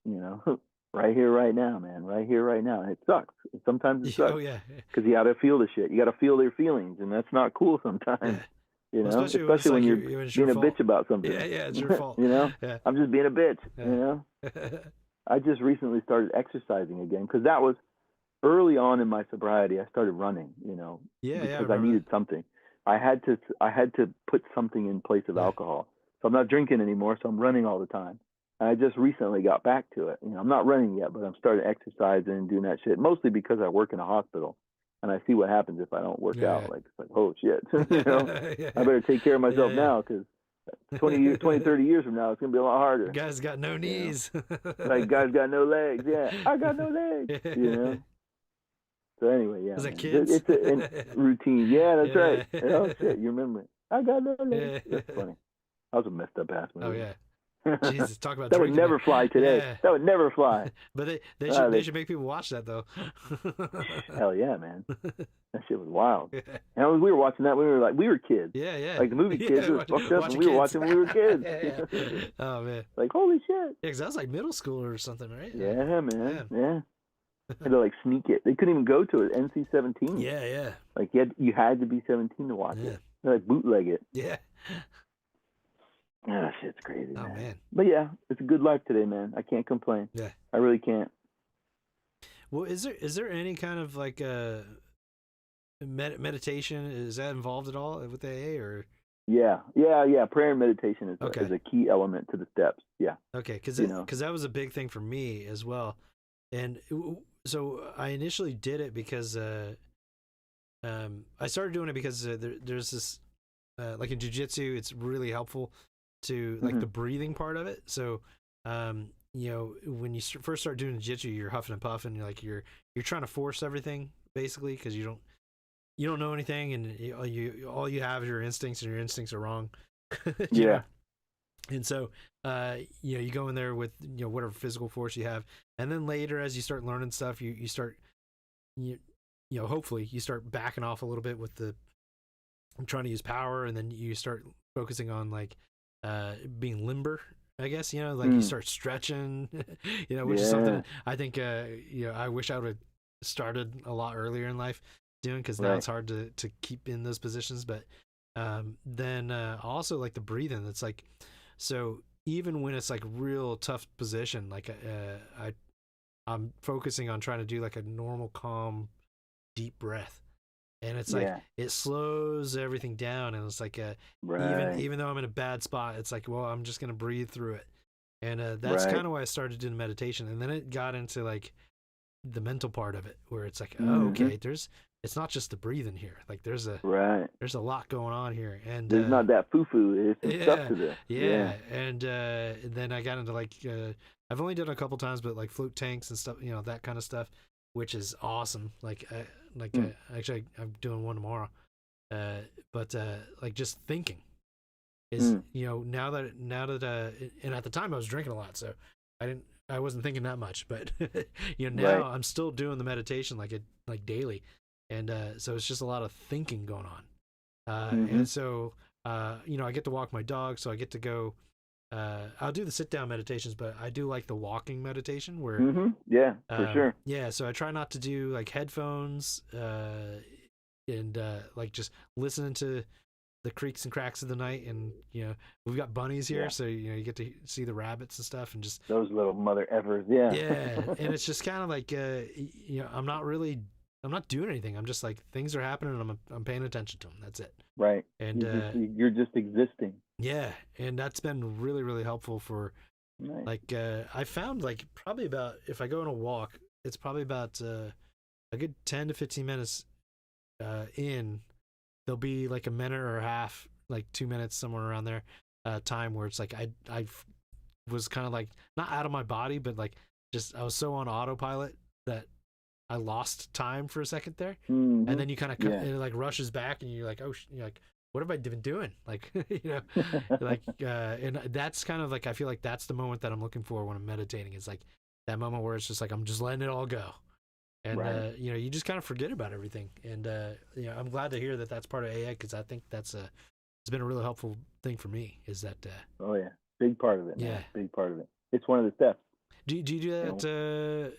know, right here, right now, man, right here, right now. And it sucks. Sometimes it sucks because you got to feel the shit. You got to feel their feelings, and that's not cool sometimes. You know, especially when you're being a bitch about something. It's your fault. You know, I'm just being a bitch. You know, I just recently started exercising again because that was early on in my sobriety. I started running. You know, because I needed something. I had to put something in place of alcohol. So I'm not drinking anymore. So I'm running all the time. And I just recently got back to it. You know, I'm not running yet, but I'm starting exercising and doing that shit. Mostly because I work in a hospital. And I see what happens if I don't work out. Like, it's like, oh shit, you know, I better take care of myself now because 20, 30 years from now, it's going to be a lot harder. Guy's got no knees. You know? Like, guy's got no legs. Yeah, I got no legs, you know. So anyway, Is that kids? It's a routine. Yeah, that's right. Oh shit, you remember it. I got no legs. That's funny. That was a messed up ass movie. Oh yeah. Jesus, talk about that would never fly today. That would never fly. But they should make people watch that though. Hell yeah, man. That shit was wild. And we were watching that when we were kids. Like the movie Kids was fucked up and we were watching when we were kids. Oh man. Like holy shit. Yeah, because that was like middle school or something, right? Yeah, man. Yeah. Had to like sneak it. They couldn't even go to it. NC-17. Yeah. Like you had to be 17 to watch it. They like bootleg it. Yeah. Oh, shit's crazy, man. Man. But yeah, it's a good life today, man. I can't complain. Yeah. I really can't. Well, is there any kind of like meditation? Is that involved at all with AA or? Yeah. Prayer and meditation is a key element to the steps. Yeah. Okay, because that was a big thing for me as well, and so I initially did it because I started doing it because there's this like in jiu-jitsu, it's really helpful to like the breathing part of it. So you know, when you first start doing jiu-jitsu, you're huffing and puffing, you're trying to force everything basically because you don't you don't know anything, and all you have is your instincts, and your instincts are wrong. Yeah. Know? And so, you go in there with whatever physical force you have, and then later, as you start learning stuff, you start hopefully you start backing off a little bit with the trying to use power, and then you start focusing on like being limber. I guess like you start stretching, which is something I think I wish I would have started a lot earlier in life doing, because now it's hard to keep in those positions. But then also like the breathing. It's like, so even when it's like real tough position, like I'm focusing on trying to do like a normal, calm, deep breath. And it's like it slows everything down, and it's like even though I'm in a bad spot, it's like, well, I'm just gonna breathe through it. And that's kind of why I started doing meditation. And then it got into like the mental part of it, where it's like, oh, okay, it's not just the breathing here. Like there's a lot going on here, and there's not that foo-foo. There's some stuff to this. Yeah. And then I got into like I've only done it a couple times, but like float tanks and stuff, that kind of stuff, which is awesome. Actually, I'm doing one tomorrow. But like just thinking is now that and at the time I was drinking a lot, so I wasn't thinking that much. But now I'm still doing the meditation like daily, and so it's just a lot of thinking going on. And so I get to walk my dog, so I get to go. I'll do the sit down meditations, but I do like the walking meditation where for sure. Yeah, so I try not to do like headphones and like just listening to the creaks and cracks of the night. And we've got bunnies here, so you get to see the rabbits and stuff, and just those little mother effers. And it's just kind of like I'm not doing anything. I'm just like, things are happening, and I'm paying attention to them. That's it. Right. And you're just existing. Yeah, and that's been really, really helpful for like I found like probably about, if I go on a walk, it's probably about a good 10 to 15 minutes in, there'll be like a minute or a half, like 2 minutes, somewhere around there, time where it's like I was kind of like not out of my body, but like just I was so on autopilot that I lost time for a second there. And then you kind of and it like rushes back, and you're like, oh, you're like, what have I been doing? Like, like, and that's kind of like, I feel like that's the moment that I'm looking for when I'm meditating. It's like that moment where it's just like, I'm just letting it all go. And, you just kind of forget about everything. And, I'm glad to hear that that's part of AA, because I think it's been a really helpful thing for me, is that, oh yeah, big part of it. Yeah. Man. Big part of it. It's one of the steps. Do you do that?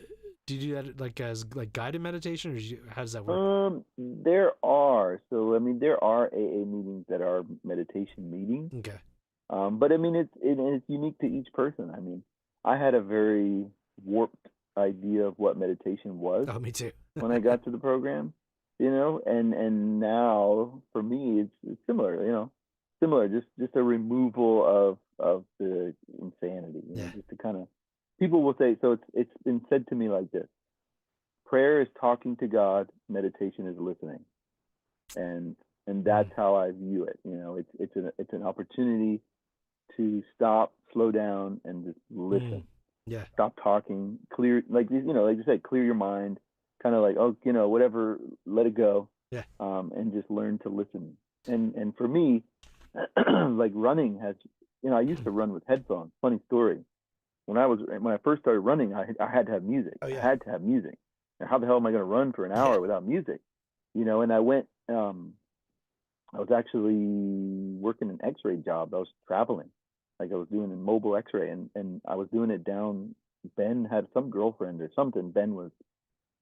Do you do that like as like guided meditation, or how does that work? There are. So I mean, there are AA meetings that are meditation meetings. Okay. But I mean, it's unique to each person. I mean, I had a very warped idea of what meditation was. Oh, me too. When I got to the program, and now for me it's similar. Similar, just a removal of the insanity. Just to kind of, people will say, so it's been said to me like this: prayer is talking to God, meditation is listening, and that's how I view it. It's an opportunity to stop, slow down, and just listen. Yeah. Stop talking, clear, like you said, clear your mind, kind of like, whatever, let it go. Yeah. And just learn to listen. And for me, like running has, I used to run with headphones. Funny story. When I first started running, I had to have music. Oh, yeah. I had to have music. And how the hell am I going to run for an hour without music? And I went, I was actually working an X-ray job. I was traveling. Like I was doing a mobile X-ray, and I was doing it down. Ben had some girlfriend or something. Ben was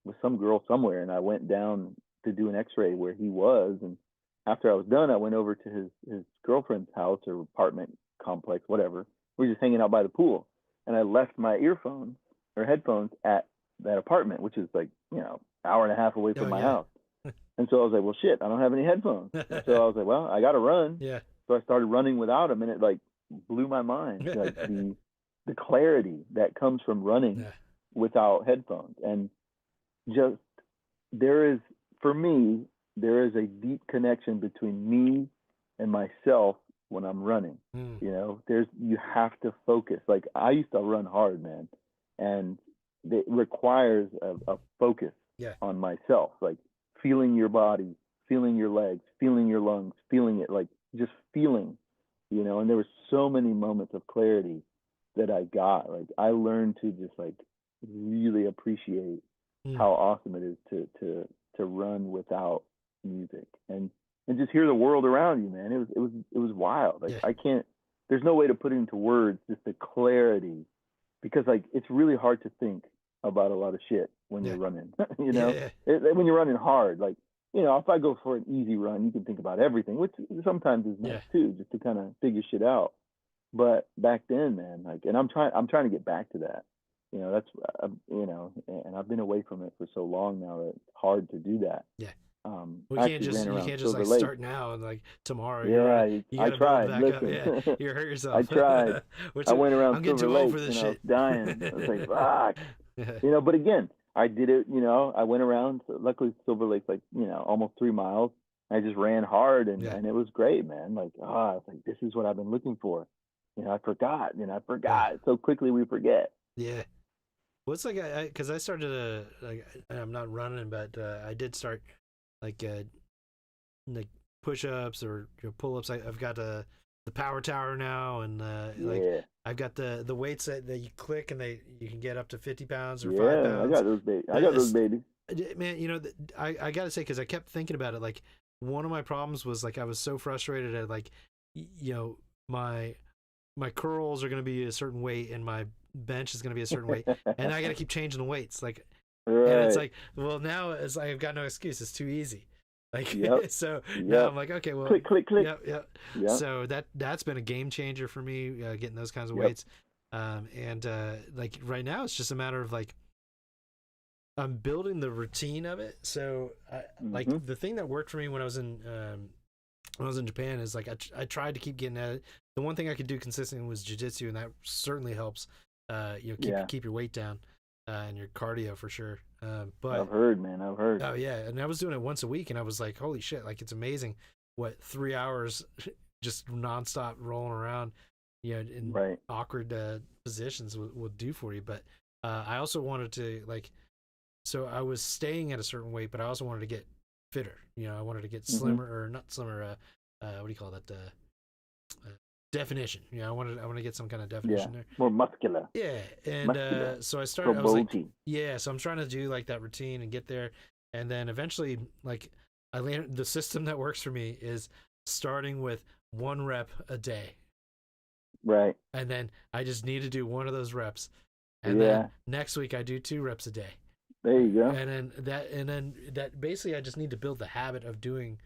with some girl somewhere, and I went down to do an X-ray where he was. And after I was done, I went over to his girlfriend's house or apartment complex, whatever. We were just hanging out by the pool, and I left my earphones or headphones at that apartment, which is like hour and a half away from my house. And so I was like, well, shit, I don't have any headphones. So I was like, well, I got to run. Yeah. So I started running without them, and it like blew my mind, like the clarity that comes from running without headphones. And just for me, there is a deep connection between me and myself when I'm running. You have to focus. Like I used to run hard, man, and it requires a focus on myself, like feeling your body, feeling your legs, feeling your lungs, feeling it, like just feeling, and there were so many moments of clarity that I got. Like I learned to just like really appreciate how awesome it is to run without music and just hear the world around you, man. It was wild. Like I can't, there's no way to put it into words, just the clarity, because like it's really hard to think about a lot of shit when you're running, when you're running hard. Like, if I go for an easy run, you can think about everything, which sometimes is nice too, just to kind of figure shit out. But back then, man, like, and I'm trying to get back to that. That's, and I've been away from it for so long now that it's hard to do that. Yeah. You can't just like start now and like tomorrow. You I tried. Listen. Yeah, you hurt yourself. I tried. I went around Silver Lake, for this shit. I was dying. I was like, fuck. But again, I did it. I went around. So luckily, Silver Lake's like almost 3 miles. I just ran hard, and it was great, man. Like, I was like, this is what I've been looking for. I forgot. I forgot. So quickly we forget. Yeah. Well, it's like because I started I'm not running, but I did start like push-ups or pull-ups. I've got the power tower now, and like I've got the weights that you click and you can get up to 50 pounds or 5 pounds. I got those babies. Man, I gotta say, because I kept thinking about it. Like one of my problems was like I was so frustrated at like my curls are gonna be a certain weight and my bench is gonna be a certain weight, and I gotta keep changing the weights. Like. Right. And it's like, well, now it's like I've got no excuse. It's too easy. Like, so now I'm like, okay, well, click. Yep. So that's been a game changer for me, getting those kinds of weights. And like right now, it's just a matter of like, I'm building the routine of it. So like the thing that worked for me when I was in Japan is like, I tried to keep getting at it. The one thing I could do consistently was jiu-jitsu, and that certainly helps, keep your weight down. And your cardio for sure. But I've heard, man. Oh yeah, and I was doing it once a week, and I was like, holy shit! Like it's amazing what 3 hours just nonstop rolling around, in awkward positions will do for you. But I also wanted to so I was staying at a certain weight, but I also wanted to get fitter. I wanted to get slimmer or not slimmer. What do you call that? Definition. I want to get some kind of definition there. More muscular. Yeah, and so I started. I was like, so I'm trying to do like that routine and get there, and then eventually, like, I landed. The system that works for me is starting with 1 rep a day. Right. And then I just need to do 1 of those reps, and then next week I do 2 reps a day. There you go. And then that basically I just need to build the habit of doing.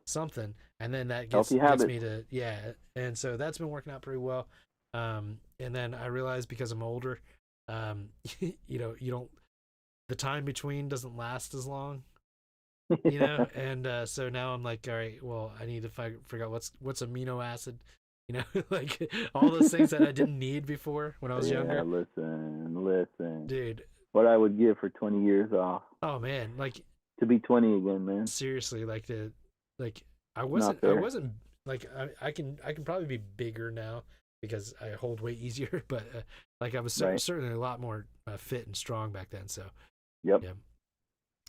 Something, and then that gets me to and so that's been working out pretty well. And then I realized because I'm older, you don't, the time between doesn't last as long, and so now I'm like, all right, well, I need to figure out what's amino acid, like all those things that I didn't need before when I was younger. Listen, dude, what I would give for 20 years off. Oh man, like to be 20 again, man. Seriously, I wasn't like I can probably be bigger now because I hold weight easier, but like I was certainly a lot more fit and strong back then. So you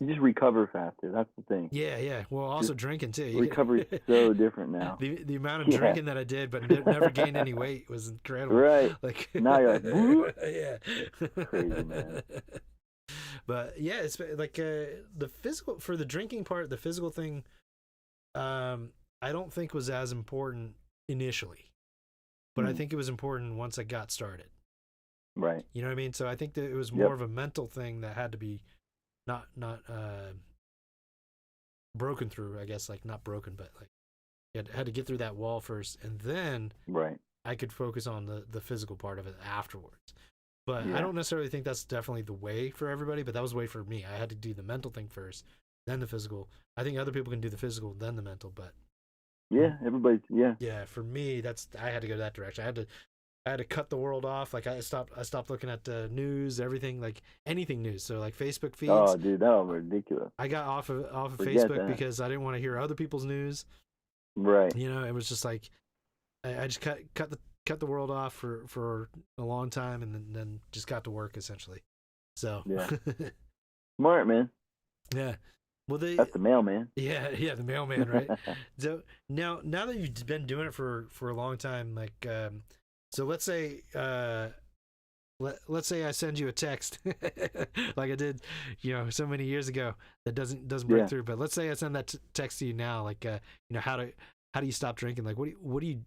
just recover faster. That's the thing. Yeah. Well, also just drinking too. Recovery is so different now. The amount of drinking that I did, but never gained any weight was incredible. Right. Like now you're like, yeah, crazy, man. But yeah, it's like the physical for the drinking part. The physical thing. I don't think was as important initially, but I think it was important once I got started. Right. You know what I mean? So I think that it was more of a mental thing that had to be not broken through, I guess, like not broken, but like you had to get through that wall first, and then I could focus on the physical part of it afterwards. But I don't necessarily think that's definitely the way for everybody, but that was the way for me. I had to do the mental thing first, then the physical. I think other people can do the physical, then the mental, but everybody's for me, I had to go that direction. I had to cut the world off. Like I stopped looking at the news, everything, like anything news. So like Facebook feeds. Oh, dude, that was ridiculous. I got off of Facebook because I didn't want to hear other people's news. Right. It was just like I just cut the world off for a long time, and then just got to work essentially. So smart, man. Yeah. Well, that's the mailman. Yeah, the mailman, right? So now that you've been doing it for a long time, like, so let's say, let's say I send you a text, like I did, so many years ago, that doesn't break through. But let's say I send that text to you now, like, how do you stop drinking? Like, what do you?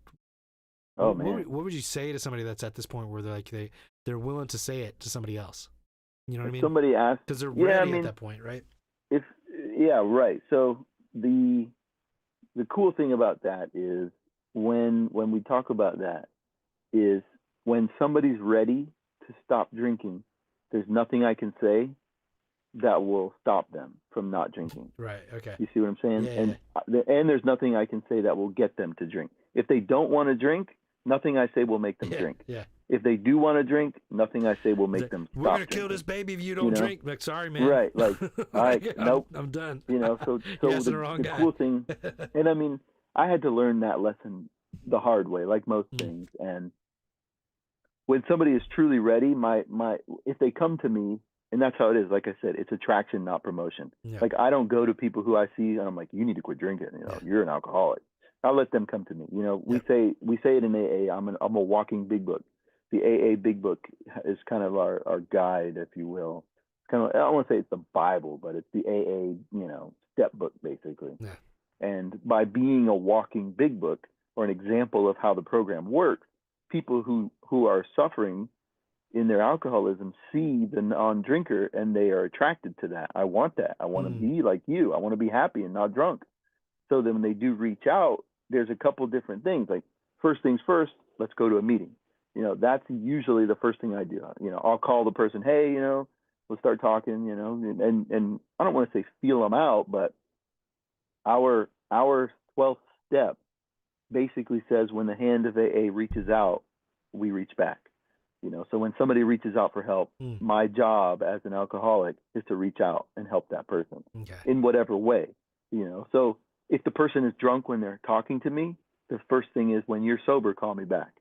Oh, man. What would you say to somebody that's at this point where they're willing to say it to somebody else? You know what I mean? Somebody asked, because they're ready at that point, right? Right. So the cool thing about that is when we talk about that is when somebody's ready to stop drinking, there's nothing I can say that will stop them from not drinking. Right. Okay. You see what I'm saying? Yeah, and there's nothing I can say that will get them to drink. If they don't want to drink, nothing I say will make them drink. Yeah. If they do want to drink, nothing I say will make them stop. We're gonna kill this baby if you don't drink. Like, sorry, man. Right. Like, all right, nope. I'm done. So the cool thing, and I mean, I had to learn that lesson the hard way, like most things. And when somebody is truly ready, if they come to me, and that's how it is. Like I said, it's attraction, not promotion. Yeah. Like, I don't go to people who I see and I'm like, you need to quit drinking. You're an alcoholic. I'll let them come to me. We say it in AA. I'm a walking big book. The AA big book is kind of our guide, if you will. Kind of, I don't want to say it's the Bible, but it's the AA, step book, basically. Yeah. And by being a walking big book, or an example of how the program works, people who are suffering in their alcoholism see the non-drinker and they are attracted to that. I want that. I want to be like you. I want to be happy and not drunk. So then when they do reach out, there's a couple different things. Like, first things first, let's go to a meeting. That's usually the first thing I do. I'll call the person, hey, let's start talking, and I don't want to say feel them out, but our 12th step basically says when the hand of AA reaches out, we reach back. So when somebody reaches out for help, my job as an alcoholic is to reach out and help that person in whatever way. So if the person is drunk when they're talking to me, the first thing is, when you're sober, call me back.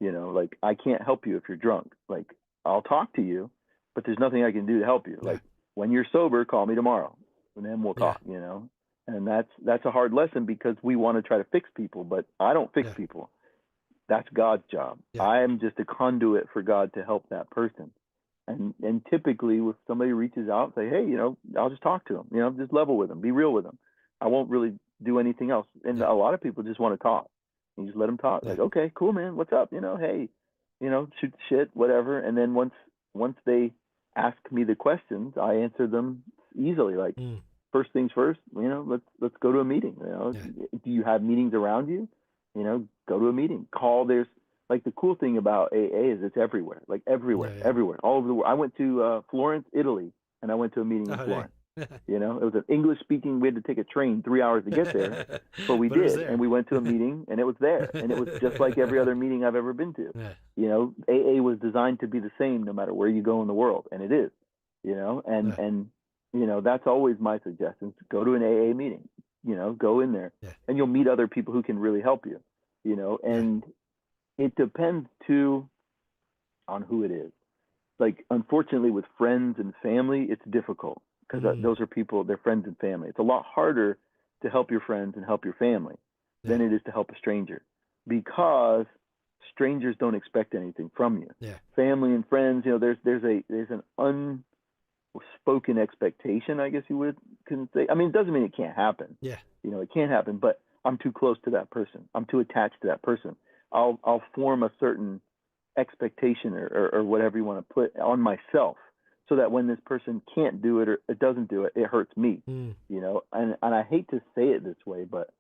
Like, I can't help you if you're drunk. Like, I'll talk to you, but there's nothing I can do to help you. Like, when you're sober, call me tomorrow, and then we'll talk. And that's a hard lesson, because we want to try to fix people, but I don't fix people. That's God's job. I am just a conduit for God to help that person. And typically, if somebody reaches out, say, hey, I'll just talk to them. Just level with them, be real with them. I won't really do anything else. And a lot of people just want to talk. You just let them talk. Like, okay, cool, man. What's up? Hey, shoot shit, whatever. And then once they ask me the questions, I answer them easily. Like, first things first, let's go to a meeting. Do you have meetings around you? Go to a meeting. There's, like, the cool thing about AA is it's everywhere. Like, everywhere, everywhere, all over the world. I went to Florence, Italy, and I went to a meeting in Florence. It was an English speaking. We had to take a train 3 hours to get there, but we did, and we went to a meeting, and it was there, and it was just like every other meeting I've ever been to. AA was designed to be the same no matter where you go in the world, and it is. And that's always my suggestion: go to an AA meeting. Go in there, and you'll meet other people who can really help you. And it depends too on who it is. Like, unfortunately, with friends and family, it's difficult, because those are people, they're friends and family. It's a lot harder to help your friends and help your family than it is to help a stranger, because strangers don't expect anything from you. Family and friends, there's an unspoken expectation, I guess you can say. I mean, it doesn't mean it can't happen. It can't happen, but I'm too close to that person. I'm too attached to that person. I'll form a certain expectation or whatever you want to put on myself, so that when this person can't do it or it doesn't do it, it hurts me. And I hate to say it this way, but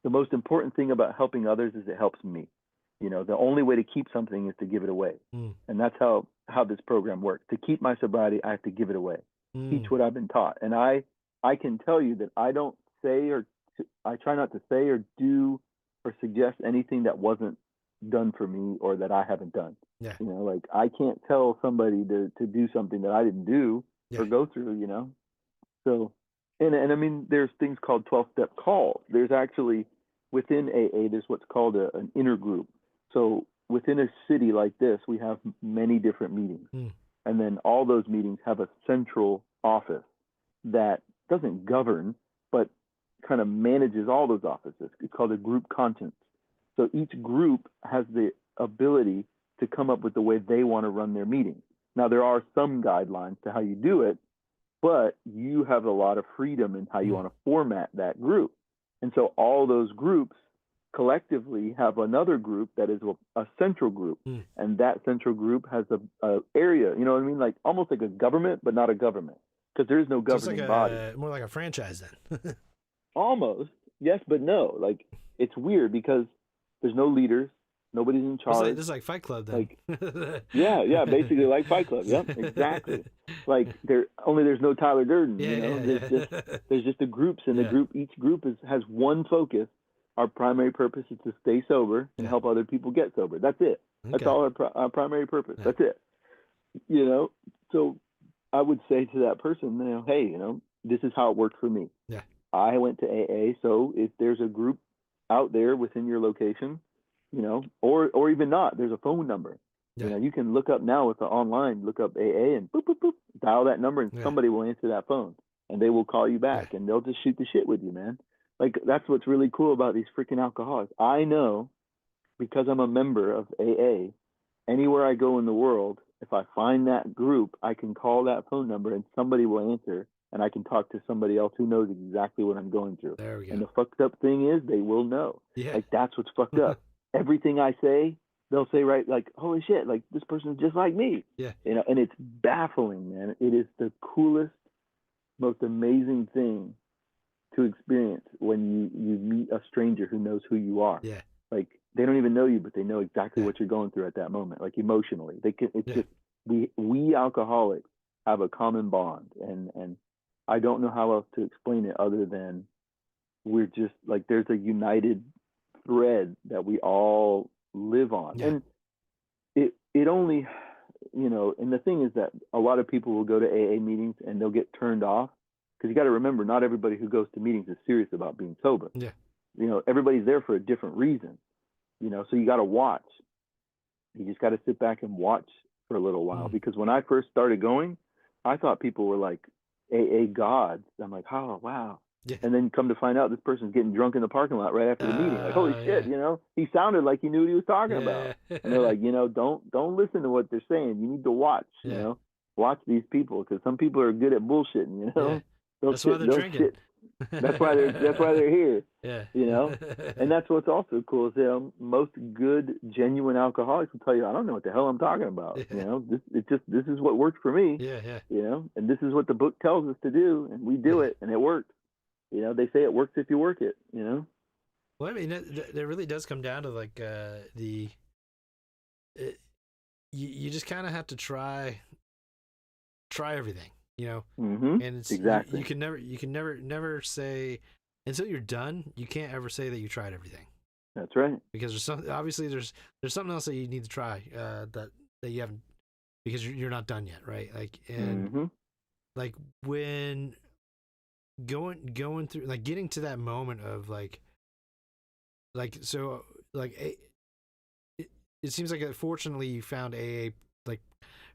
the most important thing about helping others is it helps me. The only way to keep something is to give it away. And that's how this program works. To keep my sobriety, I have to give it away. Teach what I've been taught. And I can tell you that I don't say, or I try not to say or do or suggest anything that wasn't done for me or that I haven't done. Like, I can't tell somebody to do something that I didn't do or go through, So, and I mean, there's things called 12-step calls. There's actually, within AA, there's what's called an inner group. So within a city like this, we have many different meetings. And then all those meetings have a central office that doesn't govern, but kind of manages all those offices. It's called a group conscience. So each group has the ability to come up with the way they want to run their meetings. Now, there are some guidelines to how you do it, but you have a lot of freedom in how you want to format that group. And so all those groups collectively have another group that is a central group. And that central group has a area, you know what I mean? Like almost like a government, but not a government, because there is no governing body. More like a franchise then. Almost. Yes, but no. Like, it's weird because there's no leaders. Nobody's in charge. This is like Fight Club then. Like, yeah, basically like Fight Club. Yep, exactly. Like there's no Tyler Durden. There's just the groups, and each group has one focus. Our primary purpose is to stay sober and help other people get sober. That's it. That's all our primary purpose. That's it. So I would say to that person, hey, this is how it worked for me. Yeah. I went to AA, so if there's a group out there within your location, or even not, there's a phone number. Yeah. You can look up now with the online, look up AA and boop, boop, boop, dial that number, and somebody will answer that phone, and they will call you back, and they'll just shoot the shit with you, man. Like, that's what's really cool about these freaking alcoholics. I know, because I'm a member of AA, anywhere I go in the world, if I find that group, I can call that phone number and somebody will answer, and I can talk to somebody else who knows exactly what I'm going through. There we go. And the fucked up thing is, they will know. Yeah. Like, that's what's fucked up. Everything I say, they'll say, right, like, holy shit, like, this person's just like me. Yeah. And it's baffling, man. It is the coolest, most amazing thing to experience when you meet a stranger who knows who you are. Yeah. Like, they don't even know you, but they know exactly what you're going through at that moment, like emotionally. Just we alcoholics have a common bond, and I don't know how else to explain it other than we're just like, there's a united thread that we all live on. And it only, and the thing is that a lot of people will go to AA meetings and they'll get turned off, because you got to remember, not everybody who goes to meetings is serious about being sober. Yeah. Everybody's there for a different reason, so you got to watch. You just got to sit back and watch for a little while, because when I first started going, I thought people were like AA gods. I'm like, oh, wow. Yeah. And then come to find out, this person's getting drunk in the parking lot right after the meeting. Like, holy shit, he sounded like he knew what he was talking about. And they're like, don't listen to what they're saying. You need to watch, watch these people, because some people are good at bullshitting, Yeah. That's why they're drinking. That's why they're here. Yeah. And that's what's also cool is most good, genuine alcoholics will tell you, I don't know what the hell I'm talking about. Yeah. This is what worked for me. Yeah. And this is what the book tells us to do, and we do it, and it worked. They say it works if you work it. Well, I mean, it really does come down to like you just kind of have to try everything. Mm-hmm. And it's exactly. You can never say, until you're done, you can't ever say that you tried everything. That's right. Because there's something else that you need to try that you haven't, because you're not done yet, right? Like, and like when going through, like, getting to that moment of like so like it seems like, fortunately, you found AA like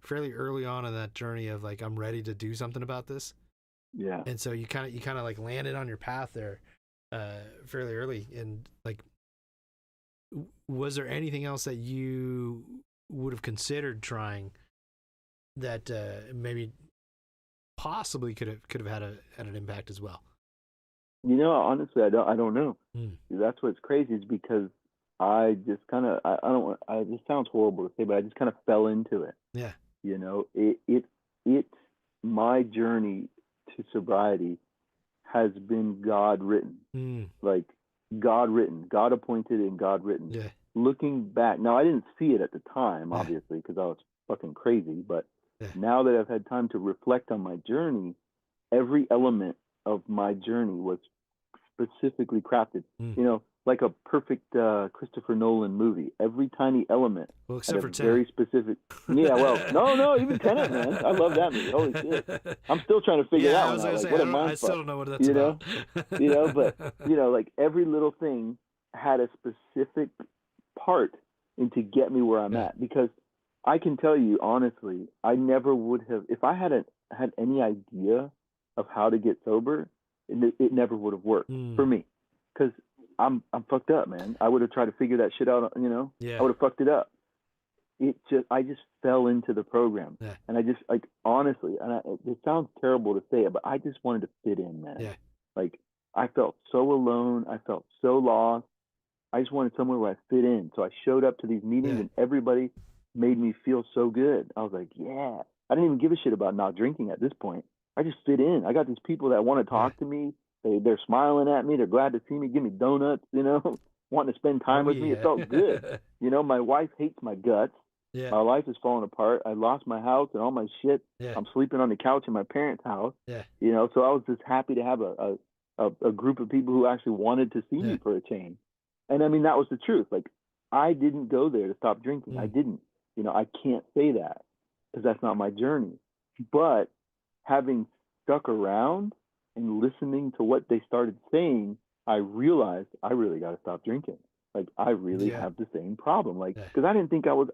fairly early on in that journey of like, I'm ready to do something about this. Yeah. And so you kind of like landed on your path there fairly early. And like, was there anything else that you would have considered trying that maybe possibly could have had an impact as well? Honestly, I don't know. That's what's crazy, is because I just kind of, this sounds horrible to say, but I just kind of fell into it. Yeah. My journey to sobriety has been God written. Like, God written, God appointed, and God written. Yeah. Looking back, now I didn't see it at the time, obviously, because I was fucking crazy. But now that I've had time to reflect on my journey, every element of my journey was specifically crafted. Like a perfect Christopher Nolan movie. Every tiny element. Well, except for very specific. Yeah, well, no, even Tenet, man. I love that movie. Holy shit! I'm still trying to figure it out. I still don't know what that's about. But like, every little thing had a specific part to get me where I'm at. Because I can tell you honestly, I never would have, if I hadn't had any idea of how to get sober, it never would have worked for me, because I'm fucked up, man. I would have tried to figure that shit out, you know. I would have fucked it up. I just fell into the program, and I just, like, honestly, and it sounds terrible to say it, but I just wanted to fit in, man. Like, I felt so alone. I felt so lost. I just wanted somewhere where I fit in. So I showed up to these meetings, and everybody made me feel so good. I was like, yeah. I didn't even give a shit about not drinking at this point. I just fit in. I got these people that want to talk to me. They're smiling at me. They're glad to see me. Give me donuts, you know, wanting to spend time with me. It felt good. You know, my wife hates my guts. My life is falling apart. I lost my house and all my shit. I'm sleeping on the couch in my parents' house. You know, so I was just happy to have a group of people who actually wanted to see me for a change. And I mean, that was the truth. Like, I didn't go there to stop drinking. I didn't. You know, I can't say that because that's not my journey. But having stuck around and listening to what they started saying, I realized I really got to stop drinking. Like, I really have the same problem. Like, because I didn't think I was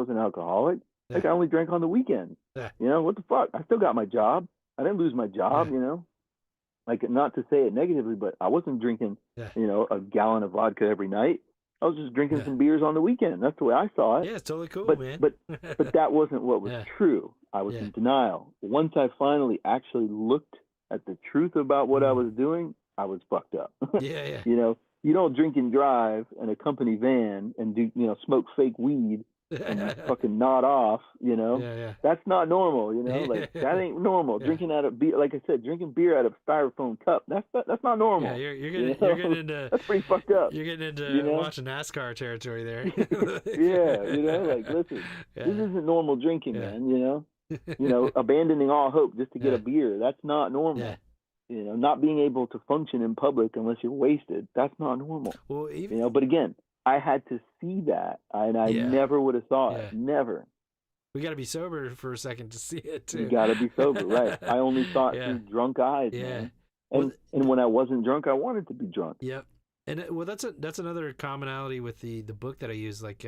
an alcoholic. Like, I only drank on the weekends. You know, what the fuck? I still got my job. I didn't lose my job, you know. Like, not to say it negatively, but I wasn't drinking, you know, a gallon of vodka every night. I was just drinking some beers on the weekend. That's the way I saw it. Yeah, it's totally cool, but, man. but that wasn't what was true. I was in denial. Once I finally actually looked at the truth about what I was doing, I was fucked up. You know, you don't drink and drive in a company van and do, you know, smoke fake weed and fucking nod off, you know. That's not normal, you know. Like, that ain't normal. Drinking out of beer, like I said, drinking beer out of a styrofoam cup, that's not normal. Yeah, you're getting into that's pretty fucked up. You're getting into, you know, watching NASCAR territory there. You know, like, listen, this isn't normal drinking, man, you know. You know, abandoning all hope just to get a beer, that's not normal. You know, not being able to function in public unless you're wasted, that's not normal. Well, even, you know, but again, I had to see that, and I never would have thought it. Never. We got to be sober for a second to see it too. You got to be sober, right? I only saw it through drunk eyes, man. And when I wasn't drunk, I wanted to be drunk. Yep. And well, that's another commonality with the book that I use. Like,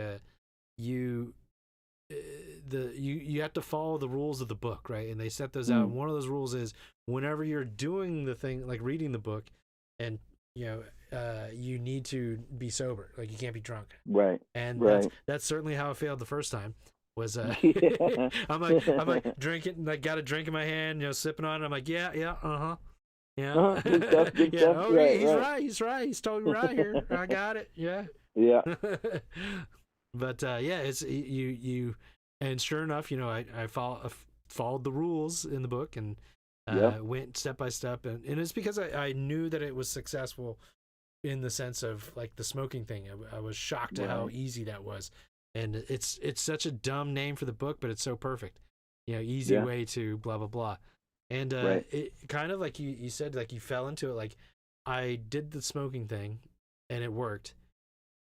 you have to follow the rules of the book, right? And they set those out. And one of those rules is whenever you're doing the thing, like reading the book, and you know, you need to be sober. Like, you can't be drunk. Right. And that's certainly how I failed the first time. Was I'm like drinking, like, got a drink in my hand, you know, sipping on it. I'm like, good stuff. Good stuff. Oh, right, he's right. He's totally right here. I got it. Yeah. But it's you, and sure enough, you know, I followed the rules in the book and went step by step, and it's because I knew that it was successful in the sense of, like, the smoking thing. I was shocked at how easy that was. And it's such a dumb name for the book, but it's so perfect. You know, easy way to blah, blah, blah. And it kind of, like you said, like, you fell into it. Like, I did the smoking thing and it worked.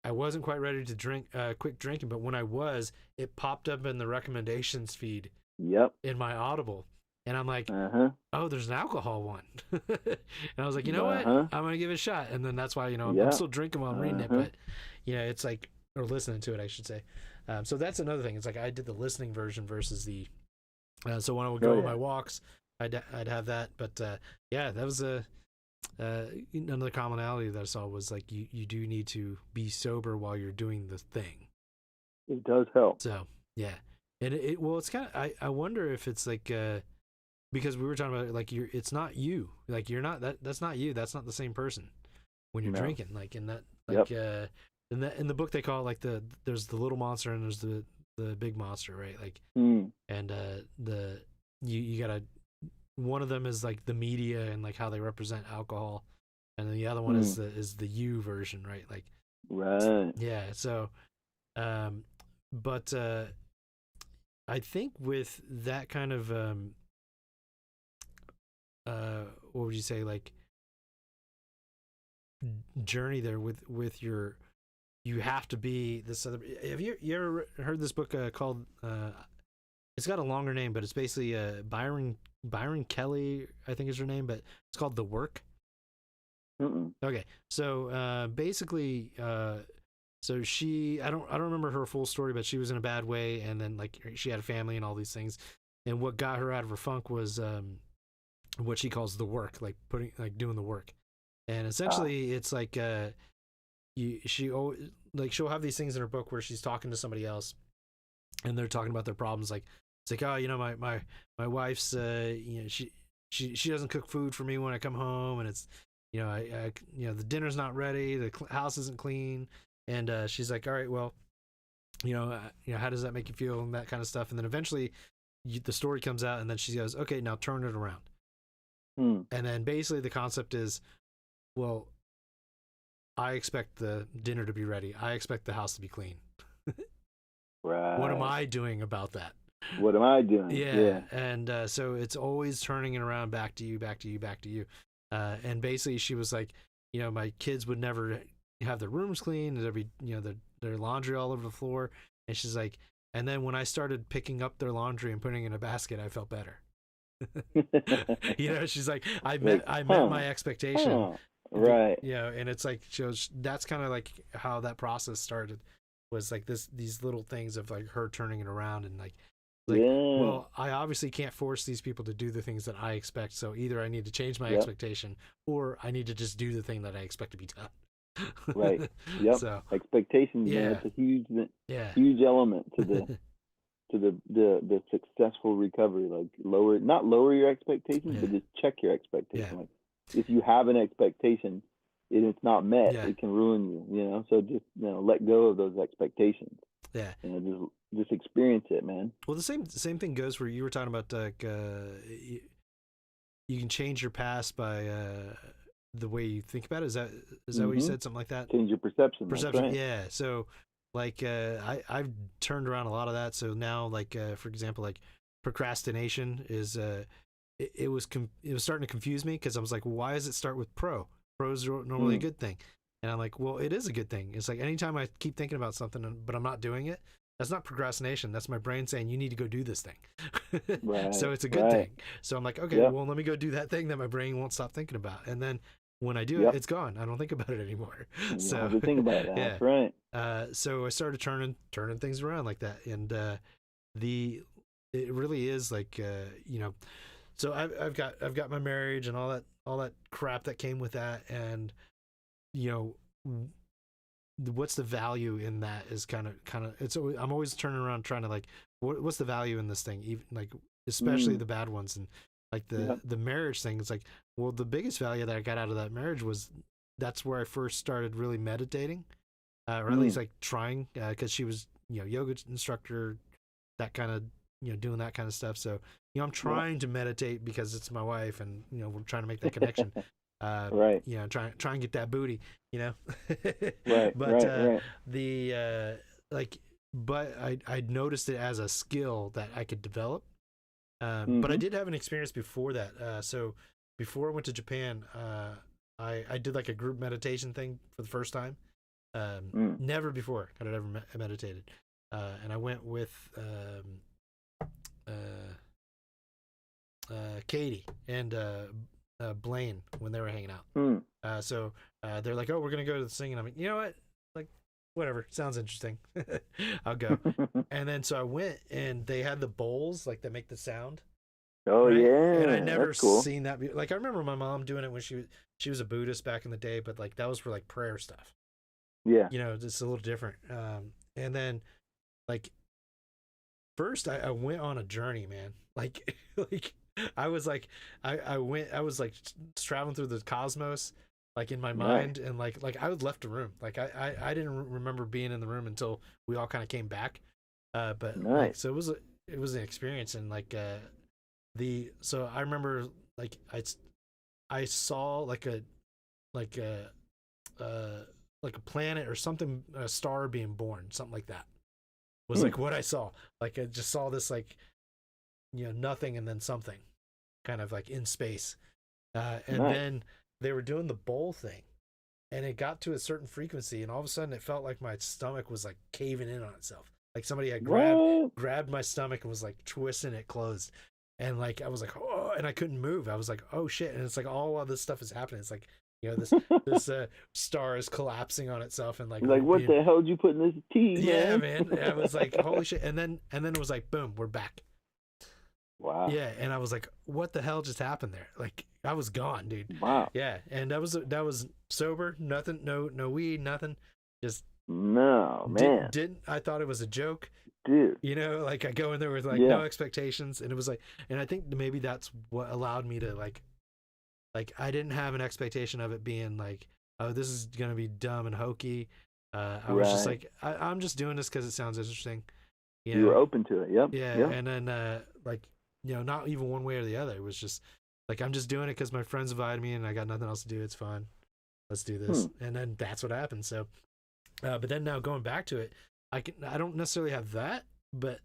I wasn't quite ready to quit drinking, but when I was, it popped up in the recommendations feed in my Audible. And I'm like, oh, there's an alcohol one. And I was like, you know what? I'm going to give it a shot. And then that's why, you know, I'm still drinking while I'm reading it. But, you know, it's like, or listening to it, I should say. So that's another thing. It's like I did the listening version versus the. So when I would go on my walks, I'd have that. But that was another commonality that I saw was, like, you do need to be sober while you're doing the thing. It does help. So and it's kind of, I wonder if it's like because we were talking about, like, it's not you, like, you're not that's not you, that's not the same person when you're drinking, like, in that, like in the book they call it, like, there's the little monster and there's the big monster, right? Like, and you gotta, one of them is, like, the media and, like, how they represent alcohol, and then the other one is the you version, right? Like, so but I think with that kind of what would you say, like, journey there with your, you have to be this other. Have you ever heard this book called? It's got a longer name, but it's basically Byron Kelly, I think is her name, but it's called The Work. Okay, so basically, so she, I don't remember her full story, but she was in a bad way, and then, like, she had a family and all these things, and what got her out of her funk was what she calls the work, like doing the work. And essentially it's like she'll have these things in her book where she's talking to somebody else and they're talking about their problems. Like it's like, oh, my wife's she doesn't cook food for me when I come home, and it's I the dinner's not ready, the house isn't clean, and she's like, all right, well, how does that make you feel, and that kind of stuff. And then eventually the story comes out, and then she goes, okay, now turn it around. And then basically the concept is, well, I expect the dinner to be ready, I expect the house to be clean. Right. What am I doing about that? What am I doing? Yeah. And so it's always turning it around, back to you. And basically she was like, my kids would never have their rooms clean. There'd be, their laundry all over the floor. And she's like, and then when I started picking up their laundry and putting it in a basket, I felt better. She's like, I met my expectation. Right. And it's like, that's kind of like how that process started, was like these little things of like her turning it around, and like, well, I obviously can't force these people to do the things that I expect. So either I need to change my expectation, or I need to just do the thing that I expect to be done. Right. Yep. So, expectations. Yeah. That's a huge element to the the successful recovery. Like not lower your expectations, but just check your expectations. Yeah. Like if you have an expectation and it's not met, it can ruin you. So just let go of those expectations. Yeah. Just experience it, man. Well, the same thing goes where you were talking about like you can change your past by the way you think about it. Is that what you said? Something like that? Change your perception. Right. Yeah. So like I've turned around a lot of that. So now, like for example, like procrastination is it was starting to confuse me, because I was like, well, why does it start with pro? Pro's normally a good thing. And I'm like, well, it is a good thing. It's like anytime I keep thinking about something but I'm not doing it, that's not procrastination. That's my brain saying, you need to go do this thing. Right, so it's a good thing. So I'm like, okay, well, let me go do that thing that my brain won't stop thinking about. And then when I do it, it's gone. I don't think about it anymore. You don't have to think about it. That's right. So I started turning things around like that. And it really is like, so I've got my marriage and all that crap that came with that. And, what's the value in that is kind of I'm always turning around trying to like, what's the value in this thing, even like especially the bad ones. And like the marriage thing, it's like, well, the biggest value that I got out of that marriage was that's where I first started really meditating, or at least like trying, because she was yoga instructor, that kind of doing that kind of stuff. So I'm trying to meditate because it's my wife, and we're trying to make that connection. Right. Try and get that booty, Right. But the but I noticed it as a skill that I could develop. But I did have an experience before that. So before I went to Japan, I did like a group meditation thing for the first time. Never before had I ever meditated. And I went with Katie and Blaine when they were hanging out. So they're like, oh, we're gonna go to the thing, and I'm like, you know what, like, whatever, sounds interesting. I'll go. And then so I went, and they had the bowls like that make the sound. Oh, right? Yeah, and I never seen that. Like I remember my mom doing it when she was a Buddhist back in the day, but like that was for like prayer stuff. Yeah, it's a little different. And then like first I went on a journey, man. Like I was like, I was like traveling through the cosmos, like in my mind, and like I was left the room. Like I didn't remember being in the room until we all kind of came back. But like, so it was an experience, and like so I remember like I saw like a planet or something, a star being born, something like that was like what I saw. Like I just saw this like, nothing and then something kind of like in space. And then they were doing the bowl thing, and it got to a certain frequency, and all of a sudden it felt like my stomach was like caving in on itself. Like somebody had grabbed my stomach and was like twisting it closed. And like, I was like, oh, and I couldn't move. I was like, oh shit. And it's like, all of this stuff is happening. It's like, this star is collapsing on itself, and like what the hell did you put in this tea? Yeah, man. I was like, holy shit. And then it was like, boom, we're back. Wow. Yeah, and I was like, what the hell just happened there? Like, I was gone, dude. Wow. Yeah, and that was sober, nothing, no weed, nothing. Just no, man. Didn't I thought it was a joke. Dude. You know, like I go in there with like no expectations, and it was like, and I think maybe that's what allowed me to like I didn't have an expectation of it being like, oh, this is gonna be dumb and hokey. I was just like, I'm just doing this because it sounds interesting. You were open to it. Yep. Yeah, yep. and then like, you know, not even one way or the other. It was just like, I'm just doing it because my friends invited me and I got nothing else to do. It's fun. Let's do this. And then that's what happened. So, but then now going back to it, I don't necessarily have that, but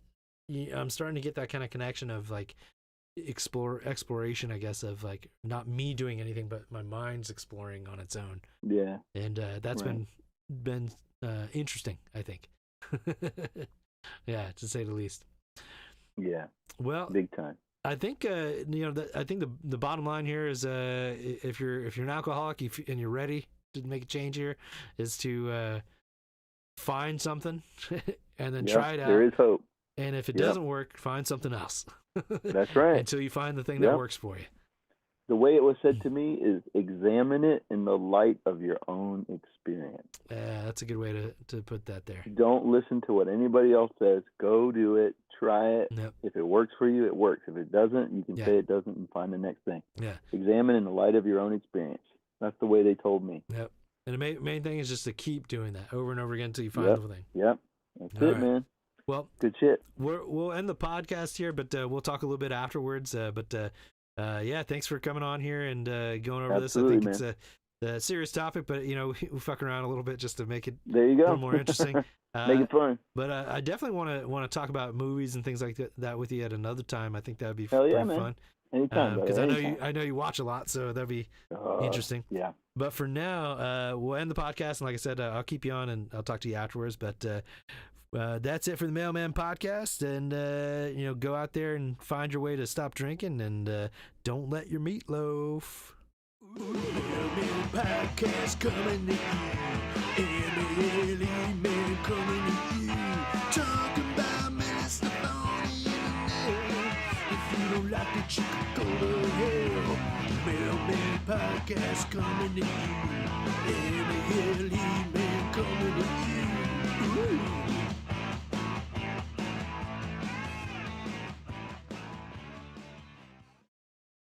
I'm starting to get that kind of connection of like exploration, I guess, of like not me doing anything, but my mind's exploring on its own. Yeah. And that's been interesting, I think. Yeah, to say the least. Yeah. Well, big time. I think you know, I think the bottom line here is if you're an alcoholic and you're ready to make a change here, is to find something and then try it out. There is hope. And if it doesn't work, find something else. That's right. Until you find the thing that works for you. The way it was said to me is examine it in the light of your own experience. Yeah, that's a good way to put that there. Don't listen to what anybody else says. Go do it. Try it. Yep. If it works for you, it works. If it doesn't, you can say it doesn't and find the next thing. Yeah. Examine in the light of your own experience. That's the way they told me. Yep. And the main thing is just to keep doing that over and over again until you find the thing. Yep. That's it, man. Well, good shit. We'll end the podcast here, but we'll talk a little bit afterwards. Yeah, thanks for coming on here and going over this. I think it's a serious topic, but you know, we fuck around a little bit just to make it a little more interesting. Make it fun. But I definitely want to talk about movies and things like that with you at another time. I think that would be pretty fun. Anytime, because I know you watch a lot, so that'd be interesting. Yeah. But for now, we'll end the podcast, and like I said, I'll keep you on and I'll talk to you afterwards. But that's it for the Mailman Podcast, and you know, go out there and find your way to stop drinking, and don't let your meatloaf. Mailman Podcast coming to you. Man coming to you. Talking about Mr. Bonnie and if you don't like it, you can go to hell. Mailman Podcast coming to you. Man coming to you. Ooh.